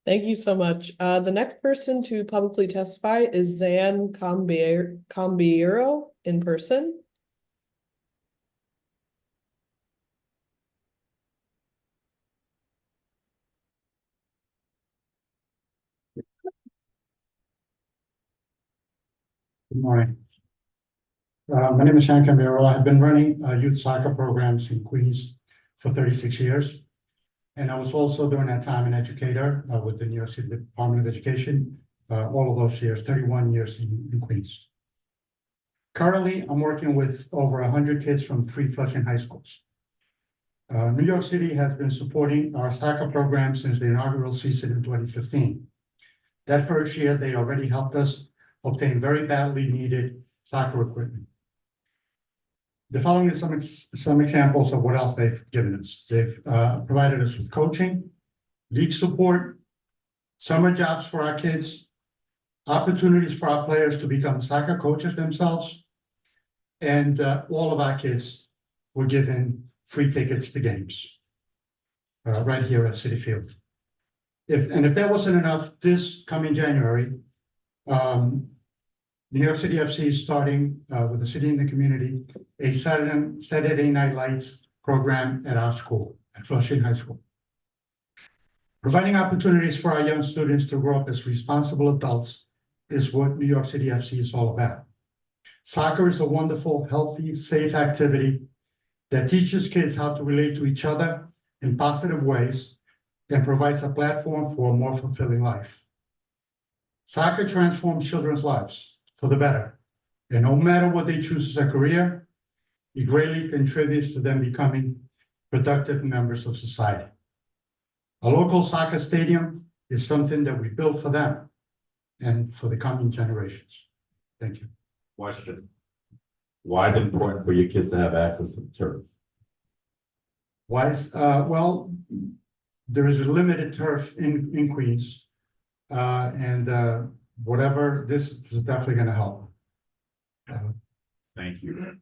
Thank you so much. The next person to publicly testify is Zan Cambiero in person. Good morning. My name is Zan Cambiero. I've been running youth soccer programs in Queens for 36 years. And I was also during that time an educator with the New York City Department of Education, all of those years, 31 years in Queens. Currently, I'm working with over 100 kids from 3 Flushing high schools. New York City has been supporting our soccer program since the inaugural season in 2015. That first year, they already helped us obtain very badly needed soccer equipment. The following is some examples of what else they've given us. They've provided us with coaching, league support, summer jobs for our kids, opportunities for our players to become soccer coaches themselves, and all of our kids were given free tickets to games right here at Citi Field. If that wasn't enough, this coming January, New York City FC is starting with the city and the community a Saturday Night Lights program at our school, at Flushing High School. Providing opportunities for our young students to grow up as responsible adults is what New York City FC is all about. Soccer is a wonderful, healthy, safe activity that teaches kids how to relate to each other in positive ways and provides a platform for a more fulfilling life. Soccer transforms children's lives for the better, and no matter what they choose as a career, it greatly contributes to them becoming productive members of society. A local soccer stadium is something that we build for them and for the coming generations. Thank you. Question. Why is it important for your kids to have access to the turf? Why is, well, there is a limited turf in Queens, and whatever, this is definitely gonna help. Thank you.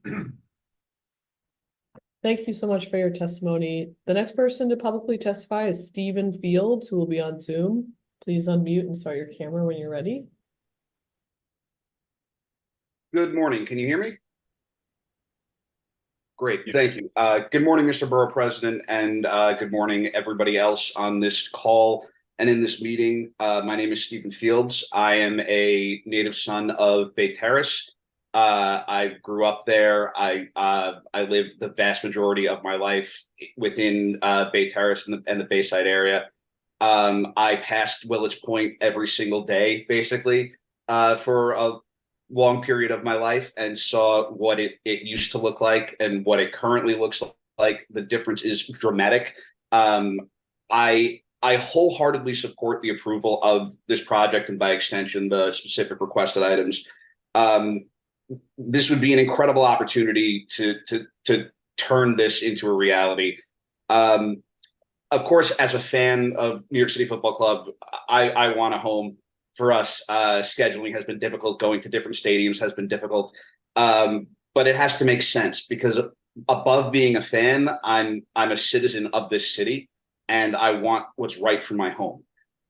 Thank you so much for your testimony. The next person to publicly testify is Stephen Fields, who will be on Zoom. Please unmute and start your camera when you're ready. Good morning. Can you hear me? Great. Thank you. Good morning, Mr. Borough President, and good morning, everybody else on this call and in this meeting. My name is Stephen Fields. I am a native son of Bay Terrace. I grew up there. I lived the vast majority of my life within Bay Terrace and the Bayside area. I passed Willets Point every single day, basically, for a long period of my life, and saw what it used to look like and what it currently looks like. The difference is dramatic. I wholeheartedly support the approval of this project and by extension the specific requested items. This would be an incredible opportunity to turn this into a reality. Of course, as a fan of New York City Football Club, I want a home. For us, scheduling has been difficult. Going to different stadiums has been difficult, but it has to make sense because above being a fan, I'm a citizen of this city, and I want what's right for my home.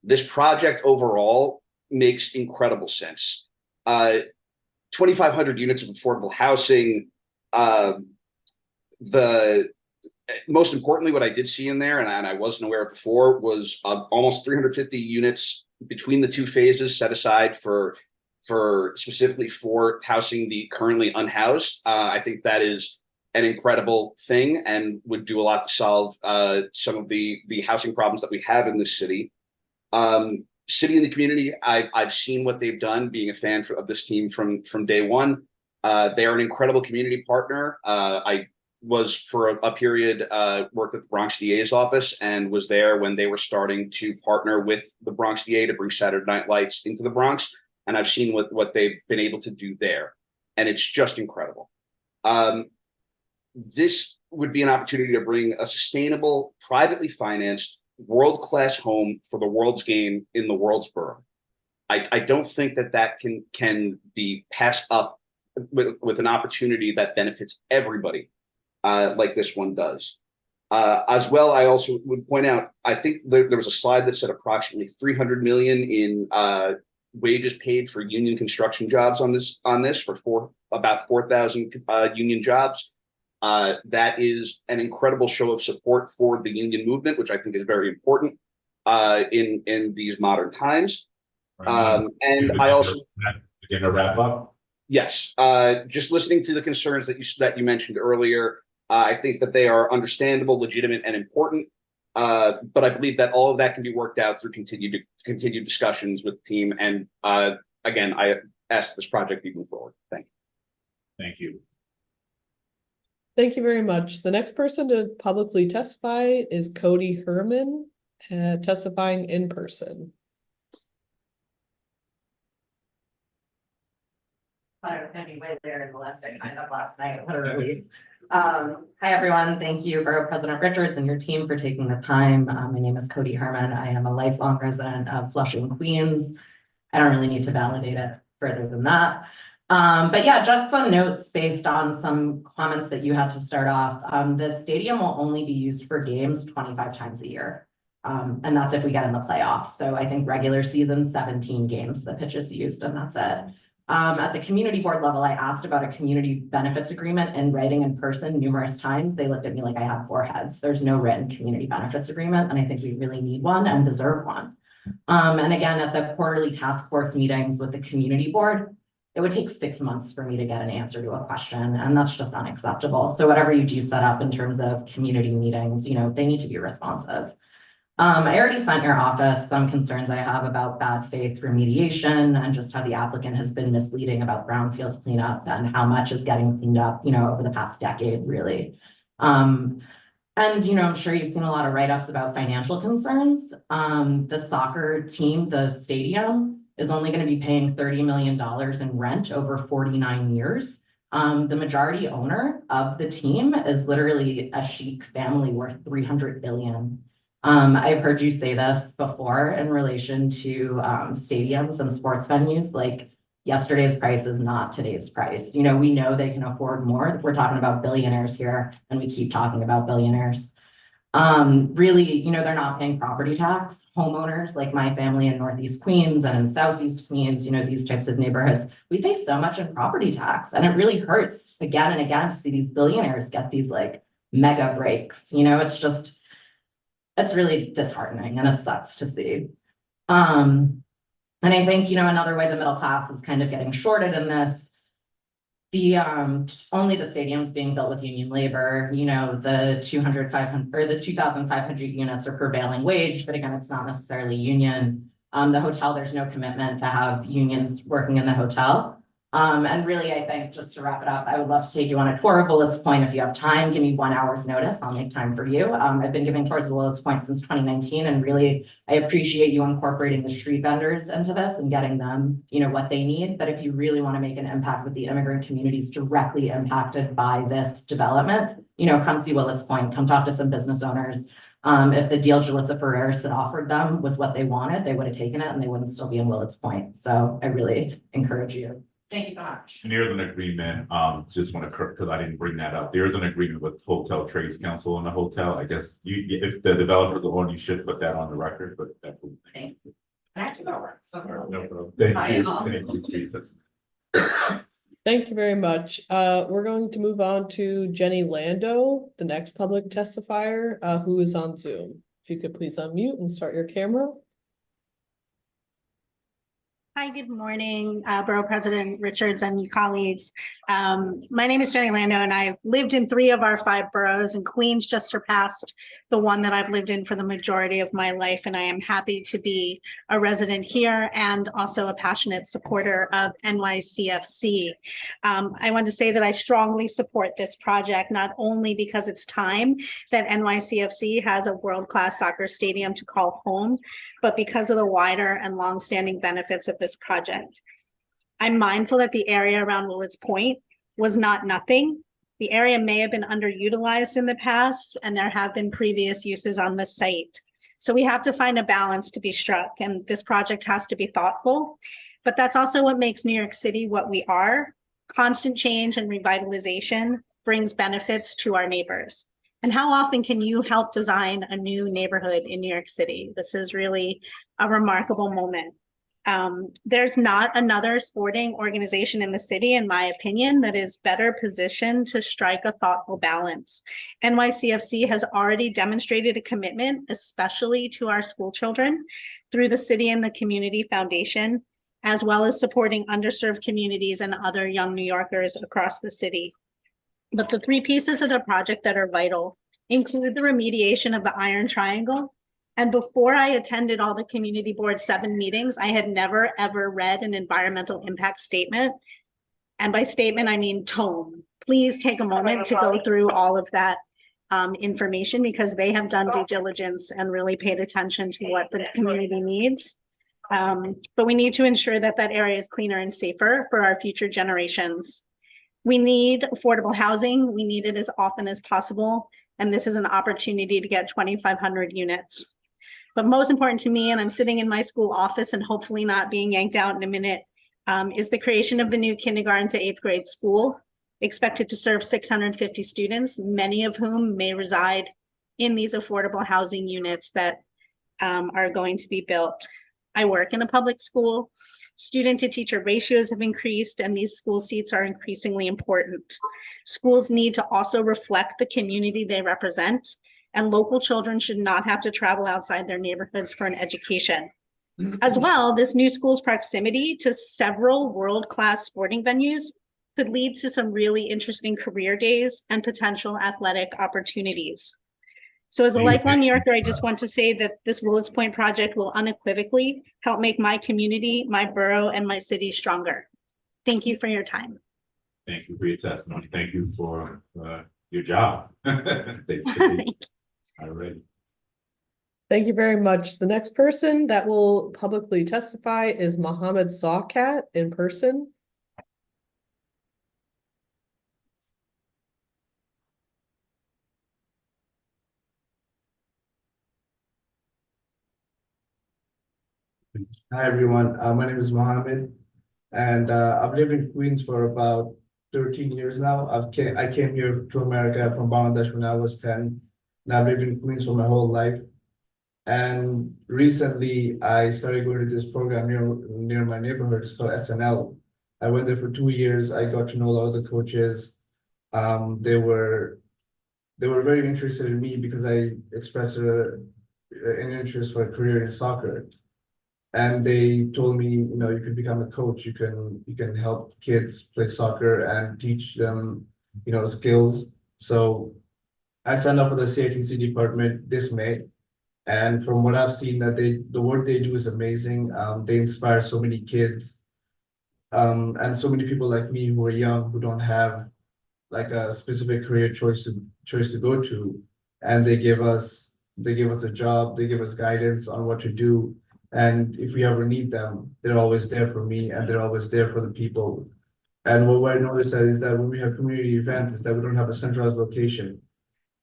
This project overall makes incredible sense. 2,500 units of affordable housing. Most importantly, what I did see in there, and I wasn't aware of before, was almost 350 units between the two phases set aside for specifically for housing the currently unhoused. I think that is an incredible thing and would do a lot to solve some of the housing problems that we have in this city. City and the community, I've seen what they've done, being a fan of this team from day one. They are an incredible community partner. I was for a period worked at the Bronx DA's office and was there when they were starting to partner with the Bronx DA to bring Saturday Night Lights into the Bronx. And I've seen what they've been able to do there. And it's just incredible. This would be an opportunity to bring a sustainable, privately financed, world-class home for the world's game in the world's borough. I don't think that can be passed up with an opportunity that benefits everybody. Like this one does. As well, I also would point out, I think there was a slide that said approximately 300 million in wages paid for union construction jobs on this for about 4,000 union jobs. That is an incredible show of support for the union movement, which I think is very important in these modern times. And I also begin to wrap up. Yes, just listening to the concerns that you mentioned earlier. I think that they are understandable, legitimate, and important. But I believe that all of that can be worked out through continued discussions with the team. And again, I ask this project be moved forward. Thank you. Thank you. Thank you very much. The next person to publicly testify is Cody Herman, testifying in person. Thought I was gonna be way there in the last I kind of last night, literally. Hi, everyone. Thank you, Borough President Richards and your team for taking the time. My name is Cody Herman. I am a lifelong resident of Flushing, Queens. I don't really need to validate it further than that. But yeah, just some notes based on some comments that you had to start off. The stadium will only be used for games 25 times a year. And that's if we get in the playoffs. So I think regular season, 17 games, the pitch is used, and that's it. At the community board level, I asked about a community benefits agreement in writing in person numerous times. They looked at me like I had four heads. There's no written community benefits agreement, and I think we really need one and deserve one. And again, at the quarterly task force meetings with the community board, it would take 6 months for me to get an answer to a question, and that's just unacceptable. So whatever you do set up in terms of community meetings, they need to be responsive. I already sent your office some concerns I have about bad faith remediation and just how the applicant has been misleading about brownfield cleanup and how much is getting cleaned up, over the past decade, really. And, I'm sure you've seen a lot of write-ups about financial concerns. The soccer team, the stadium, is only going to be paying $30 million in rent over 49 years. The majority owner of the team is literally a Sheikh family worth $300 billion. I've heard you say this before in relation to stadiums and sports venues, like yesterday's price is not today's price. You know, we know they can afford more. We're talking about billionaires here, and we keep talking about billionaires. Really, you know, they're not paying property tax. Homeowners like my family in Northeast Queens and in Southeast Queens, you know, these types of neighborhoods, we pay so much in property tax, and it really hurts again and again to see these billionaires get these like mega breaks. You know, it's really disheartening, and it sucks to see. And I think, you know, another way the middle class is kind of getting shorted in this, only the stadium's being built with union labor, you know, the 2,500 or the 2,500 units are prevailing wage, but again, it's not necessarily union. The hotel, there's no commitment to have unions working in the hotel. And really, I think just to wrap it up, I would love to take you on a tour of Willets Point. If you have time, give me 1 hour's notice. I'll make time for you. I've been giving tours of Willets Point since 2019, and really, I appreciate you incorporating the street vendors into this and getting them, you know, what they need. But if you really want to make an impact with the immigrant communities directly impacted by this development, you know, come see Willets Point, come talk to some business owners. If the deal Jalissa Ferreris had offered them was what they wanted, they would have taken it and they wouldn't still be in Willets Point. So I really encourage you. Thank you so much. And there's an agreement, just want to, because I didn't bring that up. There is an agreement with Hotel Trades Council on the hotel. I guess if the developers are on, you should put that on the record, but that's. Thank you. I actually got work, so. No problem. Thank you. Thank you very much. We're going to move on to Jenny Lando, the next public testifier, who is on Zoom. If you could please unmute and start your camera. Hi, good morning, Borough President Richards and colleagues. My name is Jenny Lando, and I've lived in 3 of our 5 boroughs, and Queens just surpassed the one that I've lived in for the majority of my life, and I am happy to be a resident here and also a passionate supporter of NYCFC. I want to say that I strongly support this project, not only because it's time that NYCFC has a world-class soccer stadium to call home, but because of the wider and long-standing benefits of this project. I'm mindful that the area around Willets Point was not nothing. The area may have been underutilized in the past, and there have been previous uses on the site. So we have to find a balance to be struck, and this project has to be thoughtful. But that's also what makes New York City what we are. Constant change and revitalization brings benefits to our neighbors. And how often can you help design a new neighborhood in New York City? This is really a remarkable moment. There's not another sporting organization in the city, in my opinion, that is better positioned to strike a thoughtful balance. NYCFC has already demonstrated a commitment, especially to our school children, through the City and the Community Foundation, as well as supporting underserved communities and other young New Yorkers across the city. But the 3 pieces of the project that are vital include the remediation of the Iron Triangle. And before I attended all the community board 7 meetings, I had never, ever read an environmental impact statement. And by statement, I mean tome. Please take a moment to go through all of that information, because they have done due diligence and really paid attention to what the community needs. But we need to ensure that that area is cleaner and safer for our future generations. We need affordable housing. We need it as often as possible. And this is an opportunity to get 2,500 units. But most important to me, and I'm sitting in my school office and hopefully not being yanked out in a minute, is the creation of the new kindergarten to 8th grade school, expected to serve 650 students, many of whom may reside in these affordable housing units that are going to be built. I work in a public school. Student to teacher ratios have increased, and these school seats are increasingly important. Schools need to also reflect the community they represent, and local children should not have to travel outside their neighborhoods for an education. As well, this new school's proximity to several world-class sporting venues could lead to some really interesting career days and potential athletic opportunities. So as a lifelong New Yorker, I just want to say that this Willets Point project will unequivocally help make my community, my borough, and my city stronger. Thank you for your time. Thank you for your testimony. Thank you for your job. Thank you. All right. Thank you very much. The next person that will publicly testify is Mohammed Sawkat in person. Hi everyone, my name is Mohammed, and I've lived in Queens for about 13 years now. I came here to America from Bangladesh when I was 10, and I've lived in Queens for my whole life. And recently, I started going to this program near my neighborhood. It's called SNL. I went there for 2 years. I got to know a lot of the coaches. They were very interested in me because I expressed an interest for a career in soccer. And they told me, you could become a coach. You can help kids play soccer and teach them, skills. So I signed up for the CITC department this May. And from what I've seen, that the work they do is amazing. They inspire so many kids, and so many people like me who are young, who don't have like a specific career choice to go to, and they give us a job, they give us guidance on what to do, and if we ever need them, they're always there for me, and they're always there for the people. And what I noticed is that when we have community events, is that we don't have a centralized location.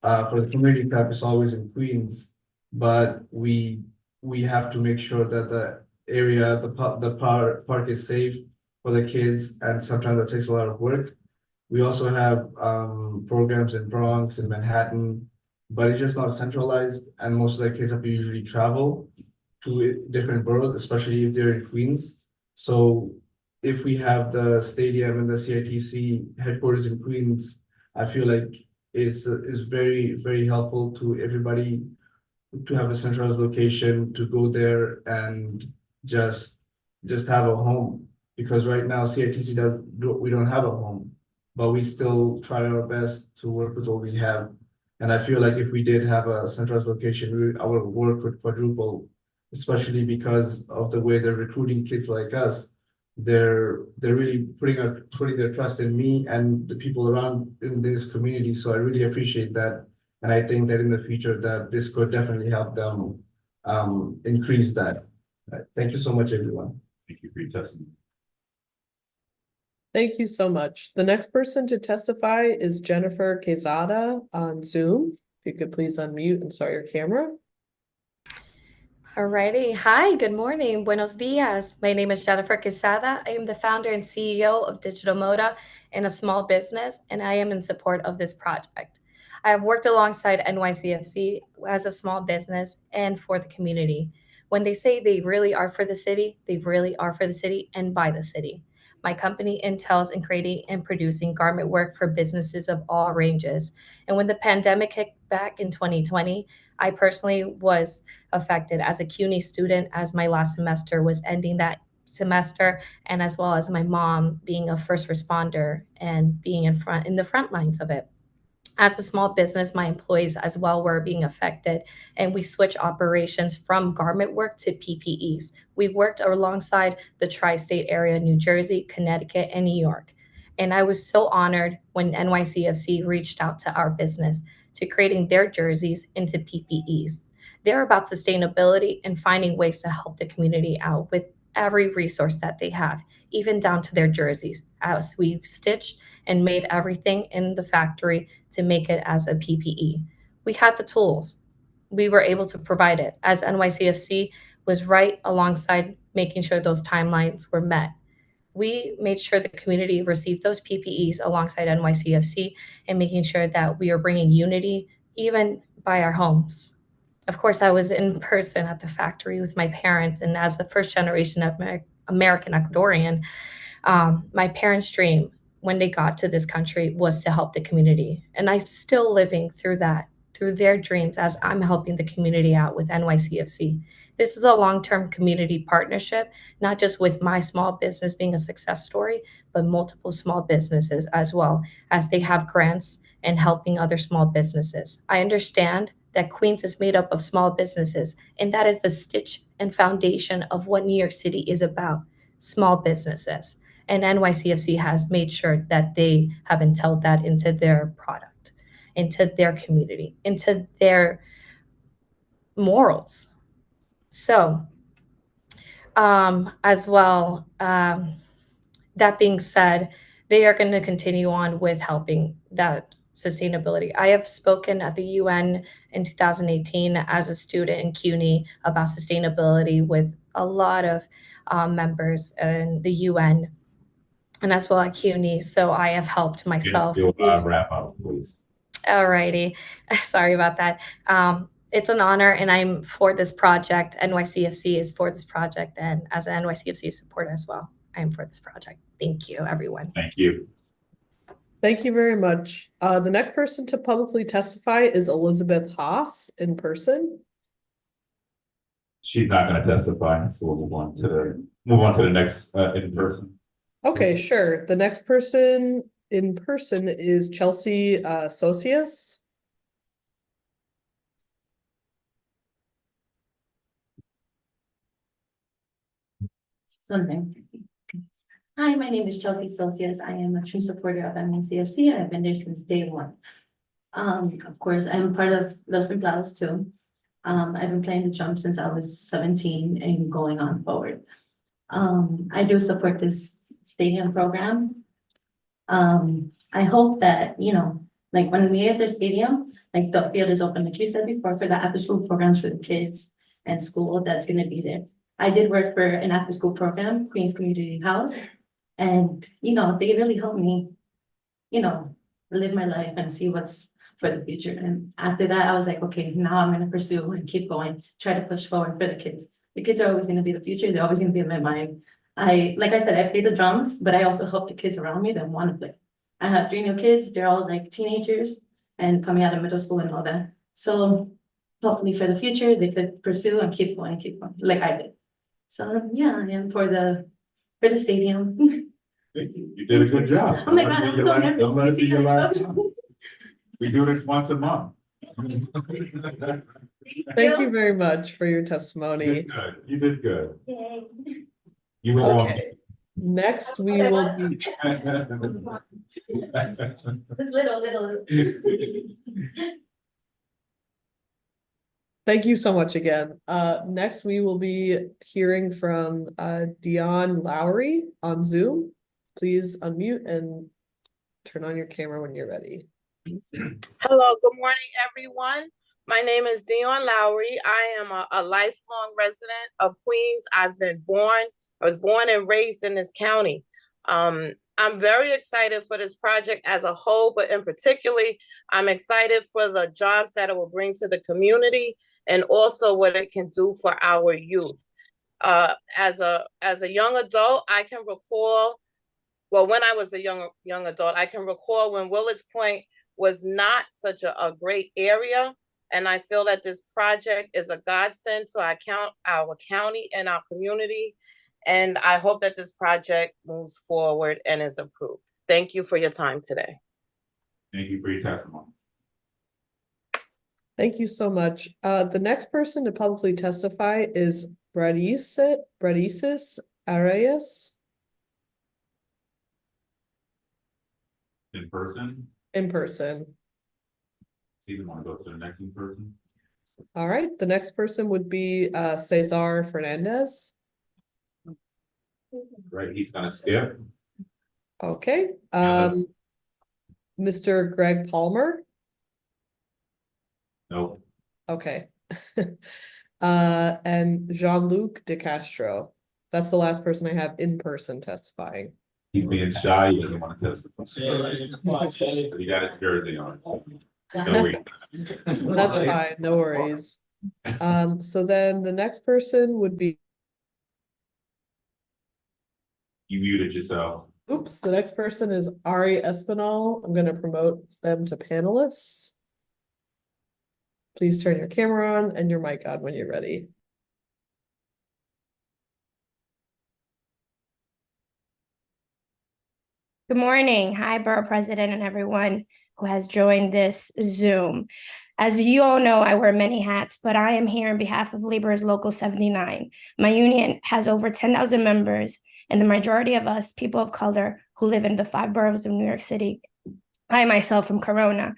For the community club, it's always in Queens, but we have to make sure that the area, the park is safe for the kids, and sometimes that takes a lot of work. We also have programs in Bronx and Manhattan, but it's just not centralized, and most of the kids have to usually travel to different boroughs, especially if they're in Queens. So if we have the stadium and the CITC headquarters in Queens, I feel like it's very, very helpful to everybody to have a centralized location to go there and just have a home. Because right now CITC we don't have a home, but we still try our best to work with what we have. And I feel like if we did have a centralized location, our work would quadruple, especially because of the way they're recruiting kids like us. They're really putting their trust in me and the people around in this community. So I really appreciate that. And I think that in the future that this could definitely help them increase that. Thank you so much, everyone. Thank you for your testimony. Thank you so much. The next person to testify is Jennifer Quezada on Zoom. If you could please unmute and start your camera. Alrighty. Hi, good morning. Buenos dias. My name is Jennifer Quesada. I am the founder and CEO of Digital Moda in a small business, and I am in support of this project. I have worked alongside NYCFC as a small business and for the community. When they say they really are for the city, they really are for the city and by the city. My company entails in creating and producing garment work for businesses of all ranges. And when the pandemic hit back in 2020, I personally was affected as a CUNY student, as my last semester was ending that semester, and as well as my mom being a first responder and being in the front lines of it. As a small business, my employees as well were being affected, and we switched operations from garment work to PPEs. We worked alongside the tri-state area, New Jersey, Connecticut, and New York. And I was so honored when NYCFC reached out to our business to creating their jerseys into PPEs. They're about sustainability and finding ways to help the community out with every resource that they have, even down to their jerseys, as we stitched and made everything in the factory to make it as a PPE. We had the tools. We were able to provide it, as NYCFC was right alongside making sure those timelines were met. We made sure the community received those PPEs alongside NYCFC and making sure that we are bringing unity even by our homes. Of course, I was in person at the factory with my parents, and as the first generation of American Ecuadorian, my parents' dream when they got to this country was to help the community. And I'm still living through that, through their dreams, as I'm helping the community out with NYCFC. This is a long-term community partnership, not just with my small business being a success story, but multiple small businesses as well, as they have grants and helping other small businesses. I understand that Queens is made up of small businesses, and that is the stitch and foundation of what New York City is about, small businesses. And NYCFC has made sure that they have entailed that into their product, into their community, into their morals. So, as well, that being said, they are going to continue on with helping that sustainability. I have spoken at the UN in 2018 as a student in CUNY about sustainability with a lot of members in the UN and as well at CUNY. So I have helped myself. Do a wrap up, please. Alrighty, sorry about that. It's an honor, and I'm for this project. NYCFC is for this project, and as an NYCFC supporter as well, I am for this project. Thank you, everyone. Thank you. Thank you very much. The next person to publicly testify is Elizabeth Haas in person. She's not going to testify, so we'll move on to the next in person. Okay, sure. The next person in person is Chelsea Socius. Hi, my name is Chelsea Socius. I am a true supporter of NYCFC. I've been there since day one. Of course, I'm part of Los Templados too. I've been playing the drums since I was 17 and going on forward. I do support this stadium program. I hope that, you know, like when we have the stadium, like the field is open, like you said before, for the after school programs for the kids and school, that's going to be there. I did work for an after school program, Queens Community House, and, you know, they really helped me, you know, live my life and see what's for the future. And after that, I was like, okay, now I'm going to pursue and keep going, try to push forward for the kids. The kids are always going to be the future. They're always going to be in my mind. Like I said, I play the drums, but I also help the kids around me that want to play. I have 3 new kids. They're all like teenagers and coming out of middle school and all that. So hopefully for the future, they could pursue and keep going, like I did. So yeah, I am for the stadium. You did a good job. Oh my God, I'm so nervous. We do this once a month. Thank you very much for your testimony. You did good. Yay. You were on. Okay. Next, we will be. Little. Thank you so much again. Next, we will be hearing from Dion Lowry on Zoom. Please unmute and turn on your camera when you're ready. Hello, good morning, everyone. My name is Dion Lowry. I am a lifelong resident of Queens. I was born and raised in this county. I'm very excited for this project as a whole, but in particularly, I'm excited for the jobs that it will bring to the community and also what it can do for our youth. As a young adult, I can recall, well, when I was a young adult, I can recall when Willets Point was not such a great area. And I feel that this project is a godsend to our county and our community. And I hope that this project moves forward and is approved. Thank you for your time today. Thank you for your testimony. Thank you so much. The next person to publicly testify is Bradisis Arias. In person? In person. Steven, want to go to the next in person? All right, the next person would be Cesar Fernandez. Right, he's gonna skip. Okay, Mr. Greg Palmer. Nope. Okay. And Jean-Luc De Castro. That's the last person I have in person testifying. He's being shy, he doesn't want to testify. He got his jersey on. No worries. That's fine, no worries. So then the next person would be. You muted yourself. Oops, the next person is Ari Espinal. I'm going to promote them to panelists. Please turn your camera on and your mic on when you're ready. Good morning. Hi, Borough President and everyone who has joined this Zoom. As you all know, I wear many hats, but I am here on behalf of Laborers Local 79. My union has over 10,000 members, and the majority of us, people of color, who live in the 5 boroughs of New York City. I myself am Corona,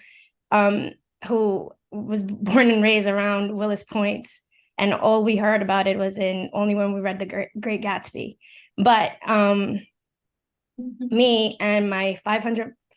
who was born and raised around Willets Point, and all we heard about it was only when we read The Great Gatsby. But me and my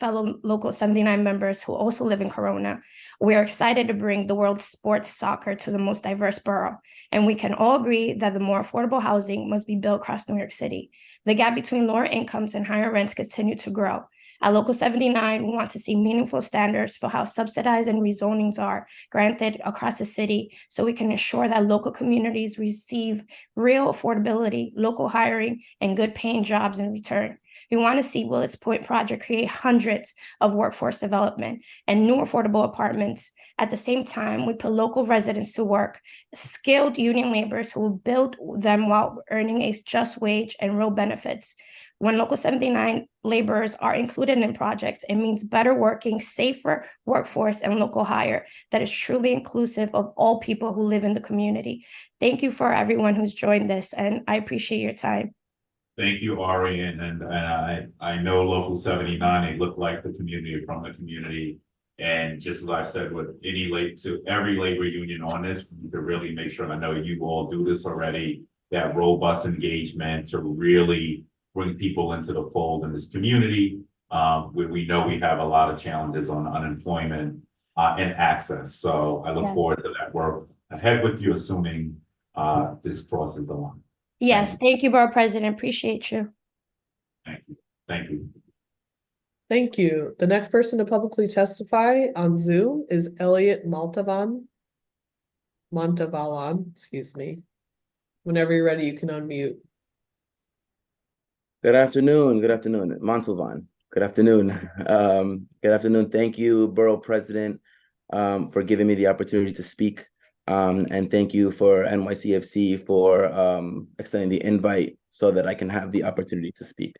fellow Local 79 members who also live in Corona, we are excited to bring the world's sports soccer to the most diverse borough. And we can all agree that the more affordable housing must be built across New York City. The gap between lower incomes and higher rents continue to grow. At Local 79, we want to see meaningful standards for how subsidized and rezonings are granted across the city so we can ensure that local communities receive real affordability, local hiring, and good paying jobs in return. We want to see Willets Point project create hundreds of workforce development and new affordable apartments. At the same time, we put local residents to work, skilled union laborers who will build them while earning a just wage and real benefits. When Local 79 laborers are included in projects, it means better working, safer workforce, and local hire that is truly inclusive of all people who live in the community. Thank you for everyone who's joined this, and I appreciate your time. Thank you, Ari, and I know Local 79, they look like the community from the community. And just as I said, with every labor union on this, we need to really make sure, and I know you all do this already, that robust engagement to really bring people into the fold in this community. We know we have a lot of challenges on unemployment and access. So I look forward to that work ahead with you, assuming this crosses the line. Yes, thank you, Borough President. Appreciate you. Thank you. Thank you. Thank you. The next person to publicly testify on Zoom is Elliot Montalvan, excuse me. Whenever you're ready, you can unmute. Good afternoon. Montalvan. Good afternoon. Good afternoon. Thank you, Borough President, for giving me the opportunity to speak. And thank you for NYCFC for extending the invite so that I can have the opportunity to speak.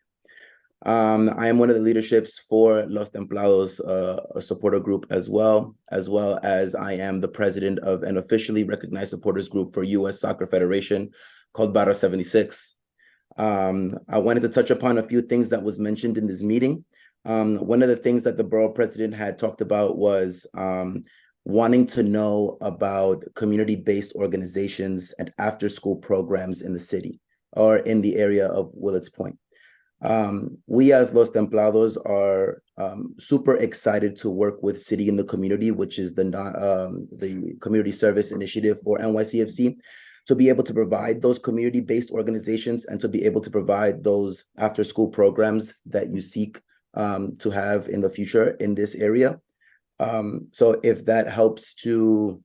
I am one of the leaderships for Los Templados, a supporter group as well as I am the president of an officially recognized supporters group for U.S. Soccer Federation called Borough 76. I wanted to touch upon a few things that was mentioned in this meeting. One of the things that the borough president had talked about was wanting to know about community-based organizations and after-school programs in the city or in the area of Willets Point. We as Los Templados are super excited to work with City in the Community, which is the community service initiative for NYCFC, to be able to provide those community-based organizations and to be able to provide those after-school programs that you seek to have in the future in this area. So if that helps to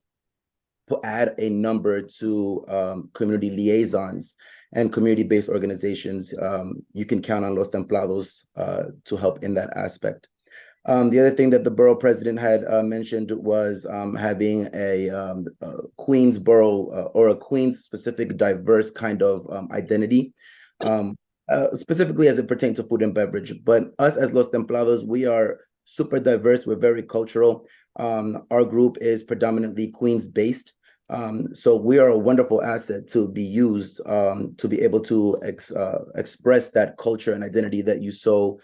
add a number to community liaisons and community-based organizations, you can count on Los Templados to help in that aspect. The other thing that the borough president had mentioned was having a Queens borough or a Queens specific diverse kind of identity, specifically as it pertains to food and beverage. But us as Los Templados, we are super diverse. We're very cultural. Our group is predominantly Queens based. So we are a wonderful asset to be used to be able to express that culture and identity that you so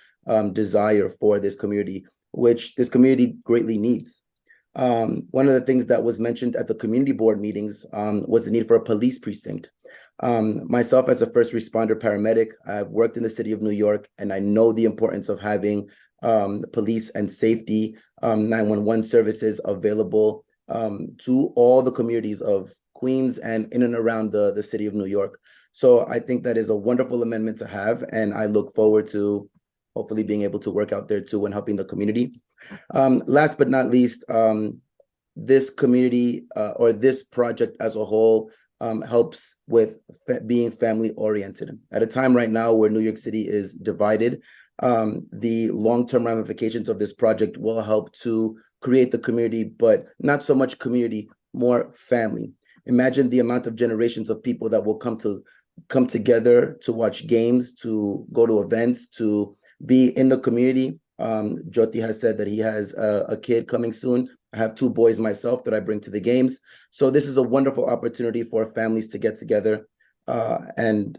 desire for this community, which this community greatly needs. One of the things that was mentioned at the community board meetings was the need for a police precinct. Myself as a first responder paramedic, I've worked in the city of New York, and I know the importance of having police and safety 911 services available to all the communities of Queens and in and around the city of New York. So I think that is a wonderful amendment to have, and I look forward to hopefully being able to work out there too and helping the community. Last but not least, this community or this project as a whole helps with being family oriented. At a time right now where New York City is divided, the long-term ramifications of this project will help to create the community, but not so much community, more family. Imagine the amount of generations of people that will come together to watch games, to go to events, to be in the community. Jyoti has said that he has a kid coming soon. I have 2 boys myself that I bring to the games. So this is a wonderful opportunity for families to get together. And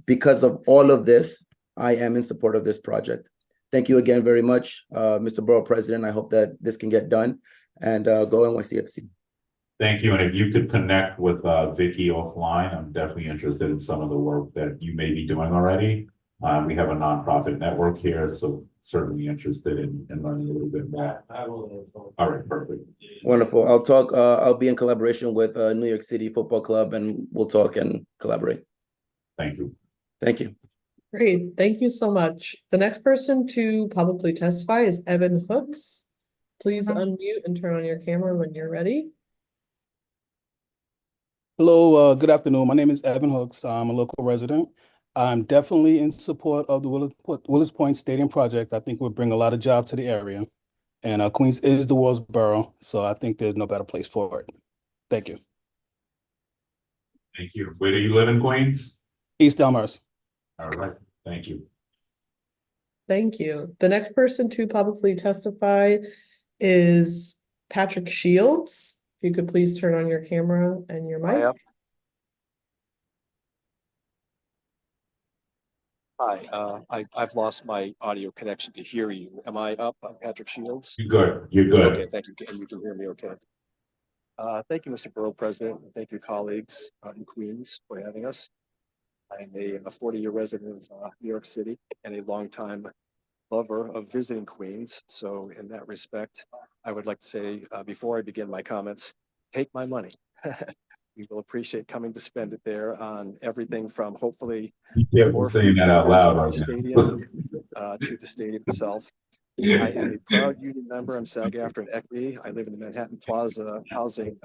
because of all of this, I am in support of this project. Thank you again very much, Mr. Borough President. I hope that this can get done, and go NYCFC. Thank you. And if you could connect with Vicky offline, I'm definitely interested in some of the work that you may be doing already. We have a nonprofit network here, so certainly interested in learning a little bit more. All right, perfect. Wonderful. I'll be in collaboration with New York City Football Club, and we'll talk and collaborate. Thank you. Thank you. Great, thank you so much. The next person to publicly testify is Evan Hooks. Please unmute and turn on your camera when you're ready. Hello, good afternoon. My name is Evan Hooks. I'm a local resident. I'm definitely in support of the Willets Point Stadium project. I think it would bring a lot of jobs to the area. And Queens is the world's borough, so I think there's no better place for it. Thank you. Thank you. Where do you live in Queens? East Elmhurst. All right, thank you. Thank you. The next person to publicly testify is Patrick Shields. If you could please turn on your camera and your mic. Hi, I've lost my audio connection to hear you. Am I up? I'm Patrick Shields. You're good. You're good. Okay, thank you. And you can hear me okay. Thank you, Mr. Borough President, and thank you, colleagues in Queens, for having us. I'm a 40-year resident of New York City and a longtime lover of visiting Queens. So in that respect, I would like to say, before I begin my comments, take my money. We will appreciate coming to spend it there on everything from hopefully You're saying that out loud right now. stadium to the stadium itself. I am a proud union member. I'm SAG-AFTRA and Equity. I live in the Manhattan Plaza housing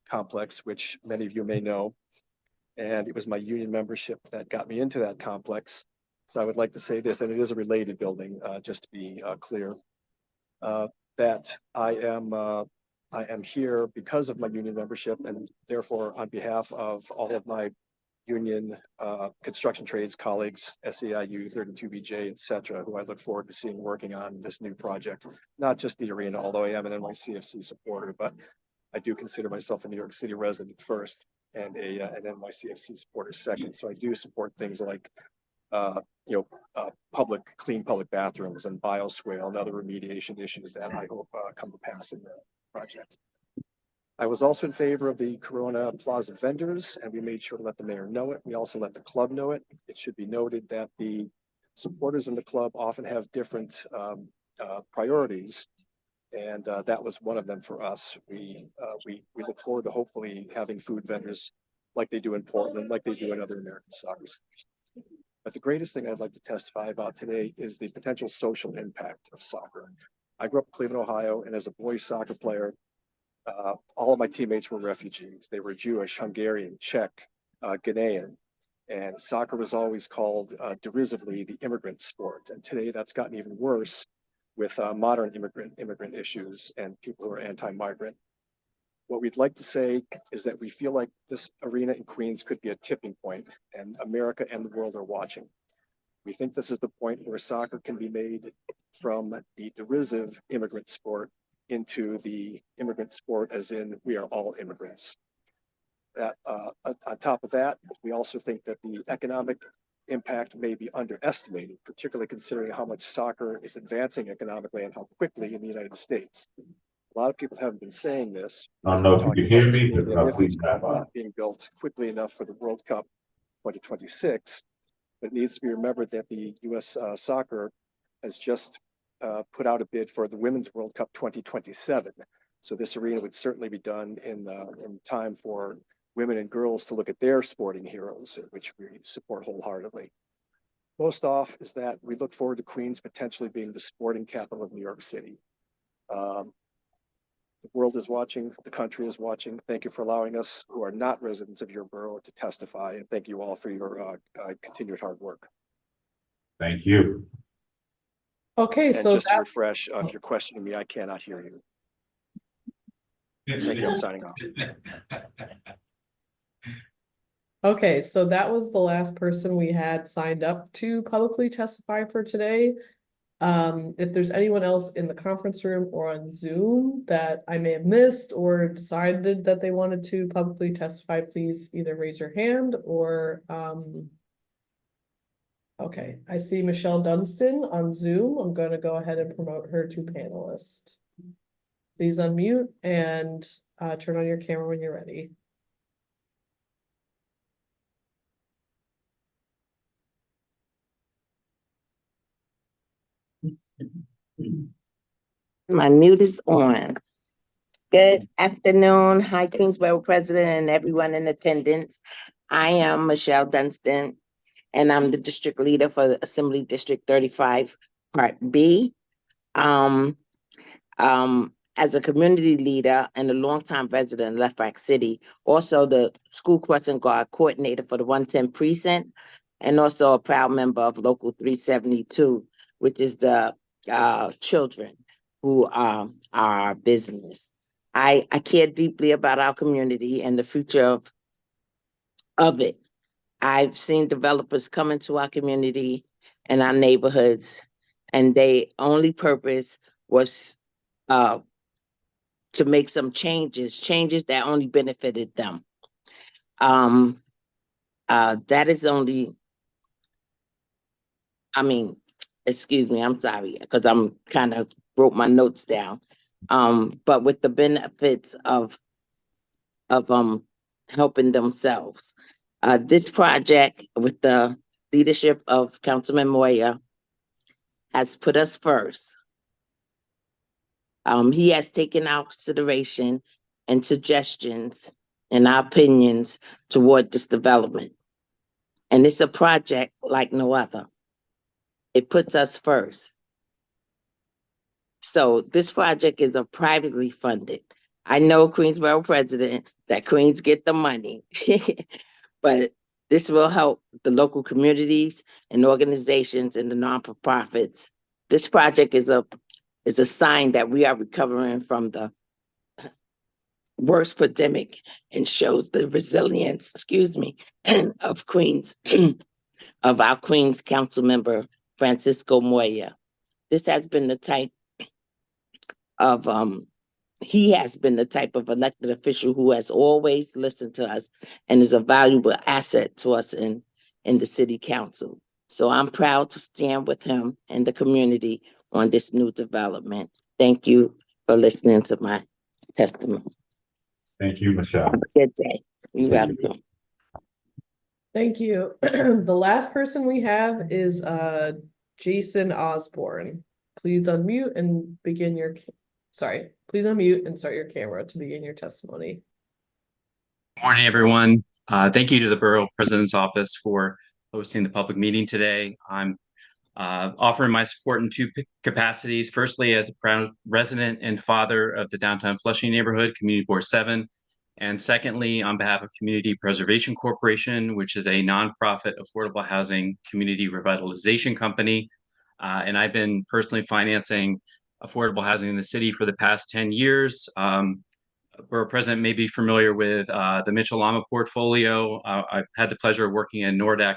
complex, which many of you may know. And it was my union membership that got me into that complex. So I would like to say this, and it is a related building, just to be clear, that I am here because of my union membership, and therefore on behalf of all of my union construction trades colleagues, SEIU, 32BJ, et cetera, who I look forward to seeing working on this new project. Not just the arena, although I am an NYCFC supporter, but I do consider myself a New York City resident first and an NYCFC supporter second. So I do support things like clean public bathrooms and bioswale and other remediation issues that I hope come to pass in the project. I was also in favor of the Corona Plaza vendors, and we made sure to let the mayor know it. We also let the club know it. It should be noted that the supporters in the club often have different priorities, and that was one of them for us. We look forward to hopefully having food vendors like they do in Portland, like they do in other American soccer cities. But the greatest thing I'd like to testify about today is the potential social impact of soccer. I grew up in Cleveland, Ohio, and as a boys soccer player, all of my teammates were refugees. They were Jewish, Hungarian, Czech, Ghanaian, and soccer was always called derisively the immigrant sport. And today that's gotten even worse with modern immigrant issues and people who are anti-migrant. What we'd like to say is that we feel like this arena in Queens could be a tipping point, and America and the world are watching. We think this is the point where soccer can be made from the derisive immigrant sport into the immigrant sport, as in we are all immigrants. That on top of that, we also think that the economic impact may be underestimated, particularly considering how much soccer is advancing economically and how quickly in the United States. A lot of people haven't been saying this. I don't know if you can hear me, but please wrap up. Not being built quickly enough for the World Cup 2026, but it needs to be remembered that the U.S. Soccer has just put out a bid for the Women's World Cup 2027. So this arena would certainly be done in time for women and girls to look at their sporting heroes, which we support wholeheartedly. Most off is that we look forward to Queens potentially being the sporting capital of New York City. The world is watching, the country is watching. Thank you for allowing us, who are not residents of your borough, to testify, and thank you all for your continued hard work. Thank you. Okay, and so just to refresh, if you're questioning me, I cannot hear you. Thank you, I'm signing off. Okay, so that was the last person we had signed up to publicly testify for today. If there's anyone else in the conference room or on Zoom that I may have missed or decided that they wanted to publicly testify, please either raise your hand or okay, I see Michelle Dunstan on Zoom. I'm going to go ahead and promote her to panelist. Please unmute and turn on your camera when you're ready. My mute is on. Good afternoon. Hi, Queensborough President and everyone in attendance. I am Michelle Dunstan, and I'm the district leader for the Assembly District 35, Part B. As a community leader and a longtime resident of Lafayette City, also the school crossing guard coordinator for the 110 precinct, and also a proud member of Local 372, which is the children who are our business. I care deeply about our community and the future of it. I've seen developers come into our community and our neighborhoods, and their only purpose was to make some changes that only benefited them. That is only, excuse me, I'm sorry, because I'm kind of wrote my notes down. But with the benefits of helping themselves. This project, with the leadership of Councilman Moya, has put us first. He has taken our consideration and suggestions and our opinions toward this development. And it's a project like no other. It puts us first. So this project is a privately funded. I know Queensborough President that Queens get the money, but this will help the local communities and organizations and the non-for-profits. This project is a sign that we are recovering from the worst pandemic and shows the resilience, of Queens, of our Queens Council member, Francisco Moya. This has been the type of, he has been the type of elected official who has always listened to us and is a valuable asset to us in the city council. So I'm proud to stand with him and the community on this new development. Thank you for listening to my testimony. Thank you, Michelle. Have a good day. You're welcome. Thank you. The last person we have is Jason Osborne. Please unmute and begin your, please unmute and start your camera to begin your testimony. Morning, everyone. Thank you to the Borough President's Office for hosting the public meeting today. I'm offering my support in two capacities. Firstly, as a proud resident and father of the downtown Flushing neighborhood, Community Board 7. And secondly, on behalf of Community Preservation Corporation, which is a nonprofit affordable housing community revitalization company. And I've been personally financing affordable housing in the city for the past 10 years. Borough President may be familiar with the Mitchell-Lama portfolio. I've had the pleasure of working in Nordac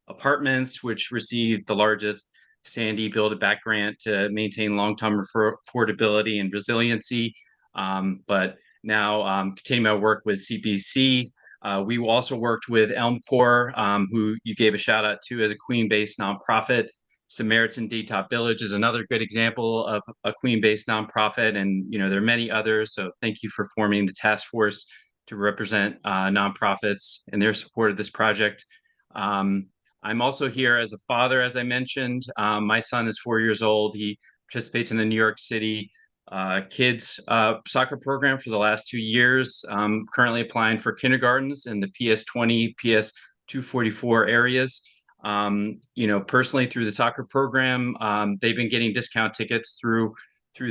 Apartments, which received the largest Sandy Build-A-Back grant to maintain long-term affordability and resiliency. But now continuing my work with CPC. We also worked with Elmcore, who you gave a shout out to as a Queen-based nonprofit. Samaritan Daytop Village is another good example of a Queen-based nonprofit, and there are many others. So thank you for forming the task force to represent nonprofits and their support of this project. I'm also here as a father, as I mentioned. My son is 4 years old. He participates in the New York City kids soccer program for the last 2 years. Currently applying for kindergartens in the PS20, PS244 areas. Personally through the soccer program, they've been getting discount tickets through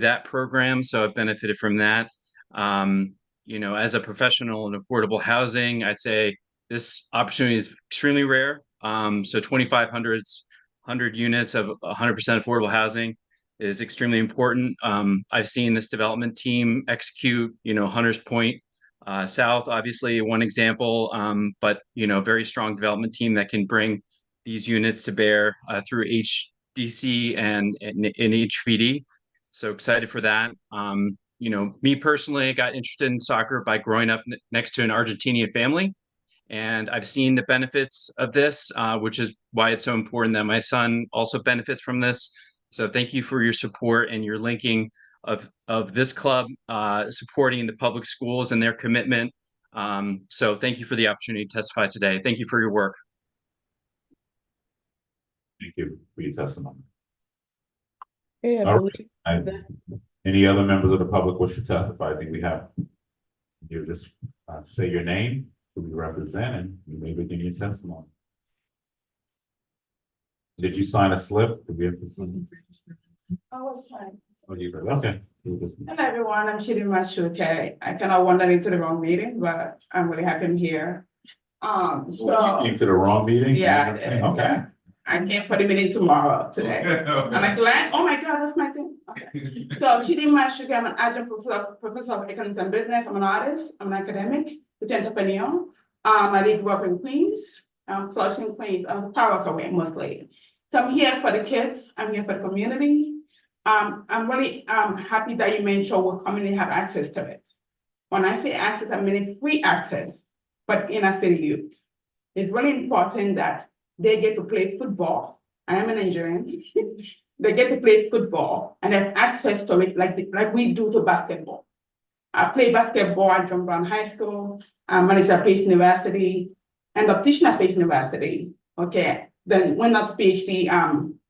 that program, so I've benefited from that. As a professional in affordable housing, I'd say this opportunity is extremely rare. So 2,500 units of 100% affordable housing is extremely important. I've seen this development team execute, Hunters Point South, obviously one example, but very strong development team that can bring these units to bear through HDC and in HPD. So excited for that. Me personally, I got interested in soccer by growing up next to an Argentinian family. And I've seen the benefits of this, which is why it's so important that my son also benefits from this. So thank you for your support and your linking of this club supporting the public schools and their commitment. So thank you for the opportunity to testify today. Thank you for your work. Thank you for your testimony. Okay, I All believe right. that Any other members of the public wish to testify? I think we have. You just say your name, who you represent, and you may begin your testimony. Did you sign a slip? Did we have to sign? I was fine. Oh, you did. Okay. Hello, everyone. I'm Chidinma Shuke. I kind of wandered into the wrong meeting, but I'm really happy I'm here. You came to the wrong meeting? Yeah, Okay. I came for the meeting tomorrow today. Okay. I'm like, oh my God, that's my thing. Okay. So Chidinma Shuke, I'm an adjunct professor of economics and business. I'm an artist. I'm an academic, with entrepreneur. I did work in Queens, Flushing, Queens, Power away mostly. So I'm here for the kids. I'm here for the community. I'm really happy that you made sure our community have access to it. When I say access, I mean it's free access, but inner city youth. It's really important that they get to play football. I am a Nigerian. They get to play football and have access to it like we do to basketball. I play basketball at John Brown High School, I managed at Pace University, and I'm teaching at Pace University. Okay, then went up to PhD,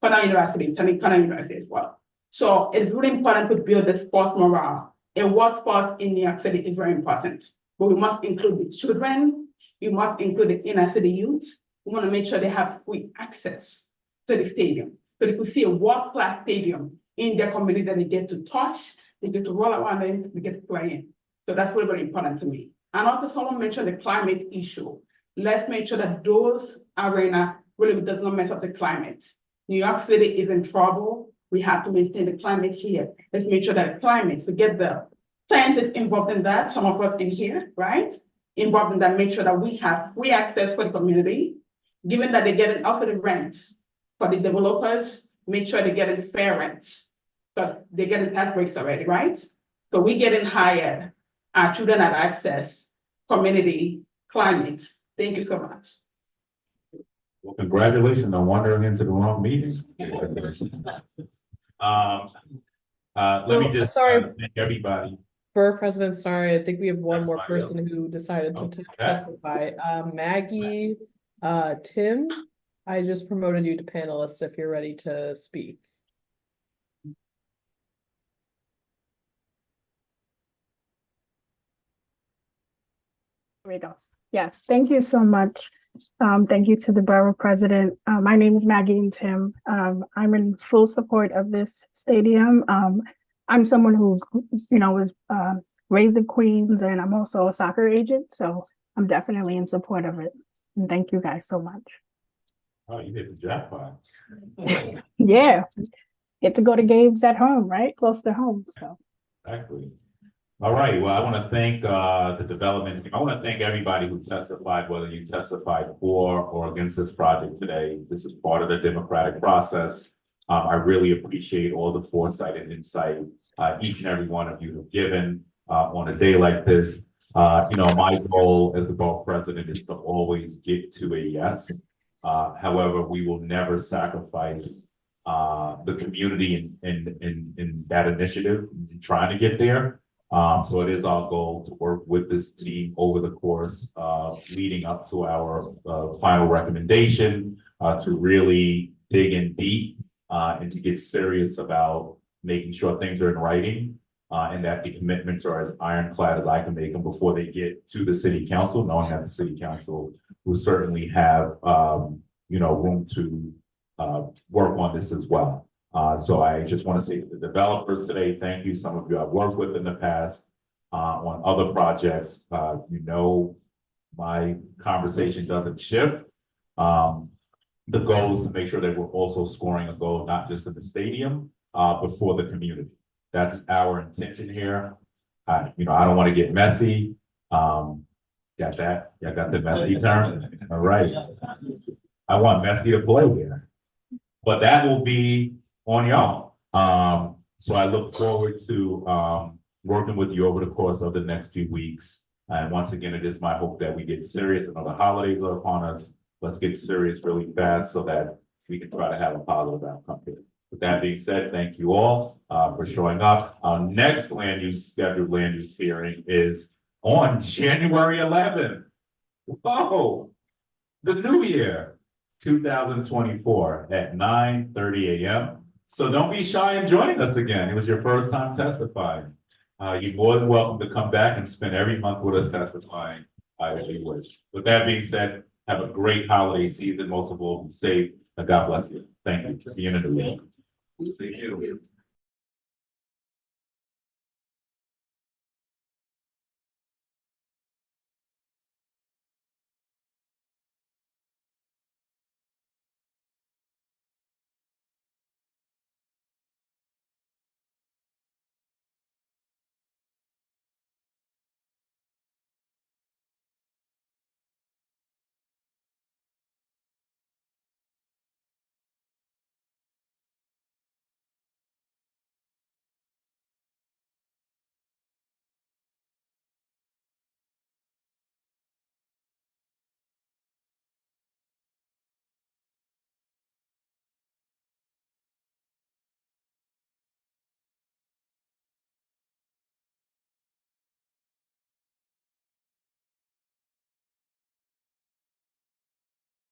Cornell University, studying Cornell University as well. So it's really important to build the sports morale. A war sport in New York City is very important, but we must include the children. We must include the inner city youth. We want to make sure they have free access to the stadium. So they could see a world-class stadium in their community that they get to touch, they get to roll around, and they get to play in. So that's really, very important to me. And also someone mentioned the climate issue. Let's make sure that those arenas really does not mess up the climate. New York City is in trouble. We have to maintain the climate here. Let's make sure that the climate, so get the scientists involved in that, some of us in here, right? Involved in that, make sure that we have free access for the community, given that they're getting also the rent for the developers, make sure they're getting fair rent, because they're getting tax breaks already, right? So we're getting hired, our children have access, community, climate. Thank you so much. Well, congratulations on wandering into the wrong meeting. Let me just thank everybody. Borough President, sorry, I think we have one more Everybody else. person who decided to Okay. testify. Maggie, Tim, I just promoted you to panelist if you're ready to speak. There we go. Yes, thank you so much. Thank you to the Borough President. My name is Maggie Tim. I'm in full support of this stadium. I'm someone who, was raised in Queens, and I'm also a soccer agent, so I'm definitely in support of it. And thank you guys so much. Oh, you hit the jackpot. Yeah, get to go to games at home, right? Close to home, so. Exactly. All right, well, I want to thank the development team. I want to thank everybody who testified, whether you testified for or against this project today. This is part of the democratic process. I really appreciate all the foresight and insight each and every one of you have given on a day like this. My goal as the borough president is to always get to a yes. However, we will never sacrifice the community in that initiative in trying to get there. So it is our goal to work with this team over the course leading up to our final recommendation to really dig in deep and to get serious about making sure things are in writing and that the commitments are as ironclad as I can make them before they get to the city council, knowing that the city council will certainly have room to work on this as well. So I just want to say to the developers today, thank you. Some of you I've worked with in the past on other projects. My conversation doesn't shift. The goal is to make sure that we're also scoring a goal, not just in the stadium, but for the community. That's our intention here. I don't want to get messy. Got that? Y'all got the messy term? All right. I want Messi to play here, but that will be on y'all. So I look forward to working with you over the course of the next few weeks. And once again, it is my hope that we get serious. Another holidays are upon us. Let's get serious really fast so that we can try to have a positive outcome here. With that being said, thank you all for showing up. Our next scheduled land use hearing is on January 11th. Whoa, the new year, 2024 at 9:30 a.m. So don't be shy in joining us again. It was your first time testifying. You're more than welcome to come back and spend every month with us testifying, if you wish. With that being said, have a great holiday season. Most of all, be safe, and God bless you. Thank you. See you in a new week. Thank you.